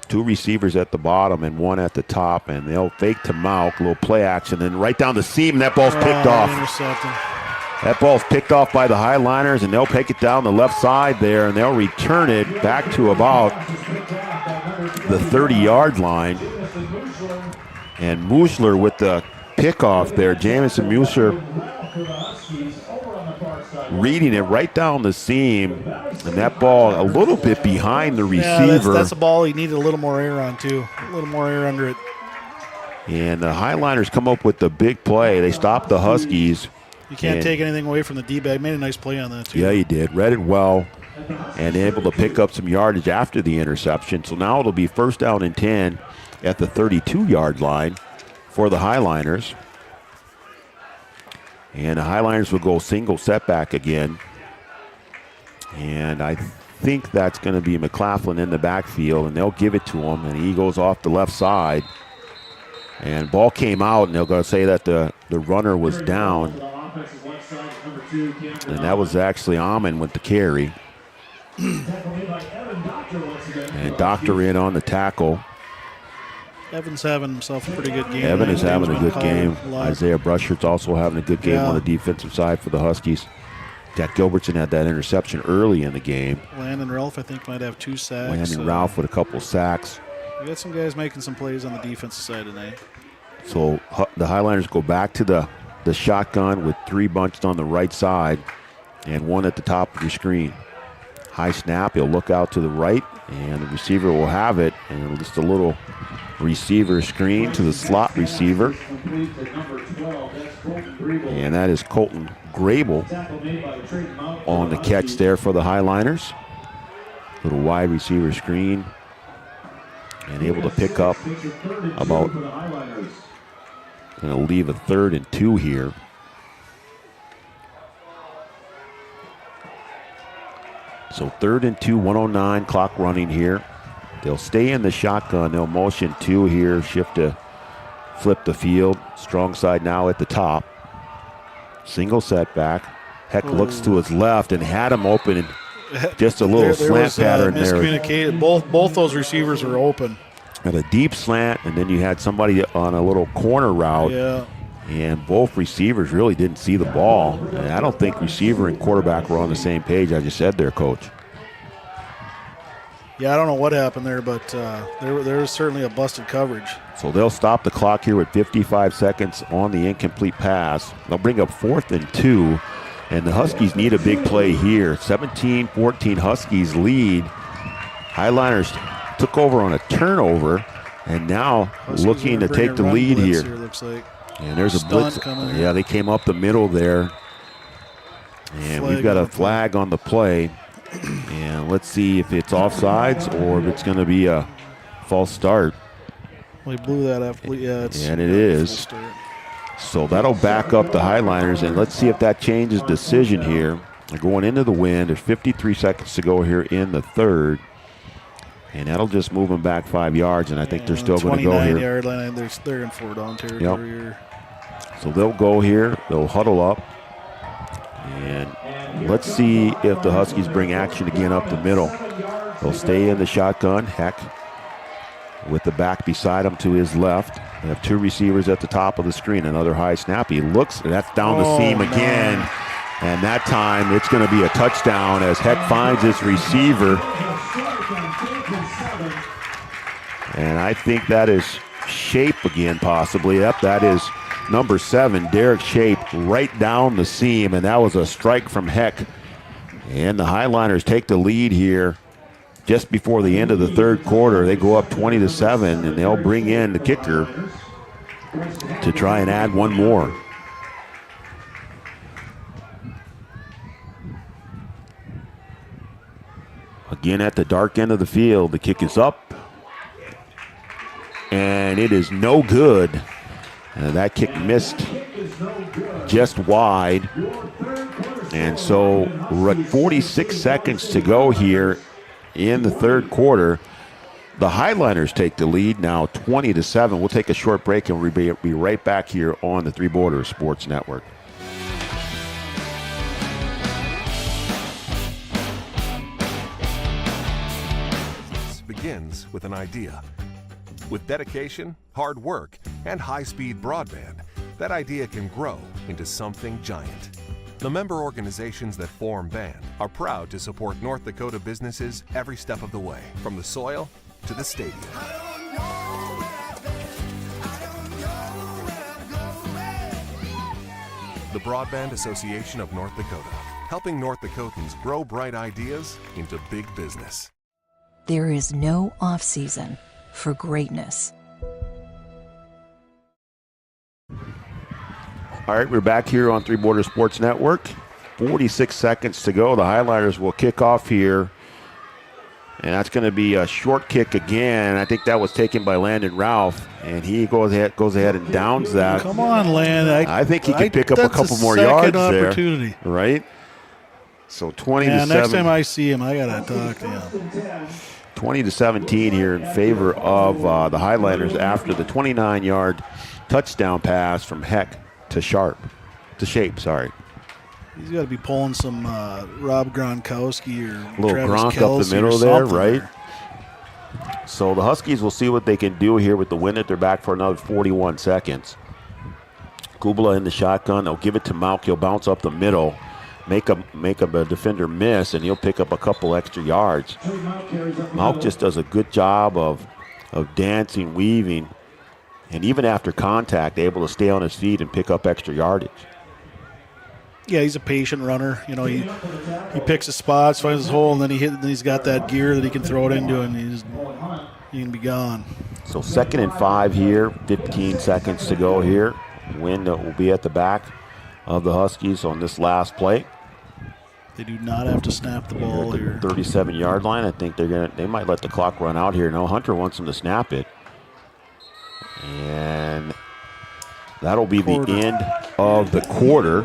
2 receivers at the bottom and 1 at the top. And they'll fake to Malk, a little play action. And right down the seam, and that ball's picked off. That ball's picked off by the Highliners, and they'll take it down the left side there, and they'll return it back to about the 30-yard line. And Muschler with the pickoff there. Jamison Muschler reading it right down the seam, and that ball a little bit behind the receiver. Yeah, that's a ball he needed a little more air on, too. A little more air under it. And the Highliners come up with the big play. They stop the Huskies. You can't take anything away from the D-bag. Made a nice play on that, too. Yeah, he did. Read it well and able to pick up some yardage after the interception. So now it'll be 1st down and 10 at the 32-yard line for the Highliners. And the Highliners will go single setback again. And I think that's going to be McLaughlin in the backfield, and they'll give it to him, and he goes off the left side. And ball came out, and they're going to say that the runner was down. And that was actually Amon with the carry. And Doctor in on the tackle. Evan's having himself a pretty good game. Evan is having a good game. A lot. Isaiah Brushart's also having a good game on the defensive side for the Huskies. Jack Gilbertson had that interception early in the game. Landon Ralph, I think, might have 2 sacks. Landon Ralph with a couple sacks. We got some guys making some plays on the defensive side tonight. So the Highliners go back to the shotgun with 3 bunched on the right side and 1 at the top of your screen. High snap, he'll look out to the right, and the receiver will have it. And just a little receiver screen to the slot receiver. And that is Colton Grable on the catch there for the Highliners. Little wide receiver screen. And able to pick up about, going to leave a 3rd and 2 here. So 3rd and 2, 109, clock running here. They'll stay in the shotgun. They'll motion 2 here, shift to flip the field. Strong side now at the top. Single setback. Heck looks to his left and had him open. Just a little slant pattern there. Miscommunicated. Both those receivers were open. At a deep slant, and then you had somebody on a little corner route. Yeah. And both receivers really didn't see the ball. And I don't think receiver and quarterback were on the same page. I just said there, Coach. Yeah, I don't know what happened there, but there was certainly a busted coverage. So they'll stop the clock here with 55 seconds on the incomplete pass. They'll bring up 4th and 2, and the Huskies need a big play here. 17-14 Huskies lead. Highliners took over on a turnover, and now Huskies looking to take the lead here. Looks like. And there's a blitz. Coming. Yeah, they came up the middle there. And we've got a flag on the play. And let's see if it's offsides or if it's going to be a false start. We blew that after. Yeah, and it is. So that'll back up the Highliners, and let's see if that changes decision here. They're going into the wind. There's 53 seconds to go here in the 3rd. And that'll just move them back 5 yards, and I think they're still going to go here. 29-yard line. They're in 4-down territory here. So they'll go here. They'll huddle up. And let's see if the Huskies bring action again up the middle. They'll stay in the shotgun. Heck, with the back beside him to his left. They have 2 receivers at the top of the screen. Another high snap. He looks, and that's down the seam again. And that time it's going to be a touchdown as Heck finds his receiver. And I think that is Shape again, possibly. Yep, that is number 7, Derek Shape, right down the seam, and that was a strike from Heck. And the Highliners take the lead here just before the end of the 3rd quarter. They go up 20-7, and they'll bring in the kicker to try and add 1 more. Again at the dark end of the field, the kick is up. And it is no good. And that kick missed just wide. And so we're at 46 seconds to go here in the 3rd quarter. The Highliners take the lead now 20-7. We'll take a short break and we'll be right back here on the Three Borders Sports Network. Begins with an idea. With dedication, hard work, and high-speed broadband, that idea can grow into something giant. The member organizations that form BAND are proud to support North Dakota businesses every step of the way, from the soil to the stadium. The Broadband Association of North Dakota, helping North Dakotans grow bright ideas into big business. There is no off-season for greatness. All right, we're back here on Three Borders Sports Network. 46 seconds to go. The Highlighters will kick off here And that's going to be a short kick again. I think that was taken by Landon Ralph, and he goes ahead and downs that. Come on, Landon. I think he could pick up a couple more yards there. Right? So 20-7. Next time I see him, I got to talk to him. 20-17 here in favor of the Highlanders after the 29-yard touchdown pass from Heck to Shape. He's got to be pulling some Rob Gronkowski or a little Travis Gronk Kelce up the middle there, right? There. So the Huskies will see what they can do here with the win at their back for another 41 seconds. Kubala in the shotgun. They'll give it to Malk. He'll bounce up the middle, make a defender miss, and he'll pick up a couple extra yards. Malk just does a good job of dancing, weaving, and even after contact, able to stay on his feet and pick up extra yardage. Yeah, he's a patient runner. You know, he picks his spots, finds his hole, and then he's got that gear that he can throw it into, and he can be gone. So 2nd and 5 here, 15 seconds to go here. Wind will be at the back of the Huskies on this last play. They do not have to snap the ball here. 37-yard line. I think they might let the clock run out here. No, Hunter wants them to snap it. And that'll be the end of the quarter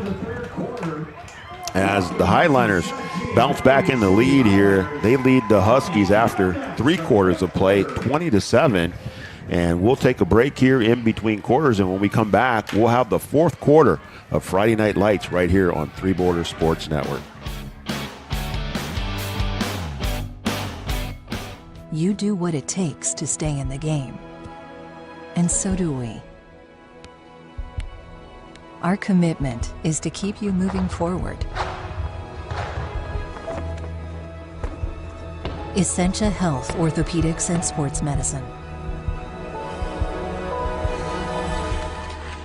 as the Highlanders bounce back in the lead here. They lead the Huskies after 3 quarters of play, 20-7. And we'll take a break here in between quarters, and when we come back, we'll have the 4th quarter of Friday Night Lights right here on Three Borders Sports Network. You do what it takes to stay in the game. And so do we. Our commitment is to keep you moving forward. Essentia Health Orthopedics and Sports Medicine.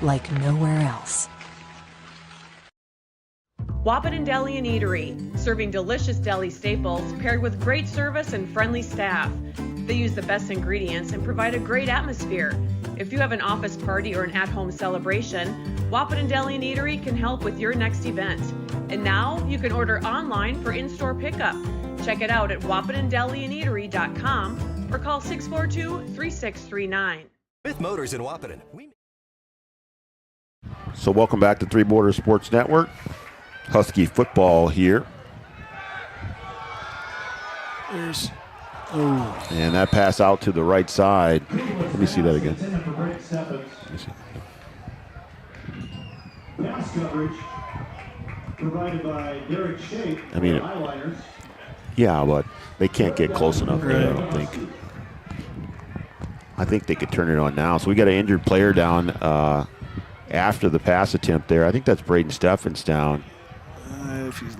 Like nowhere else. Wahpeton Deli and Eatery, serving delicious deli staples paired with great service and friendly staff. They use the best ingredients and provide a great atmosphere. If you have an office party or an at-home celebration, Wahpeton Deli and Eatery can help with your next event. And now you can order online for in-store pickup. Check it out at wahpetondelyandeatery.com or call 642-3639. With Motors in Wahpeton. So welcome back to Three Borders Sports Network. Husky football here. And that pass out to the right side. Let me see that again. Pass coverage provided by Derek Shape. I mean, yeah, but they can't get close enough there, I don't think. I think they could turn it on now. So we got an injured player down after the pass attempt there. I think that's Braden Steffens down.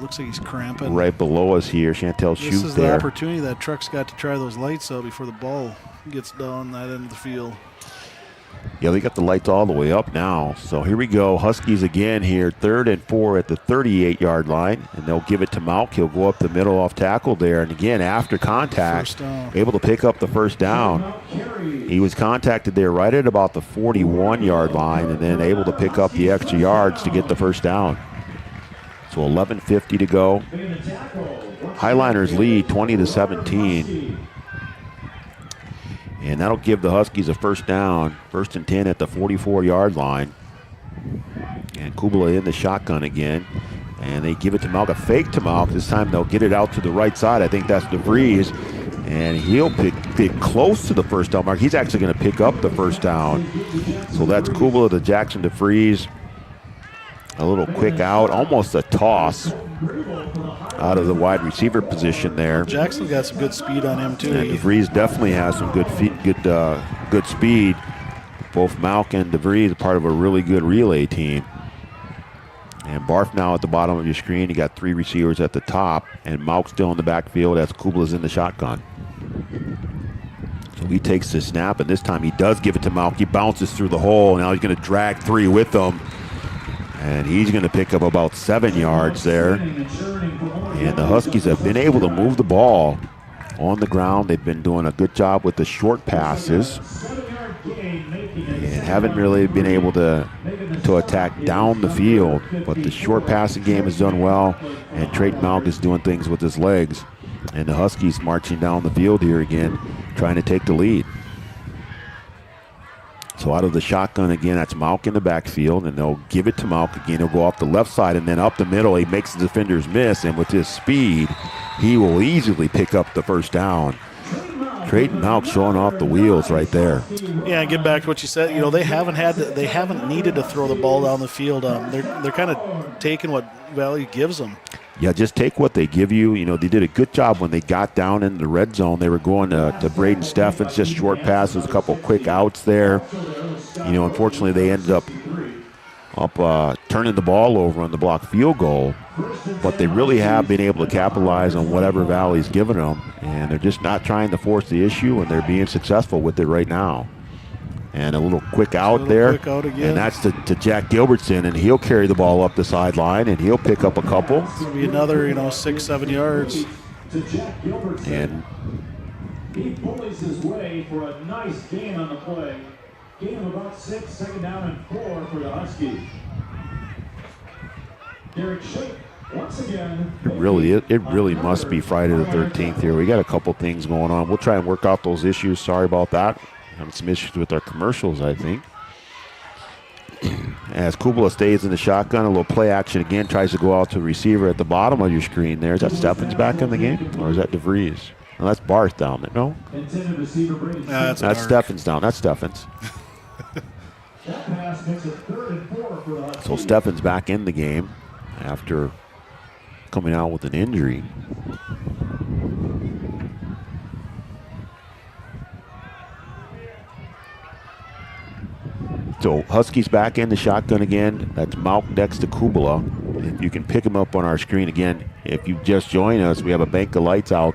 Looks like he's cramping. Right below us here, Chantel Shute there. This is the opportunity that truck's got to try those lights out before the ball gets down that end of the field. Yeah, they got the lights all the way up now. So here we go. Huskies again here, 3rd and 4 at the 38-yard line. And they'll give it to Malk. He'll go up the middle off tackle there. And again, after contact, able to pick up the first down. He was contacted there right at about the 41-yard line and then able to pick up the extra yards to get the first down. So 11:50 to go. Highlanders lead 20-17. And that'll give the Huskies a first down. 1st and 10 at the 44-yard line. And Kubala in the shotgun again. And they give it to Malk, a fake to Malk. This time they'll get it out to the right side. I think that's DeVries. And he'll pick close to the first down mark. He's actually going to pick up the first down. So that's Kubala to Jackson DeVries. A little quick out, almost a toss out of the wide receiver position there. Jackson got some good speed on him too. And DeVries definitely has some good speed. Both Malk and DeVries are part of a really good relay team. And Barf now at the bottom of your screen. You got 3 receivers at the top, and Malk still in the backfield as Kubala's in the shotgun. So he takes the snap, and this time he does give it to Malk. He bounces through the hole. Now he's going to drag 3 with him. And he's going to pick up about 7 yards there. And the Huskies have been able to move the ball on the ground. They've been doing a good job with the short passes. And haven't really been able to attack down the field. But the short passing game has done well. And Trayton Malk is doing things with his legs. And the Huskies marching down the field here again, trying to take the lead. So out of the shotgun again, that's Malk in the backfield, and they'll give it to Malk again. He'll go off the left side and then up the middle. He makes the defenders miss, and with his speed, he will easily pick up the first down. Trayton Malk showing off the wheels right there. Yeah, get back to what you said. You know, they haven't needed to throw the ball down the field. They're kind of taking what Valley gives them. Yeah, just take what they give you. You know, they did a good job when they got down in the red zone. They were going to Braden Steffens, just short passes, a couple quick outs there. You know, unfortunately, they ended up turning the ball over on the blocked field goal. But they really have been able to capitalize on whatever Valley's given them. And they're just not trying to force the issue, and they're being successful with it right now. And a little quick out there. Quick out again. And that's to Jack Gilbertson, and he'll carry the ball up the sideline, and he'll pick up a couple. It's going to be another, 6-7 yards. And he pulleys his way for a nice gain on the play. Gain of about 6, second down and 4 for the Huskies. Derek Shake, once again. it really must be Friday the 13th here. We got a couple things going on. We'll try and work out those issues. Sorry about that. Having some issues with our commercials, I think. As Kubala stays in the shotgun, a little play action again, tries to go out to the receiver at the bottom of your screen there. Is that Steffens back in the game, or is that DeVries? No, that's Barth down there. No? That's Steffens down. That's Steffens. So Steffens back in the game after coming out with an injury. So Huskies back in the shotgun again. That's Malk next to Kubala. If you can pick him up on our screen again. If you just join us, we have a bank of lights out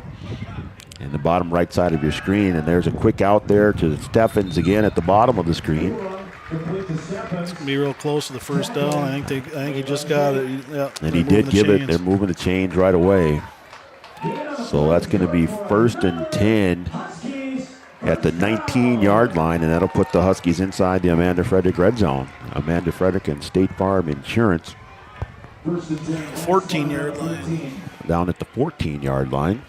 in the bottom right side of your screen. And there's a quick out there to Steffens again at the bottom of the screen. It's going to be real close to the first down. I think he just got it. Yeah, and he did give it. They're moving the chains right away. So that's going to be 1st and 10 at the 19-yard line, and that'll put the Huskies inside the Amanda Frederick red zone. Amanda Frederick and State Farm Insurance. 14-yard line. Down at the 14-yard line.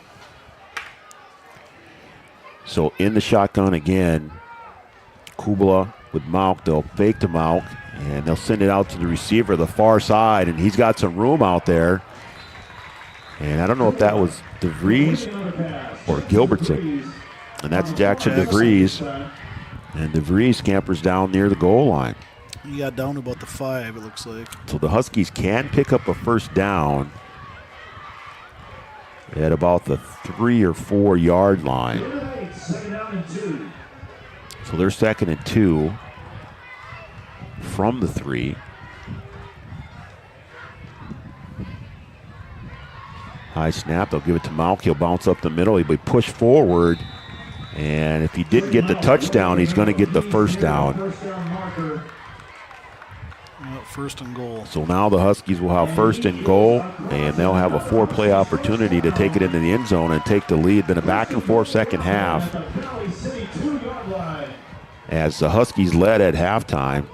So in the shotgun again, Kubala with Malk. They'll fake to Malk, and they'll send it out to the receiver, the far side, and he's got some room out there. And I don't know if that was DeVries or Gilbertson. And that's Jackson DeVries. And DeVries scampers down near the goal line. He got down to about the 5, it looks like. So the Huskies can pick up a first down at about the 3 or 4 yard line. So they're 2nd and 2 from the 3. High snap, they'll give it to Malk. He'll bounce up the middle. He'll be pushed forward. And if he didn't get the touchdown, he's going to get the first down. First and goal. So now the Huskies will have 1st and goal, and they'll have a 4-play opportunity to take it into the end zone and take the lead. Been a back-and-forth second half as the Huskies led at halftime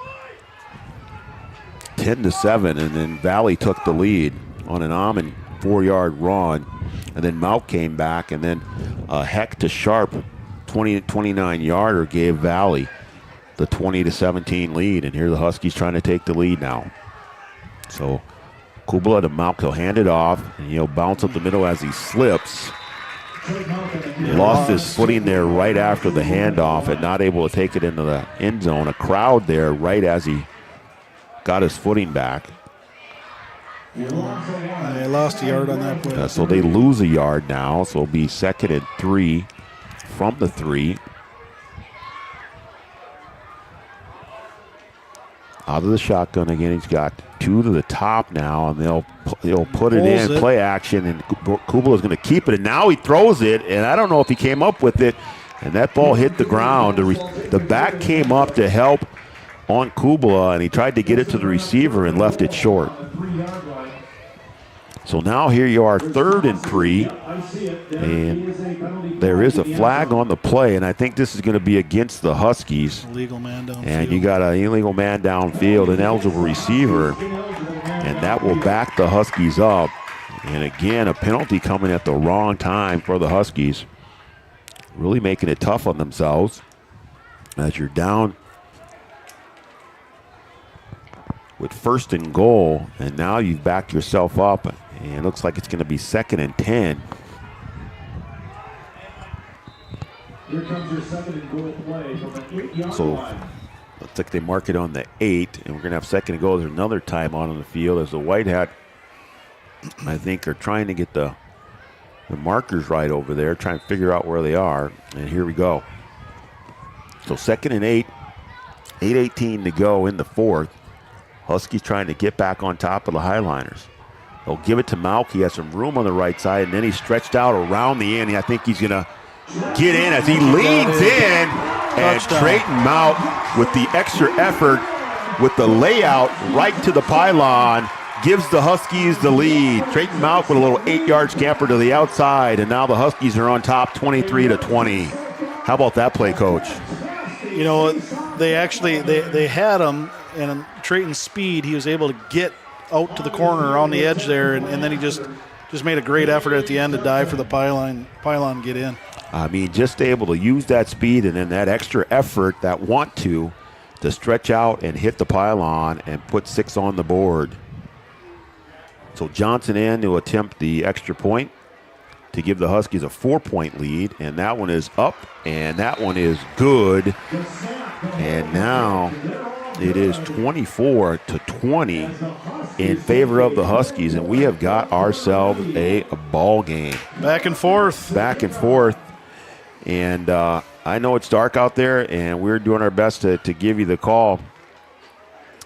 10-7, and then Valley took the lead on an Almond 4-yard run, and then Malk came back, and then a Heck to Sharp 29-yarder gave Valley the 20-17 lead, and here the Huskies trying to take the lead now. So Kubala to Malk, he'll hand it off, and he'll bounce up the middle as he slips. He lost his footing there right after the handoff and not able to take it into the end zone. A crowd there right as he got his footing back. They lost a yard on that play. So they lose a yard now, so it'll be 2nd and 3 from the 3. Out of the shotgun again, he's got 2 to the top now, and they'll put it in, play action, and Kubala's going to keep it, and now he throws it, and I don't know if he came up with it, and that ball hit the ground. The back came up to help on Kubala, and he tried to get it to the receiver and left it short. So now here you are, 3rd and 3, and there is a flag on the play, and I think this is going to be against the Huskies. Illegal man downfield. And you got an illegal man downfield, an eligible receiver, and that will back the Huskies up. And again, a penalty coming at the wrong time for the Huskies. Really making it tough on themselves as you're down with 1st and goal, and now you've backed yourself up, and it looks like it's going to be 2nd and 10. Here comes your 2nd and goal play from the 8-yard So line. looks like they mark it on the 8, and we're going to have 2nd and goal. There's another timeout on the field as the White Hat, I think, are trying to get the markers right over there, trying to figure out where they are, and here we go. So 2nd and 8, 8:18 to go in the 4th. Huskies trying to get back on top of the Highliners. They'll give it to Malk. He has some room on the right side, and then he's stretched out around the end. I think he's going to get in as he leans in, and Trayton Malk with the extra effort with the layout right to the pylon gives the Huskies the lead. Trayton Malk with a little 8-yard scamper to the outside, and now the Huskies are on top 23-20. How about that play, Coach? You know, they actually they had him, and Trayton's speed, he was able to get out to the corner around the edge there, and then he just made a great effort at the end to dive for the pylon get in. I mean, just able to use that speed and then that extra effort, that want to stretch out and hit the pylon and put 6 on the board. So Johnson in to attempt the extra point to give the Huskies a 4-point lead, and that one is up, and that one is good. And now it is 24-20 in favor of the Huskies, and we have got ourselves a ball game. Back and forth. Back and forth. And I know it's dark out there, and we're doing our best to give you the call.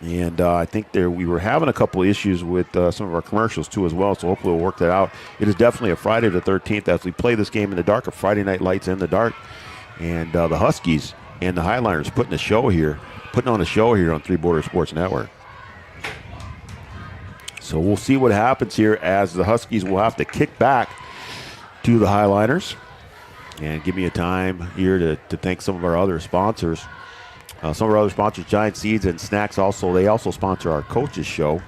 And I think we were having a couple of issues with some of our commercials too as well, so hopefully we'll work that out. It is definitely a Friday the 13th as we play this game in the dark, a Friday night lights in the dark. And the Huskies and the Highliners putting on a show here on Three Border Sports Network. So we'll see what happens here as the Huskies will have to kick back to the Highliners. And give me a time here to thank some of our other sponsors. Some of our other sponsors, Giant Seeds and Snacks, they also sponsor our coaches show.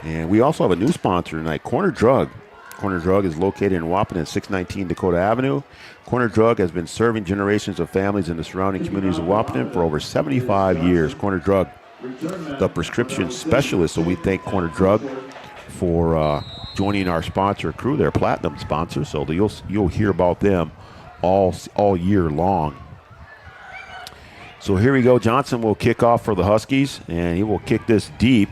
And we also have a new sponsor tonight, Corner Drug. Corner Drug is located in Wahpeton at 619 Dakota Avenue. Corner Drug has been serving generations of families in the surrounding communities of Wahpeton for over 75 years. Corner Drug, the prescription specialist. So we thank Corner Drug for joining our sponsor crew. They're platinum sponsors, so you'll hear about them all year long. So here we go. Johnson will kick off for the Huskies, and he will kick this deep.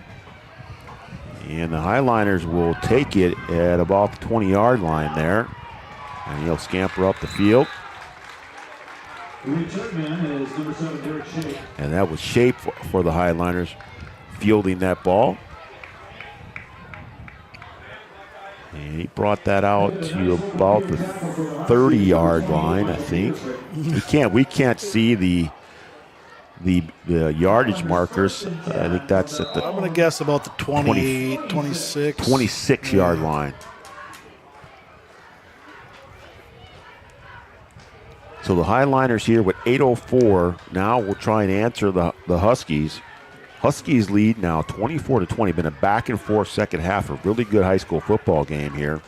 And the Highliners will take it at about the 20-yard line there. And he'll scamper up the field. The return man is number 7, Derek Shape. And that was Shape for the Highliners fielding that ball. And he brought that out to about the 30-yard line, I think. We can't see the yardage markers. I think that's at the I'm going to guess about the 28, 26. 26-yard line. So the Highliners here with 8:04. Now we'll try and answer the Huskies. Huskies lead now 24-20. Been a back and forth second half. A really good high school football game here.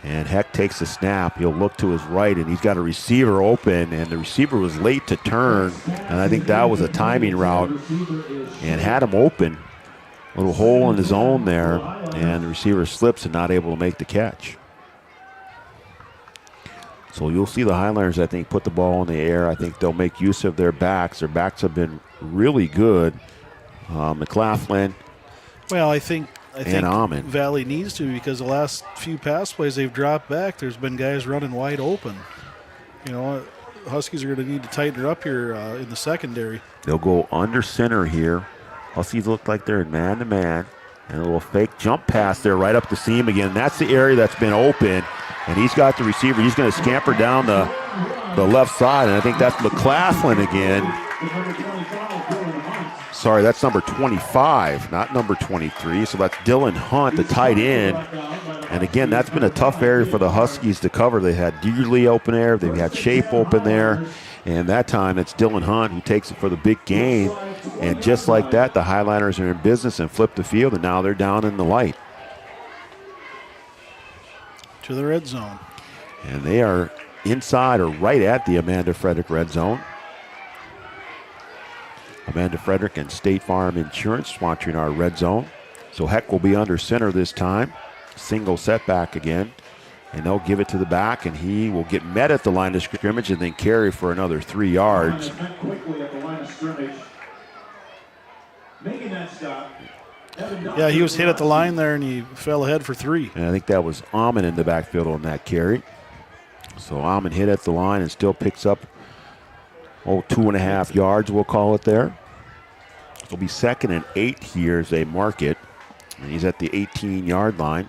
And Heck takes the snap. He'll look to his right, and he's got a receiver open, and the receiver was late to turn, and I think that was a timing route, and had him open. A little hole in his own there, and the receiver slips and not able to make the catch. So you'll see the Highlanders, I think, put the ball in the air. I think they'll make use of their backs. Their backs have been really good. McLaughlin. Well, I think Amon. Valley needs to, because the last few pass plays they've dropped back, there's been guys running wide open. You know, Huskies are going to need to tighten her up here in the secondary. They'll go under center here. Huskies look like they're in man-to-man. And a little fake jump pass there right up the seam again. That's the area that's been open. And he's got the receiver. He's going to scamper down the left side. And I think that's McLaughlin again. Sorry, that's number 25, not number 23. So that's Dylan Hunt, the tight end. And again, that's been a tough area for the Huskies to cover. They had Dearly open there. They've had Shape open there. And that time, it's Dylan Hunt who takes it for the big gain. And just like that, the Highliners are in business and flip the field, and now they're down in the light. to the red zone. And they are inside or right at the Amanda Frederick red zone. Amanda Frederick and State Farm Insurance sponsoring our red zone. So Heck will be under center this time. Single setback again. And they'll give it to the back, and he will get met at the line of scrimmage and then carry for another 3 yards. Quickly at the line of scrimmage. Making that stop. Yeah, he was hit at the line there, and he fell ahead for 3. And I think that was Amon in the backfield on that carry. So Amon hit at the line and still picks up, 2.5 yards, we'll call it there. It'll be 2nd and 8 here as they mark it. And he's at the 18-yard line.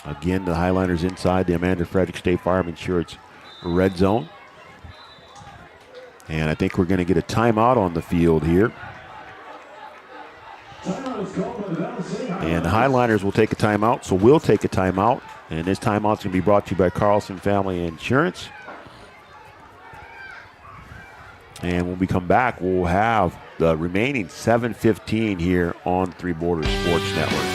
Again, the Highliners inside the Amanda Frederick State Farm Insurance red zone. And I think we're going to get a timeout on the field here. And the Highliners will take a timeout, so we'll take a timeout. And this timeout's going to be brought to you by Carlson Family Insurance. And when we come back, we'll have the remaining 7:15 here on Three Borders Sports Network.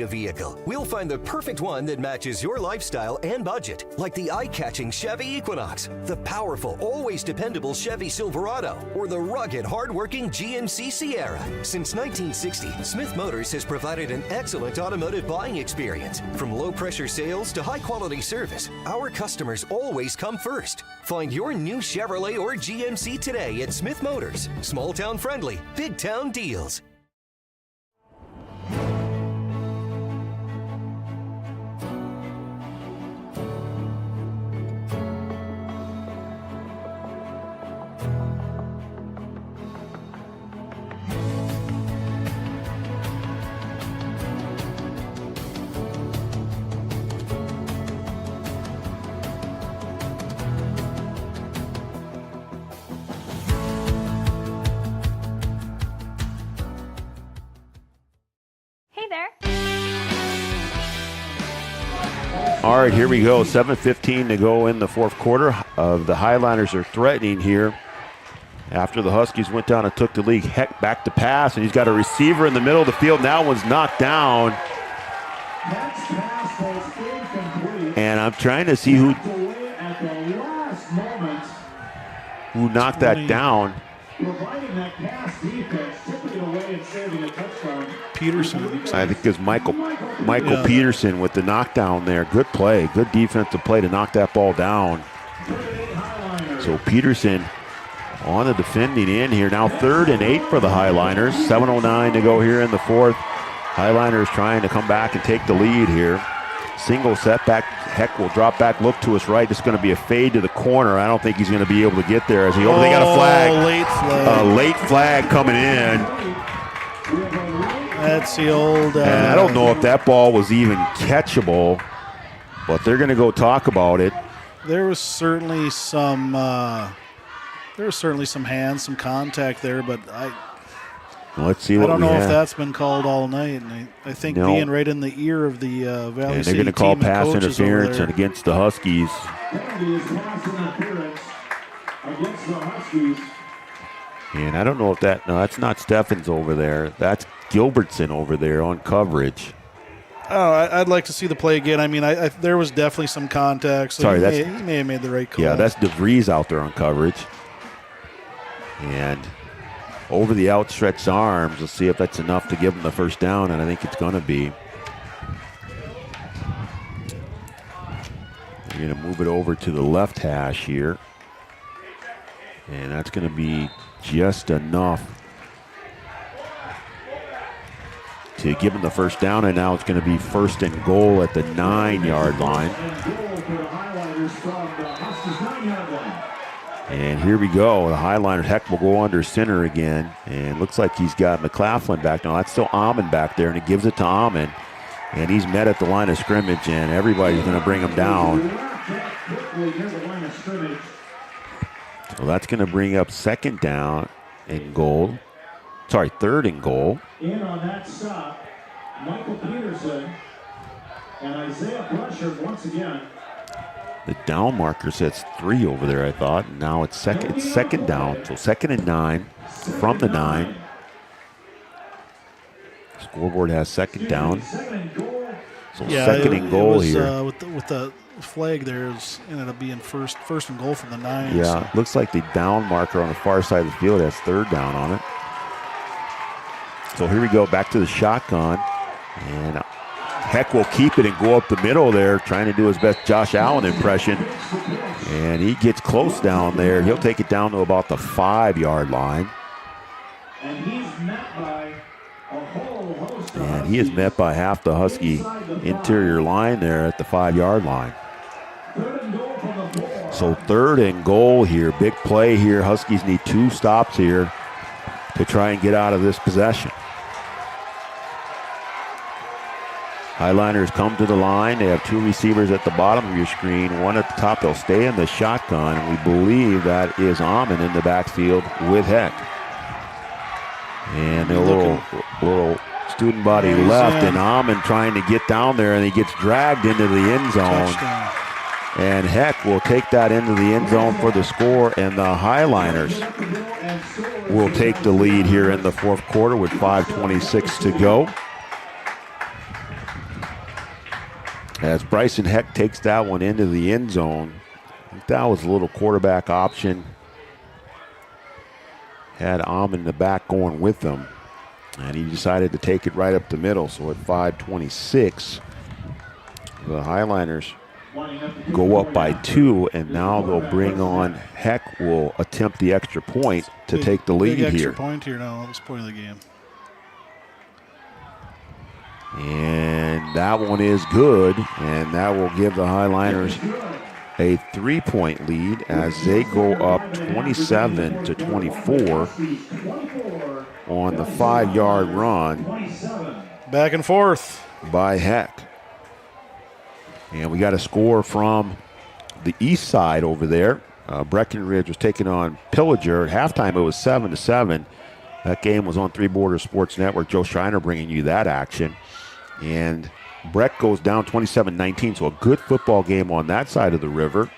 A vehicle, we'll find the perfect one that matches your lifestyle and budget, like the eye-catching Chevy Equinox, the powerful, always dependable Chevy Silverado, or the rugged, hard-working GMC Sierra. Since 1960, Smith Motors has provided an excellent automotive buying experience. From low-pressure sales to high-quality service, our customers always come first. Find your new Chevrolet or GMC today at Smith Motors. Small-town friendly, big-town deals. All right, here we go. 7:15 to go in the fourth quarter. The Highliners are threatening here. After the Huskies went down and took the lead, Heck back to pass, and he's got a receiver in the middle of the field. Now one's knocked down. And I'm trying to see who knocked that down. Providing that pass defense, tipping it away and saving a touchdown. Peterson. I think it was Michael Peterson with the knockdown there. Good play, good defensive play to knock that ball down. So Peterson on the defending end here. Now 3rd and 8 for the Highliners. 7:09 to go here in the fourth. Highliners trying to come back and take the lead here. Single setback. Heck will drop back, look to his right. It's going to be a fade to the corner. I don't think he's going to be able to get there. They got a flag. Late flag coming in. That's the old. And I don't know if that ball was even catchable, but they're going to go talk about it. There was certainly some. Hands, some contact there, but let's see what I don't we know have. if that's been called all night. And I think being right in the ear of the Valley and City they're going to call team pass and coaches interference over and against the Huskies. Penalty is pass interference against the Huskies. And I don't know if that's not Steffens over there. That's Gilbertson over there on coverage. Oh, I'd like to see the play again. I mean, there was definitely some contact. So Sorry, he may have made the right call. Yeah, that's DeVries out there on coverage. And over the outstretched arms, let's see if that's enough to give them the first down, and I think it's going to be. They're going to move it over to the left hash here. And that's going to be just enough to give them the first down, and now it's going to be 1st and goal at the 9-yard line. And here we go. The Highliners, Heck will go under center again. And looks like he's got McLaughlin back. No, that's still Amon back there, and he gives it to Amon. And he's met at the line of scrimmage, and everybody's going to bring him down. So that's going to bring up 2nd down and goal. Sorry, 3rd and goal. In on that stop, Michael Peterson and Isaiah Brescher once again. The down marker says 3 over there, I thought. And now it's second down. So 2nd and 9 from the 9. Scoreboard has second down. So Yeah, second and goal was, here. With the flag there, ended up being first and goal from the 9. Yeah, looks like the down marker on the far side of the field has third down on it. So here we go, back to the shotgun. And Heck will keep it and go up the middle there, trying to do his best Josh Allen impression. And he gets close down there. He'll take it down to about the 5-yard line. And he's met by a whole host of And he is met by half the Husky interior line there at the 5-yard line. So third and goal here. Big play here. Huskies need 2 stops here to try and get out of this possession. Highliners come to the line. They have 2 receivers at the bottom of your screen, 1 at the top. They'll stay in the shotgun, and we believe that is Amon in the backfield with Heck. And a little student body left, and Amon trying to get down there, and he gets dragged into the end zone. Touchdown. And Heck will take that into the end zone for the score, and the Highliners will take the lead here in the 4th quarter with 5:26 to go. As Bryson Heck takes that one into the end zone. I think that was a little quarterback option. Had Amon in the back going with them. And he decided to take it right up the middle. So at 5:26, the Highliners go up by 2, and now they'll bring on Heck will attempt the extra point to take the lead big extra here. point here now, this point of the game. And that one is good, and that will give the Highliners a 3-point lead as they go up 27-24 on the 5-yard run. Back and forth by Heck. And we got a score from the east side over there. Breckenridge was taking on Pillager. At halftime, it was 7-7. That game was on Three Borders Sports Network. Joe Schreiner bringing you that action. And Breck goes down 27-19, so a good football game on that side of the river.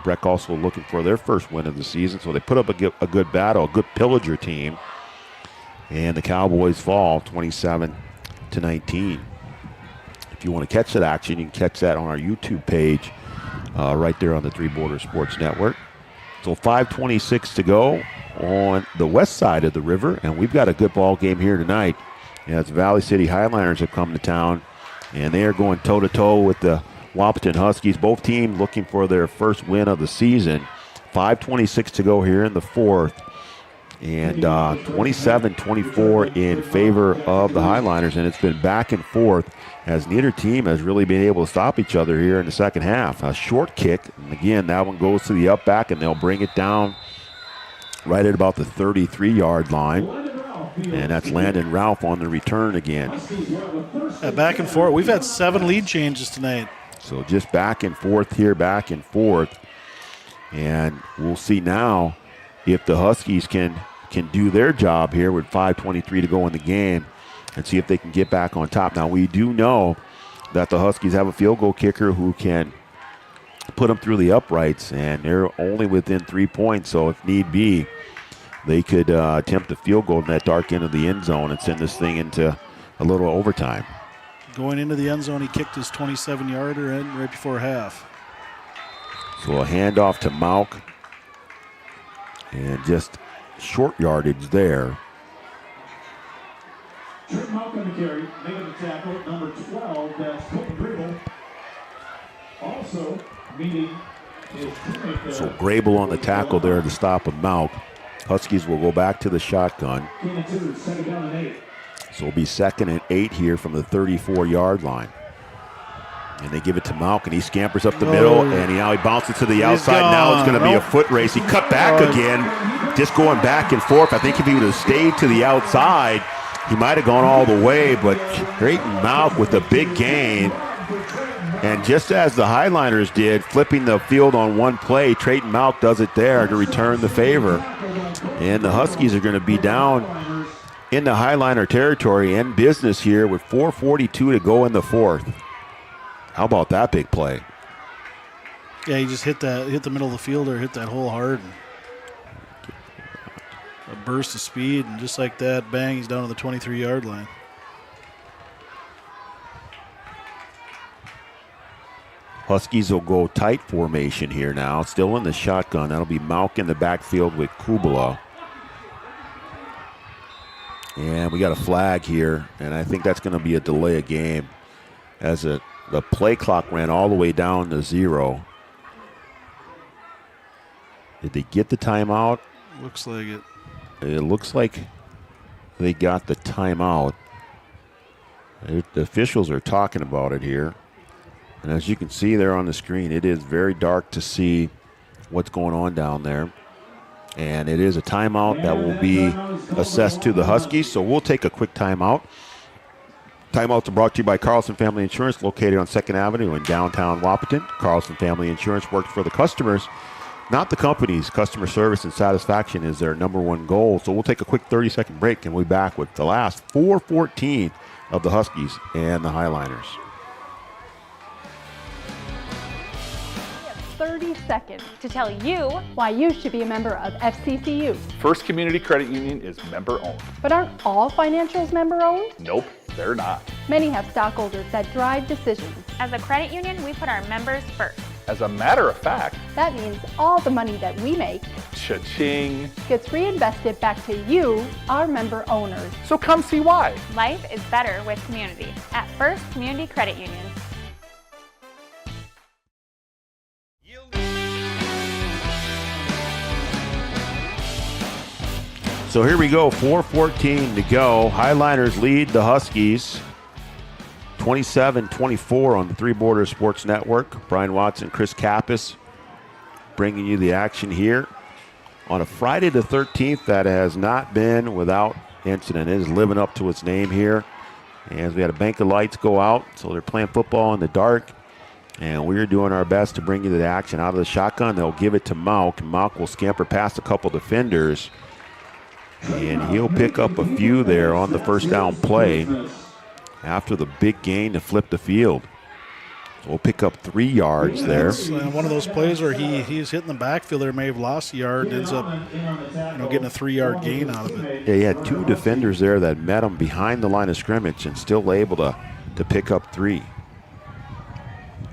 Breck also looking for their first win of the season, so they put up a good battle, a good Pillager team. And the Cowboys fall 27-19. If you want to catch that action, you can catch that on our YouTube page right there on the Three Borders Sports Network. So 5:26 to go on the west side of the river, and we've got a good ball game here tonight. As Valley City Highliners have come to town, and they are going toe-to-toe with the Wahpeton Huskies. Both teams looking for their first win of the season. 5:26 to go here in the 4th. And 27-24 in favor of the Highliners, and it's been back and forth as neither team has really been able to stop each other here in the second half. A short kick, and again, that one goes to the up back, and they'll bring it down right at about the 33-yard line. And that's Landon Ralph on the return again. Back and forth. We've had 7 lead changes tonight. So just back and forth here, back and forth. And we'll see now if the Huskies can do their job here with 5:23 to go in the game and see if they can get back on top. Now, we do know that the Huskies have a field goal kicker who can put them through the uprights, and they're only within 3 points, so if need be, they could attempt a field goal in that dark end of the end zone and send this thing into a little overtime. Going into the end zone, he kicked his 27-yarder in right before half. So a handoff to Mauk, and just short yardage there. Trip Mauk on the carry, making the tackle, number 12, that's Colton Grable. Also meeting his teammate there. So Grable on the tackle there to stop a Mauk. Huskies will go back to the shotgun. Second down and 8. So it'll be 2nd and 8 here from the 34-yard line. And they give it to Mauk, and he scampers up the middle, and now he bounces to the outside. Now it's going to be a foot race. He cut back again, just going back and forth. I think if he would have stayed to the outside, he might have gone all the way, but Trayton Mauk with a big gain. And just as the Highliners did, flipping the field on one play, Trayton Mauk does it there to return the favor. And the Huskies are going to be down in the Highliner territory and business here with 4:42 to go in the 4th. How about that big play? Yeah, he just hit the middle of the field or hit that hole hard. And a burst of speed, and just like that, bang, he's down to the 23-yard line. Huskies will go tight formation here now. Still in the shotgun. That'll be Malk in the backfield with Kubala. And we got a flag here, and I think that's going to be a delay of game as the play clock ran all the way down to 0. Did they get the timeout? Looks like it. It looks like they got the timeout. The officials are talking about it here. And as you can see there on the screen, it is very dark to see what's going on down there. And it is a timeout that will be assessed to the Huskies. So we'll take a quick timeout. Timeouts are brought to you by Carlson Family Insurance, located on 2nd Avenue in downtown Wahpeton. Carlson Family Insurance works for the customers, not the companies. Customer service and satisfaction is their #1 goal. So we'll take a quick 30-second break, and we'll be back with the last 4:14 of the Huskies and the Highliners. 30 seconds to tell you why you should be a member of FCCU. First Community Credit Union is member-owned. But aren't all financials member-owned? Nope, they're not. Many have stockholders that drive decisions. As a credit union, we put our members first. As a matter of fact, that means all the money that we make cha-ching gets reinvested back to you, our member owners. So come see why. Life is better with community at First Community Credit Union. So here we go, 4:14 to go. Highliners lead the Huskies 27-24 on the Three Borders Sports Network. Brian Watson, Chris Kappas bringing you the action here on a Friday the 13th that has not been without incident. It is living up to its name here. As we had a bank of lights go out, so they're playing football in the dark. And we're doing our best to bring you the action out of the shotgun. They'll give it to Malk. Malk will scamper past a couple defenders. And he'll pick up a few there on the first down play after the big gain to flip the field. So we'll pick up 3 yards there. It's one of those plays where he's hitting the backfield there, may have lost a yard, and ends up getting a 3-yard gain out of it. Yeah, he had 2 defenders there that met him behind the line of scrimmage and still able to pick up 3.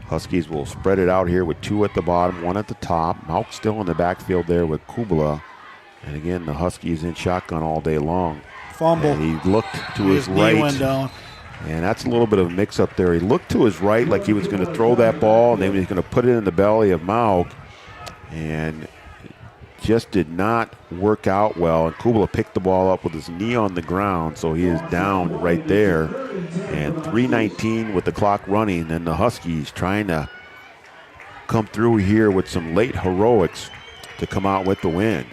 Huskies will spread it out here with 2 at the bottom, 1 at the top. Malk still in the backfield there with Kubala. And again, the Huskies in shotgun all day long. Fumble. And he looked to his right. Knee went down. And that's a little bit of a mix-up there. He looked to his right like he was going to throw that ball, and then he was going to put it in the belly of Malk. And it just did not work out well. And Kubala picked the ball up with his knee on the ground, so he is down right there. And 3:19 with the clock running, and the Huskies trying to come through here with some late heroics to come out with the win.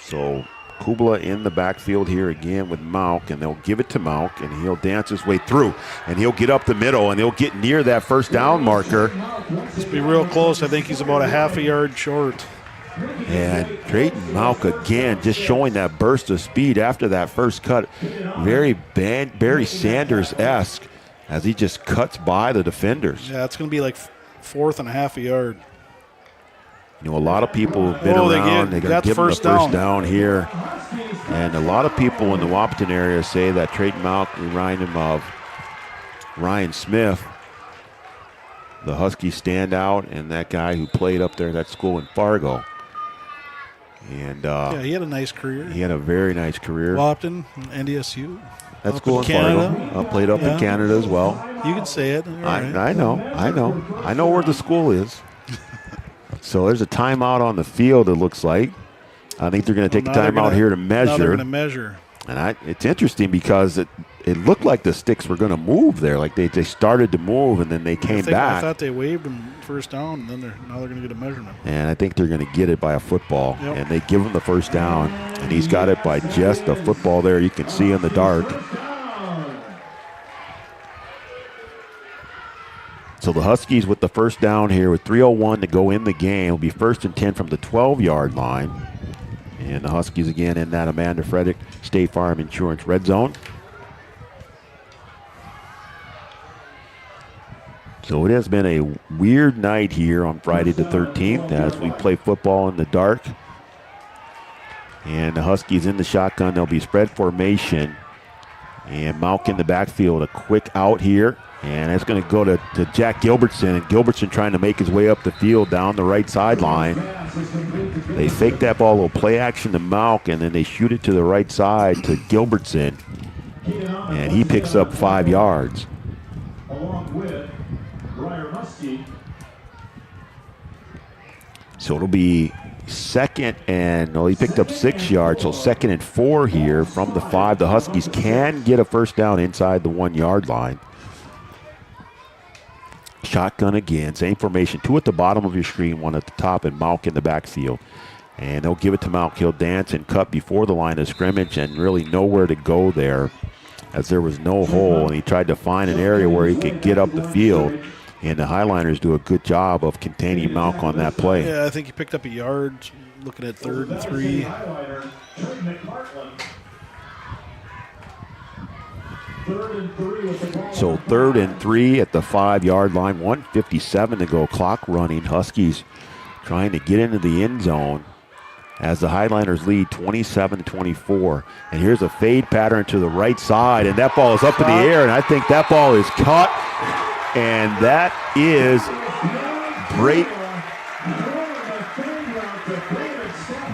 So Kubala in the backfield here again with Malk, and they'll give it to Malk, and he'll dance his way through, and he'll get up the middle, and he'll get near that first down marker. Let's be real close. I think he's about a half a yard short. And Drayton Malk again just showing that burst of speed after that first cut. Very Barry Sanders-esque as he just cuts by the defenders. Yeah, it's going to be like 4th and a half a yard. You know, a lot of people have been around. They're going to give him the first down here. And a lot of people in the Wahpeton area say that Drayton Malk remind him of Ryan Smith, the Husky standout, and that guy who played up there at that school in Fargo. And yeah, he had a nice career. He had a very nice career. Wahpeton, NDSU. That school in Fargo. Played up in Canada as well. You can say it. I know where the school is. So there's a timeout on the field, it looks like. I think they're going to take a timeout here to measure. Now they're going to measure. And it's interesting because it looked like the sticks were going to move there. Like they started to move, and then they came back. I thought they waved them first down, and then now they're going to get a measurement. And I think they're going to get it by a football. Yep. And they give him the first down, and he's got it by just a football there. You can see in the dark. So the Huskies with the first down here with 3:01 to go in the game. Will be 1st and 10 from the 12-yard line. And the Huskies again in that Amanda Frederick State Farm Insurance red zone. So it has been a weird night here on Friday the 13th as we play football in the dark. And the Huskies in the shotgun. They'll be spread formation. And Malk in the backfield, a quick out here. And it's going to go to Jack Gilbertson, and Gilbertson trying to make his way up the field down the right sideline. They fake that ball, a little play action to Malk, and then they shoot it to the right side to Gilbertson, and he picks up 5 yards. Along with Briar Husky. So it'll be second and, he picked up 6 yards, so 2nd and 4 here from the 5. The Huskies can get a first down inside the 1 yard line. Shotgun again, same formation. 2 at the bottom of your screen, 1 at the top, and Malk in the backfield. And they'll give it to Malk. He'll dance and cut before the line of scrimmage, and really nowhere to go there as there was no hole, and he tried to find an area where he could get up the field. And the Highliners do a good job of containing Malk on that play. Yeah, I think he picked up a yard, looking at 3rd and 3. So 3rd and 3 at the 5 yard line, 1:57 to go, clock running. Huskies trying to get into the end zone as the Highliners lead 27-24. And here's a fade pattern to the right side, and that ball is up in the air, and I think that ball is caught, and that is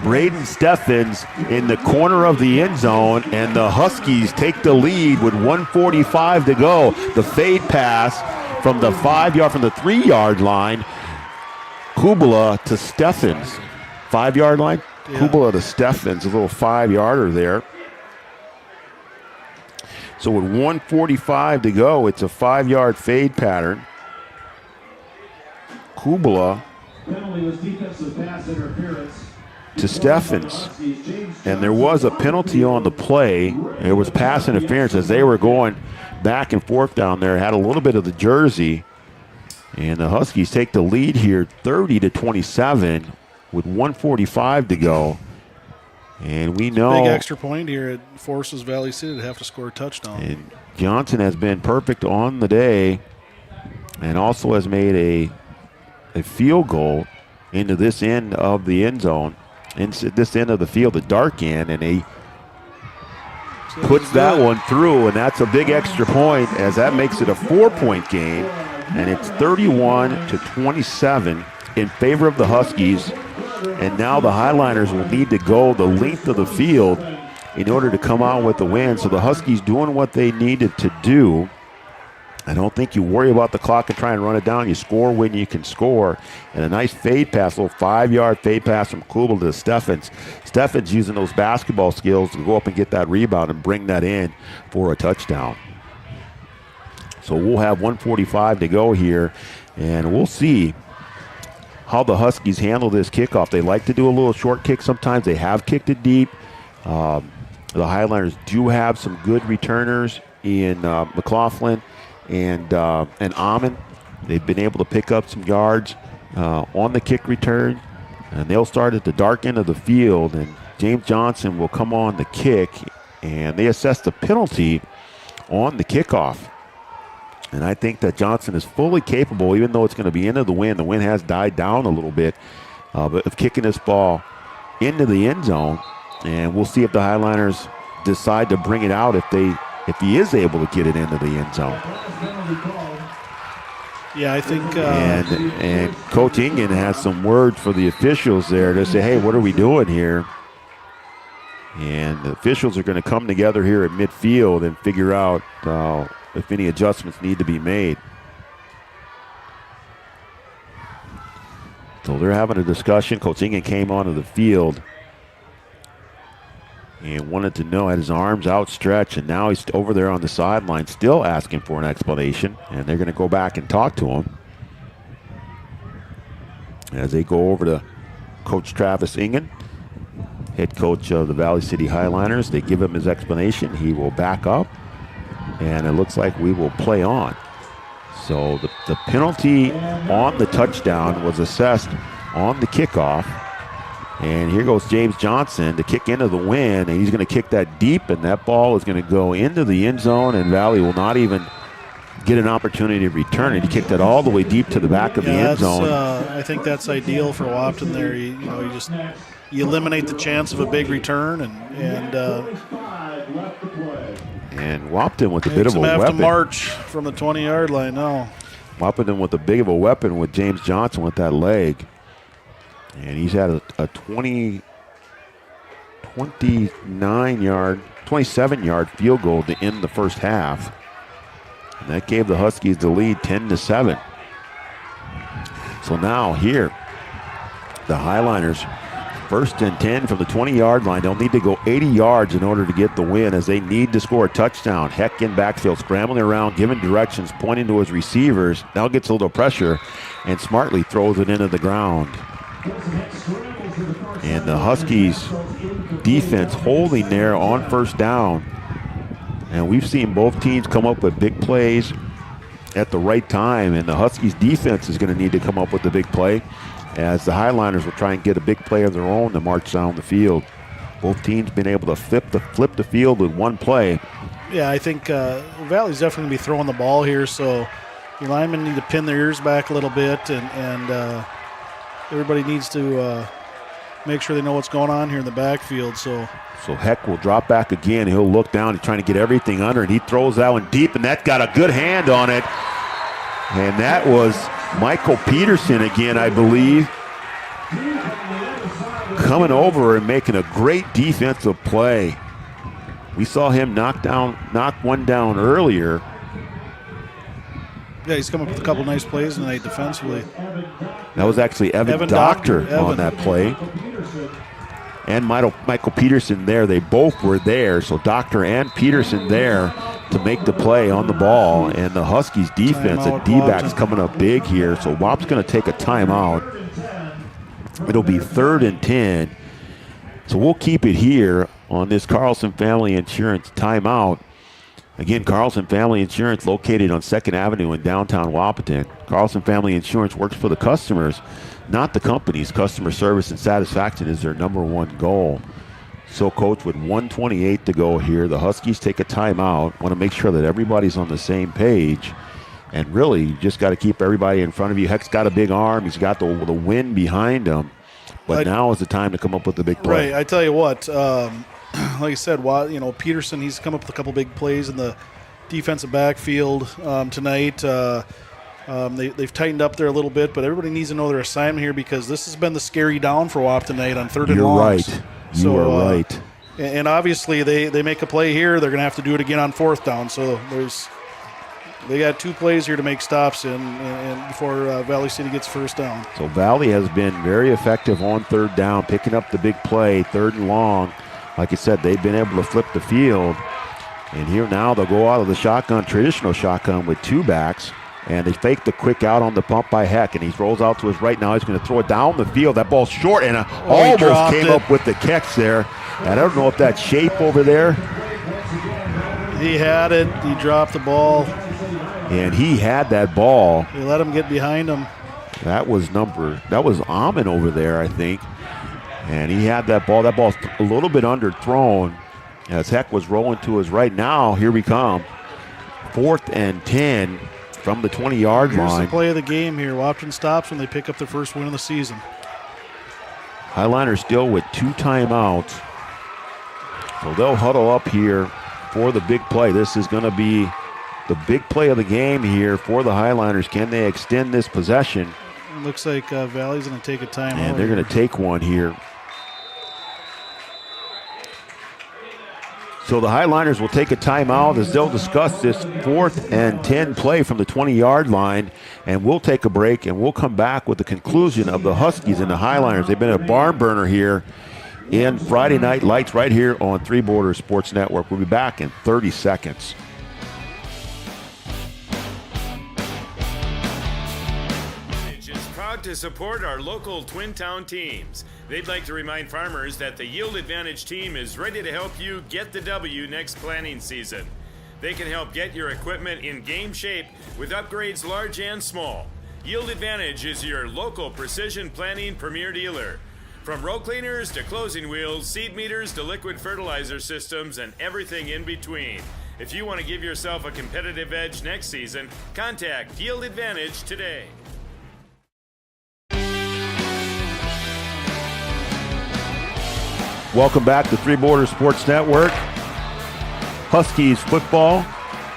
Braden Steffens in the corner of the end zone, and the Huskies take the lead with 1:45 to go. The fade pass from the 3 yard line, Kubala to Steffens. 5 yard line, yeah. Kubala to Steffens, a little 5 yarder there. So with 1:45 to go, it's a 5 yard fade pattern. Kubala to Steffens, and there was a penalty on the play. It was pass interference as they were going back and forth down there. Had a little bit of the jersey, and the Huskies take the lead here 30-27 with 1:45 to go. And we know big extra point here. It forces Valley City to have to score a touchdown. And Johnson has been perfect on the day, and also has made a field goal into this end of the end zone, into this end of the field, the dark end, and he puts that one through, and that's a big extra point as that makes it a 4-point game, and it's 31-27 in favor of the Huskies. And now the Highliners will need to go the length of the field in order to come out with the win. So the Huskies doing what they needed to do. I don't think you worry about the clock and try and run it down. You score when you can score. And a nice fade pass, a little 5 yard fade pass from Kubel to Steffens. Steffens using those basketball skills to go up and get that rebound and bring that in for a touchdown. So we'll have 1:45 to go here, and we'll see how the Huskies handle this kickoff. They like to do a little short kick sometimes. They have kicked it deep. The Highliners do have some good returners in McLaughlin and Amon. They've been able to pick up some yards on the kick return, and they'll start at the dark end of the field, and James Johnson will come on the kick, and they assess the penalty on the kickoff. And I think that Johnson is fully capable, even though it's going to be into the wind. The wind has died down a little bit, but of kicking this ball into the end zone. And we'll see if the Highliners decide to bring it out if he is able to get it into the end zone. Yeah, I think. And Coach Ingen has some words for the officials there to say, hey, what are we doing here? And the officials are going to come together here at midfield and figure out if any adjustments need to be made. So they're having a discussion. Coach Ingen came onto the field and wanted to know, had his arms outstretched, and now he's over there on the sideline still asking for an explanation, and they're going to go back and talk to him as they go over to Coach Travis Ingen, head coach of the Valley City Highliners. They give him his explanation. He will back up, and it looks like we will play on. So the penalty on the touchdown was assessed on the kickoff. And here goes James Johnson to kick into the wind, and he's going to kick that deep, and that ball is going to go into the end zone, and Valley will not even get an opportunity to return it. He kicked it all the way deep to the back of the end zone. I think that's ideal for Wahpeton there. You eliminate the chance of a big return, And Wahpeton with a bit Makes of a him have weapon. to march from the 20-yard line now. Wahpeton with a big of a weapon with James Johnson with that leg. And he's had a 27-yard field goal to end the first half. And that gave the Huskies the lead 10-7. So now here, the Highliners, 1st and 10 from the 20-yard line. They'll need to go 80 yards in order to get the win as they need to score a touchdown. Heck in backfield, scrambling around, giving directions, pointing to his receivers. Now gets a little pressure and smartly throws it into the ground. And the Huskies defense holding there on 1st down. And we've seen both teams come up with big plays at the right time, and the Huskies defense is going to need to come up with the big play as the Highliners will try and get a big play of their own to march down the field. Both teams been able to flip the field with one play. Yeah, I think Valley's definitely going to be throwing the ball here, so your linemen need to pin their ears back a little bit, and everybody needs to make sure they know what's going on here in the backfield. So Heck will drop back again. He'll look down. He's trying to get everything under, and he throws that one deep, and that got a good hand on it. And that was Michael Peterson again, I believe, coming over and making a great defensive play. We saw him knock one down earlier. Yeah, he's come up with a couple nice plays tonight defensively. That was actually Evan Doctor on that play. And Michael Peterson there. They both were there, so Doctor and Peterson there to make the play on the ball. And the Huskies defense, the D-backs coming up big here. So Wap's going to take a timeout. It'll be 3rd and 10. So we'll keep it here on this Carlson Family Insurance timeout. Again, Carlson Family Insurance located on 2nd Avenue in downtown Wahpeton. Carlson Family Insurance works for the customers, not the companies. Customer service and satisfaction is their #1 goal. So, Coach, with 1:28 to go here, the Huskies take a timeout. Want to make sure that everybody's on the same page. And really, you just got to keep everybody in front of you. Heck's got a big arm. He's got the wind behind him. But now is the time to come up with the big play. Right. I tell you what, like I said, Peterson, he's come up with a couple big plays in the defensive backfield tonight. They've tightened up there a little bit, but everybody needs to know their assignment here because this has been the scary down for Wahpeton tonight on 3rd and longs. You're right. You are right. And obviously they make a play here. They're going to have to do it again on 4th down. So they got 2 plays here to make stops in and before Valley City gets 1st down. So Valley has been very effective on 3rd down, picking up the big play, 3rd and long. Like I said, they've been able to flip the field. And here now they'll go out of the shotgun, traditional shotgun with 2 backs. And they fake the quick out on the pump by Heck. And he rolls out to his right now. He's going to throw it down the field. That ball's short and almost came up with the catch there. And I don't know if that's shape over there. He had it. He dropped the ball. And he had that ball. They let him get behind him. That was Amon over there, I think. And he had that ball. That ball's a little bit underthrown as Heck was rolling to his right. Now, here we come. 4th and 10 from the 20-yard line. Here's the play of the game here. Wahpeton stops when they pick up their first win of the season. Highliners still with 2 timeouts. So they'll huddle up here for the big play. This is going to be the big play of the game here for the Highliners. Can they extend this possession? It looks like Valley's going to take a timeout. And they're going to take one here. So the Highliners will take a timeout as they'll discuss this 4th and 10 play from the 20-yard line. And we'll take a break, and we'll come back with the conclusion of the Huskies and the Highliners. They've been a barn burner here in Friday Night Lights right here on Three Borders Sports Network. We'll be back in 30 seconds. To support our local Twin Town teams. They'd like to remind farmers that the Yield Advantage team is ready to help you get the W next planting season. They can help get your equipment in game shape with upgrades large and small. Yield Advantage is your local precision planting premier dealer. From row cleaners to closing wheels, seed meters to liquid fertilizer systems, and everything in between. If you want to give yourself a competitive edge next season, contact Yield Advantage today. Welcome back to Three Borders Sports Network. Huskies football.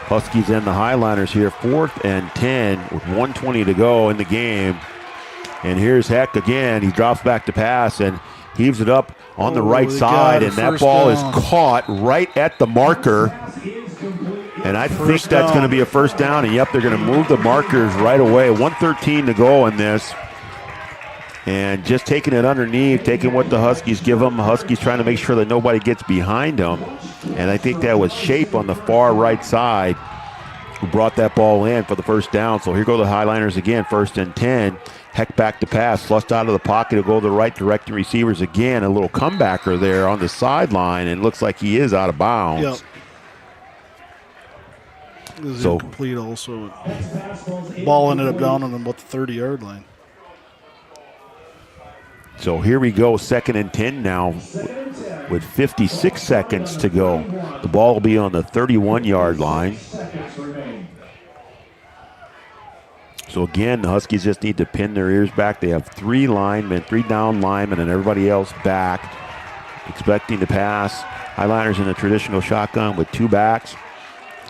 Huskies and the Highliners here, 4th and 10 with 1:20 to go in the game. And here's Heck again. He drops back to pass and heaves it up on the right side, and that ball is caught right at the marker. And I think that's going to be a first down. And yep, they're going to move the markers right away. 1:13 to go in this. And just taking it underneath, taking what the Huskies give them. Huskies trying to make sure that nobody gets behind them. And I think that was Shape on the far right side who brought that ball in for the first down. So here go the Highliners again, 1st and 10. Heck back to pass, flushed out of the pocket to go to the right, directing receivers again. A little comebacker there on the sideline, and looks like he is out of bounds. Yep. This is incomplete also. Ball ended up down on about the 30-yard line. So here we go, 2nd and 10 now with 56 seconds to go. The ball will be on the 31-yard line. So again, the Huskies just need to pin their ears back. They have 3 down linemen, and everybody else back, expecting to pass. Highliners in a traditional shotgun with 2 backs.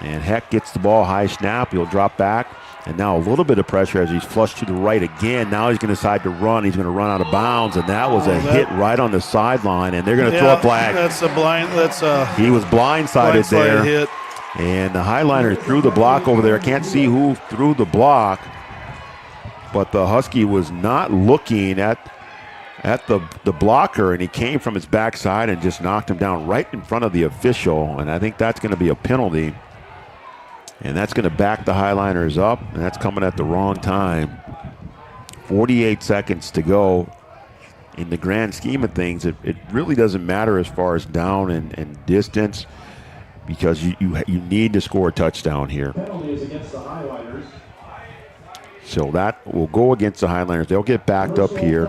And Heck gets the ball, high snap. He'll drop back. And now a little bit of pressure as he's flushed to the right again. Now he's going to decide to run. He's going to run out of bounds, and that was a hit right on the sideline. And they're going to throw a flag. That's a blind. He was blindsided there. Hit. And the Highliner threw the block over there. I can't see who threw the block, but the Husky was not looking at the blocker, and he came from his backside and just knocked him down right in front of the official. And I think that's going to be a penalty. And that's going to back the Highliners up, and that's coming at the wrong time. 48 seconds to go. In the grand scheme of things, it really doesn't matter as far as down and distance, because you need to score a touchdown here. So that will go against the Highliners. They'll get backed up here.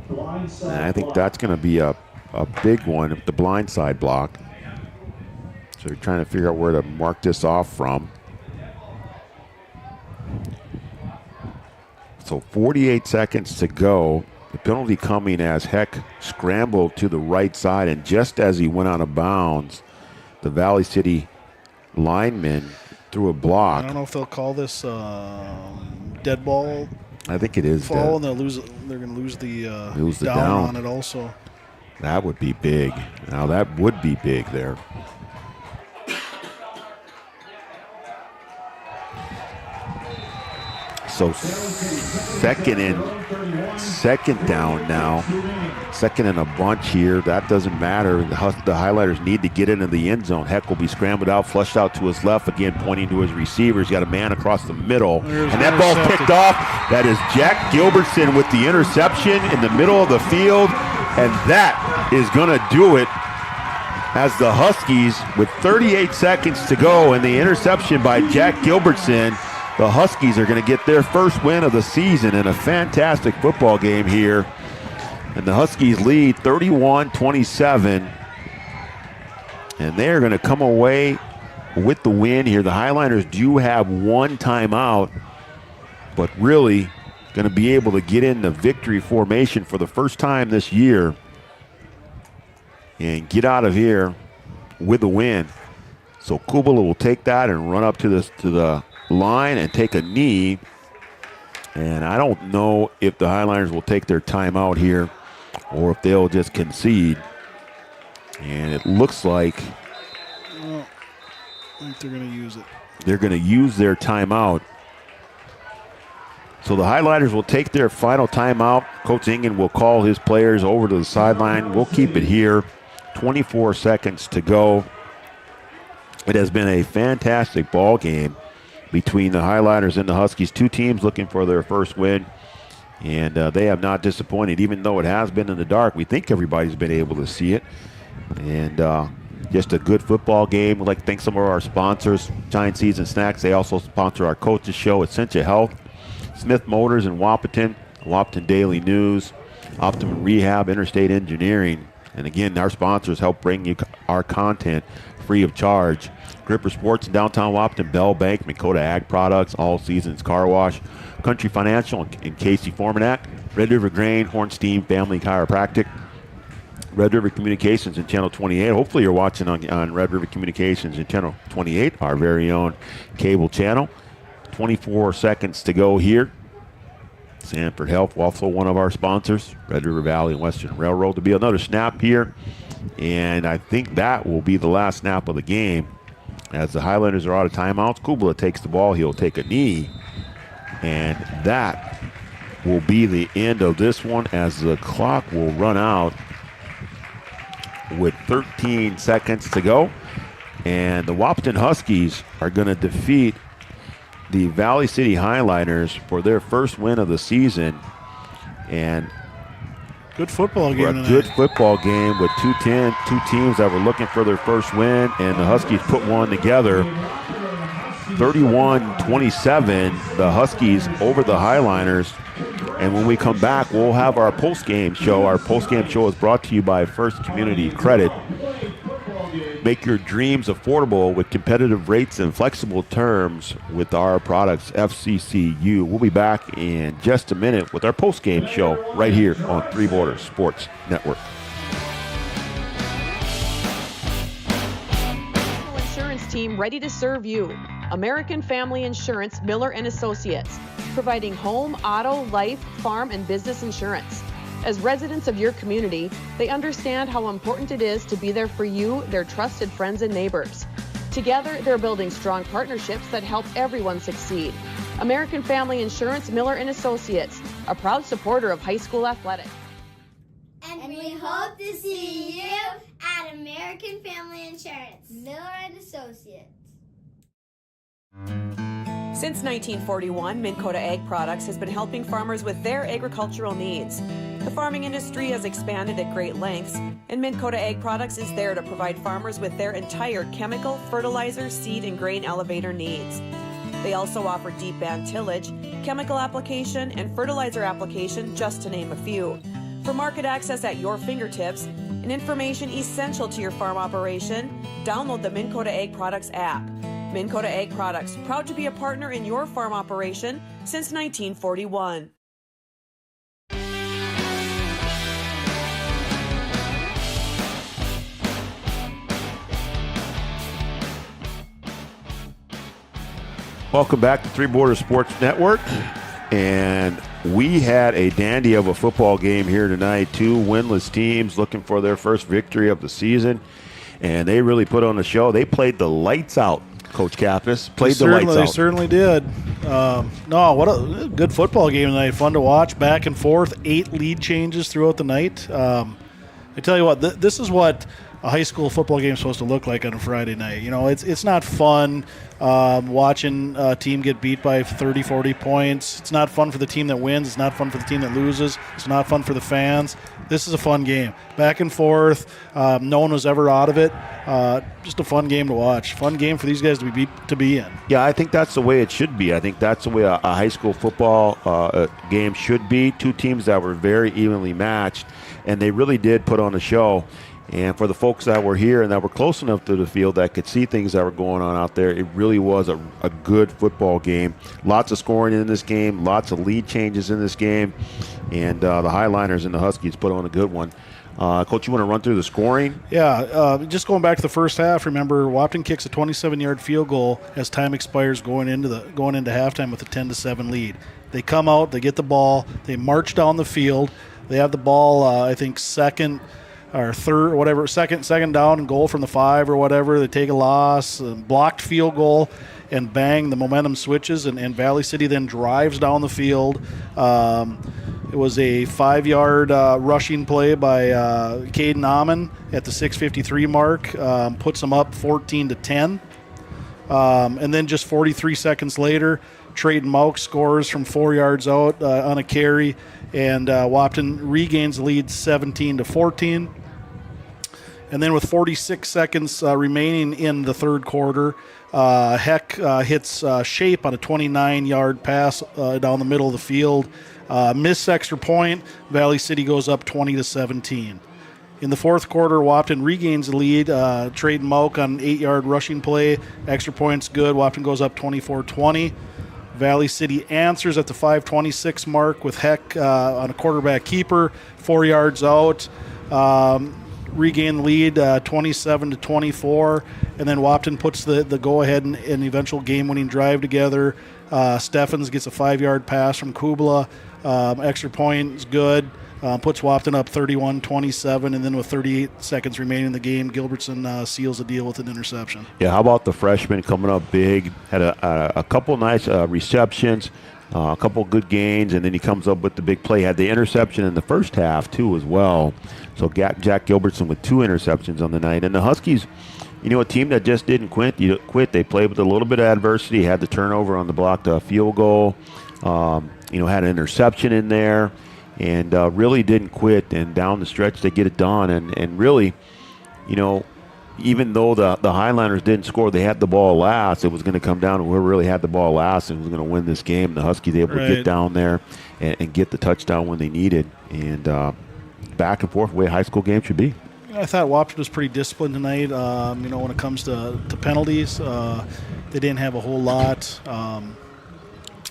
And I think that's going to be a big one, the blindside block. So you're trying to figure out where to mark this off from. So 48 seconds to go. The penalty coming as Heck scrambled to the right side, and just as he went out of bounds, the Valley City lineman threw a block. I don't know if they'll call this dead ball. I think it is fall, dead. and they're going to lose the down on it also. That would be big. Now that would be big there. So second down now. Second and a bunch here. That doesn't matter. The Highlighters need to get into the end zone. Heck will be scrambled out, flushed out to his left, again pointing to his receivers. Got a man across the middle. And that ball's picked off. That is Jack Gilbertson with the interception in the middle of the field. And that is going to do it as the Huskies, with 38 seconds to go, and the interception by Jack Gilbertson, the Huskies are going to get their first win of the season in a fantastic football game here. And the Huskies lead 31-27. And they're going to come away with the win here. The Highliners do have 1 timeout, but really going to be able to get in the victory formation for the first time this year and get out of here with a win. So Kubala will take that and run up to the line and take a knee. And I don't know if the Highliners will take their timeout here or if they'll just concede. And it looks like I think they're going to use it. They're going to use their timeout. So the Highlighters will take their final timeout. Coach Ingen will call his players over to the sideline. We'll keep it here. 24 seconds to go. It has been a fantastic ball game between the Highlighters and the Huskies. 2 teams looking for their first win, and they have not disappointed, even though it has been in the dark. We think everybody's been able to see it, and just a good football game. We'd like to thank some of our sponsors, Giant Season Snacks. They also sponsor our coaches show, Essentia Health, Smith Motors in Wahpeton, Wahpeton Daily News, Optimum Rehab, Interstate Engineering. And again, our sponsors help bring you our content free of charge. Gripper Sports in downtown Wahpeton, Bell Bank, Dakota Ag Products, All Seasons Car Wash, Country Financial and Casey Formanak, Red River Grain, Hornstein Family Chiropractic, Red River Communications and Channel 28. Hopefully you're watching on Red River Communications and Channel 28, our very own cable channel. 24 seconds to go here. Sanford Health, also one of our sponsors. Red River Valley and Western Railroad. To be another snap here. And I think that will be the last snap of the game. As the Highlanders are out of timeouts, Kubala takes the ball. He'll take a knee. And that will be the end of this one as the clock will run out with 13 seconds to go. And the Wahpeton Huskies are going to defeat the Valley City Highliners for their first win of the season. And good football game tonight. Good football game with two teams that were looking for their first win, and the Huskies put one together. 31-27, the Huskies over the Highliners. And when we come back, we'll have our post-game show. Our post-game show is brought to you by First Community Credit. Make your dreams affordable with competitive rates and flexible terms with our products, FCCU. We'll be back in just a minute with our post-game show right here on Three Borders Sports Network. Insurance team ready to serve you. American Family Insurance, Miller & Associates, providing home, auto, life, farm, and business insurance. As residents of your community, they understand how important it is to be there for you, their trusted friends and neighbors. Together, they're building strong partnerships that help everyone succeed. American Family Insurance, Miller & Associates, a proud supporter of high school athletics. And we hope to see you at American Family Insurance, Miller & Associates. Since 1941, Minn Kota Ag Products has been helping farmers with their agricultural needs. The farming industry has expanded at great lengths, and Minn Kota Ag Products is there to provide farmers with their entire chemical, fertilizer, seed, and grain elevator needs. They also offer deep band tillage, chemical application, and fertilizer application, just to name a few. For market access at your fingertips and information essential to your farm operation, download the Minn Kota Ag Products app. Minn Kota Ag Products, proud to be a partner in your farm operation since 1941. Welcome back to Three Borders Sports Network. And we had a dandy of a football game here tonight. Two winless teams looking for their first victory of the season. And they really put on a show. They played the lights out, Coach Kappas. Played the lights out. They certainly did. What a good football game tonight. Fun to watch. Back and forth. 8 lead changes throughout the night. I tell you what, this is what a high school football game is supposed to look like on a Friday night. You know, it's not fun watching a team get beat by 30, 40 points. It's not fun for the team that wins. It's not fun for the team that loses. It's not fun for the fans. This is a fun game. Back and forth. No one was ever out of it. Just a fun game to watch. Fun game for these guys to be in. Yeah, I think that's the way it should be. I think that's the way a high school football game should be. Two teams that were very evenly matched, and they really did put on a show. And for the folks that were here and that were close enough to the field that could see things that were going on out there, it really was a good football game. Lots of scoring in this game, lots of lead changes in this game, and the Highliners and the Huskies put on a good one. Coach, you want to run through the scoring? Yeah, just going back to the first half, remember Wahpeton kicks a 27-yard field goal as time expires going into halftime with a 10-7 lead. They come out, they get the ball, they march down the field. They have the ball, I think, second or third or whatever, second down and goal from the 5 or whatever. They take a loss, blocked field goal, and bang, the momentum switches, and Valley City then drives down the field. It was a 5-yard rushing play by Caden Amon at the 6:53 mark, puts them up 14-10. And then just 43 seconds later, Trayton Mauk scores from 4 yards out on a carry, and Wahpeton regains the lead 17-14. And then with 46 seconds remaining in the third quarter, Heck hits Shape on a 29-yard pass down the middle of the field. Missed extra point. Valley City goes up 20-17. In the fourth quarter, Wahpeton regains the lead. Trayton Mauk on an 8-yard rushing play. Extra point's good. Wahpeton goes up 24-20. Valley City answers at the 5:26 mark with Heck on a quarterback keeper, 4 yards out. regain the lead 27-24, and then Wahpeton puts the go-ahead and eventual game-winning drive together. Steffens gets a 5-yard pass from Kubla. Extra point is good. Puts Wahpeton up 31-27, and then with 38 seconds remaining in the game, Gilbertson seals the deal with an interception. Yeah, how about the freshman coming up big? Had a couple nice receptions, a couple good gains, and then he comes up with the big play. Had the interception in the first half, too, as well. So Jack Gilbertson with 2 interceptions on the night. And the Huskies, a team that just didn't quit. They played with a little bit of adversity, had the turnover on the blocked field goal, had an interception in there, and really didn't quit. And down the stretch, they get it done. And really, even though the Highlanders didn't score, they had the ball last. It was going to come down to whoever really had the ball last and was going to win this game. The Huskies able to get down there and get the touchdown when they needed. And back and forth, the way a high school game should be. I thought Wahpeton was pretty disciplined tonight. When it comes to penalties, they didn't have a whole lot.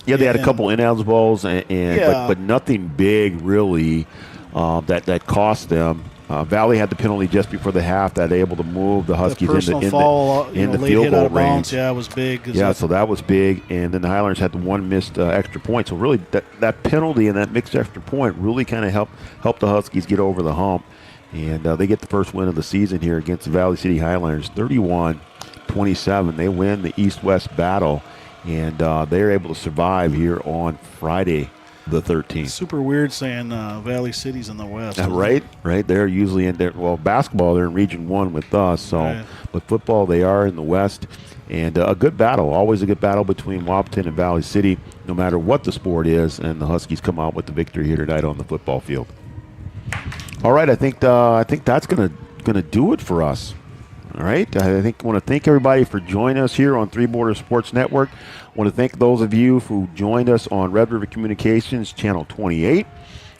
They had a couple ineligibles, but nothing big really that cost them. Valley had the penalty just before the half that able to move the Huskies in the field goal range. Yeah, it was big. Yeah, so that was big. And then the Highlanders had the one missed extra point. So really that penalty and that mixed extra point really kind of helped the Huskies get over the hump. And they get the first win of the season here against the Valley City Highlanders, 31-27. They win the East-West battle, and they're able to survive here on Friday the 13th. Super weird saying Valley City's in the West. Right. They're usually in there. Well, basketball, they're in Region 1 with us. So, But football, they are in the West. And a good battle, always a good battle between Wahpeton and Valley City, no matter what the sport is. And the Huskies come out with the victory here tonight on the football field. All right, I think that's gonna do it for us. All right, I want to thank everybody for joining us here on Three Borders Sports Network. I want to thank those of you who joined us on Red River Communications Channel 28.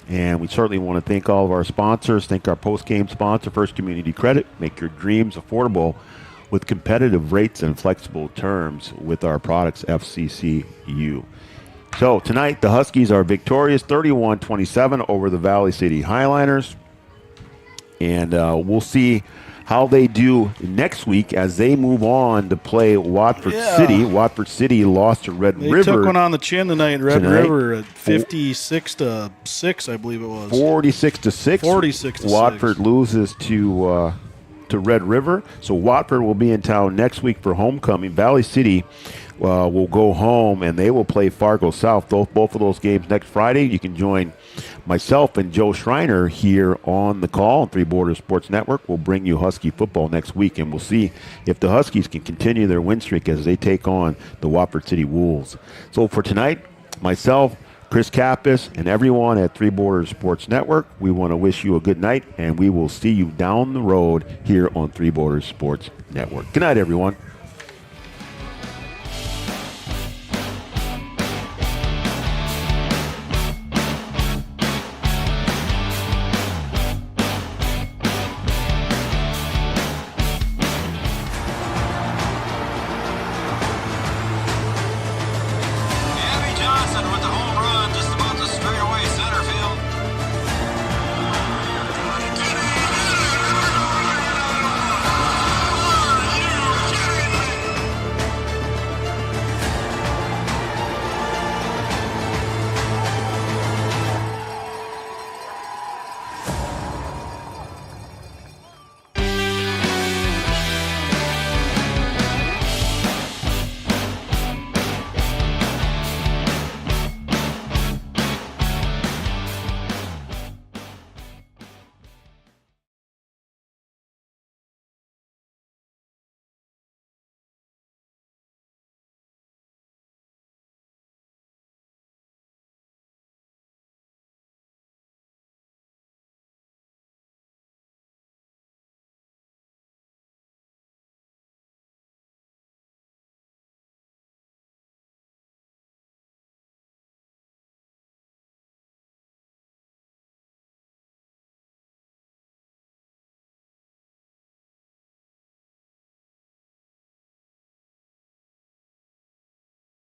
And we certainly want to thank all of our sponsors. Thank our post-game sponsor, First Community Credit. Make your dreams affordable with competitive rates and flexible terms with our products, FCCU. So tonight, the Huskies are victorious 31-27 over the Valley City Highlanders. And we'll see how they do next week as they move on to play Watford City. Watford City lost to Red River. They took one on the chin tonight. Red River at 56-6, I believe it was. 46-6. 46-6. Watford loses to Red River. So Watford will be in town next week for homecoming. Valley City will go home, and they will play Fargo South. Both of those games next Friday. You can join myself and Joe Schreiner here on the call on Three Borders Sports Network. We'll bring you Husky football next week, and we'll see if the Huskies can continue their win streak as they take on the Watford City Wolves. So for tonight, myself, Chris Kappas, and everyone at Three Borders Sports Network, we want to wish you a good night, and we will see you down the road here on Three Borders Sports Network. Good night, everyone.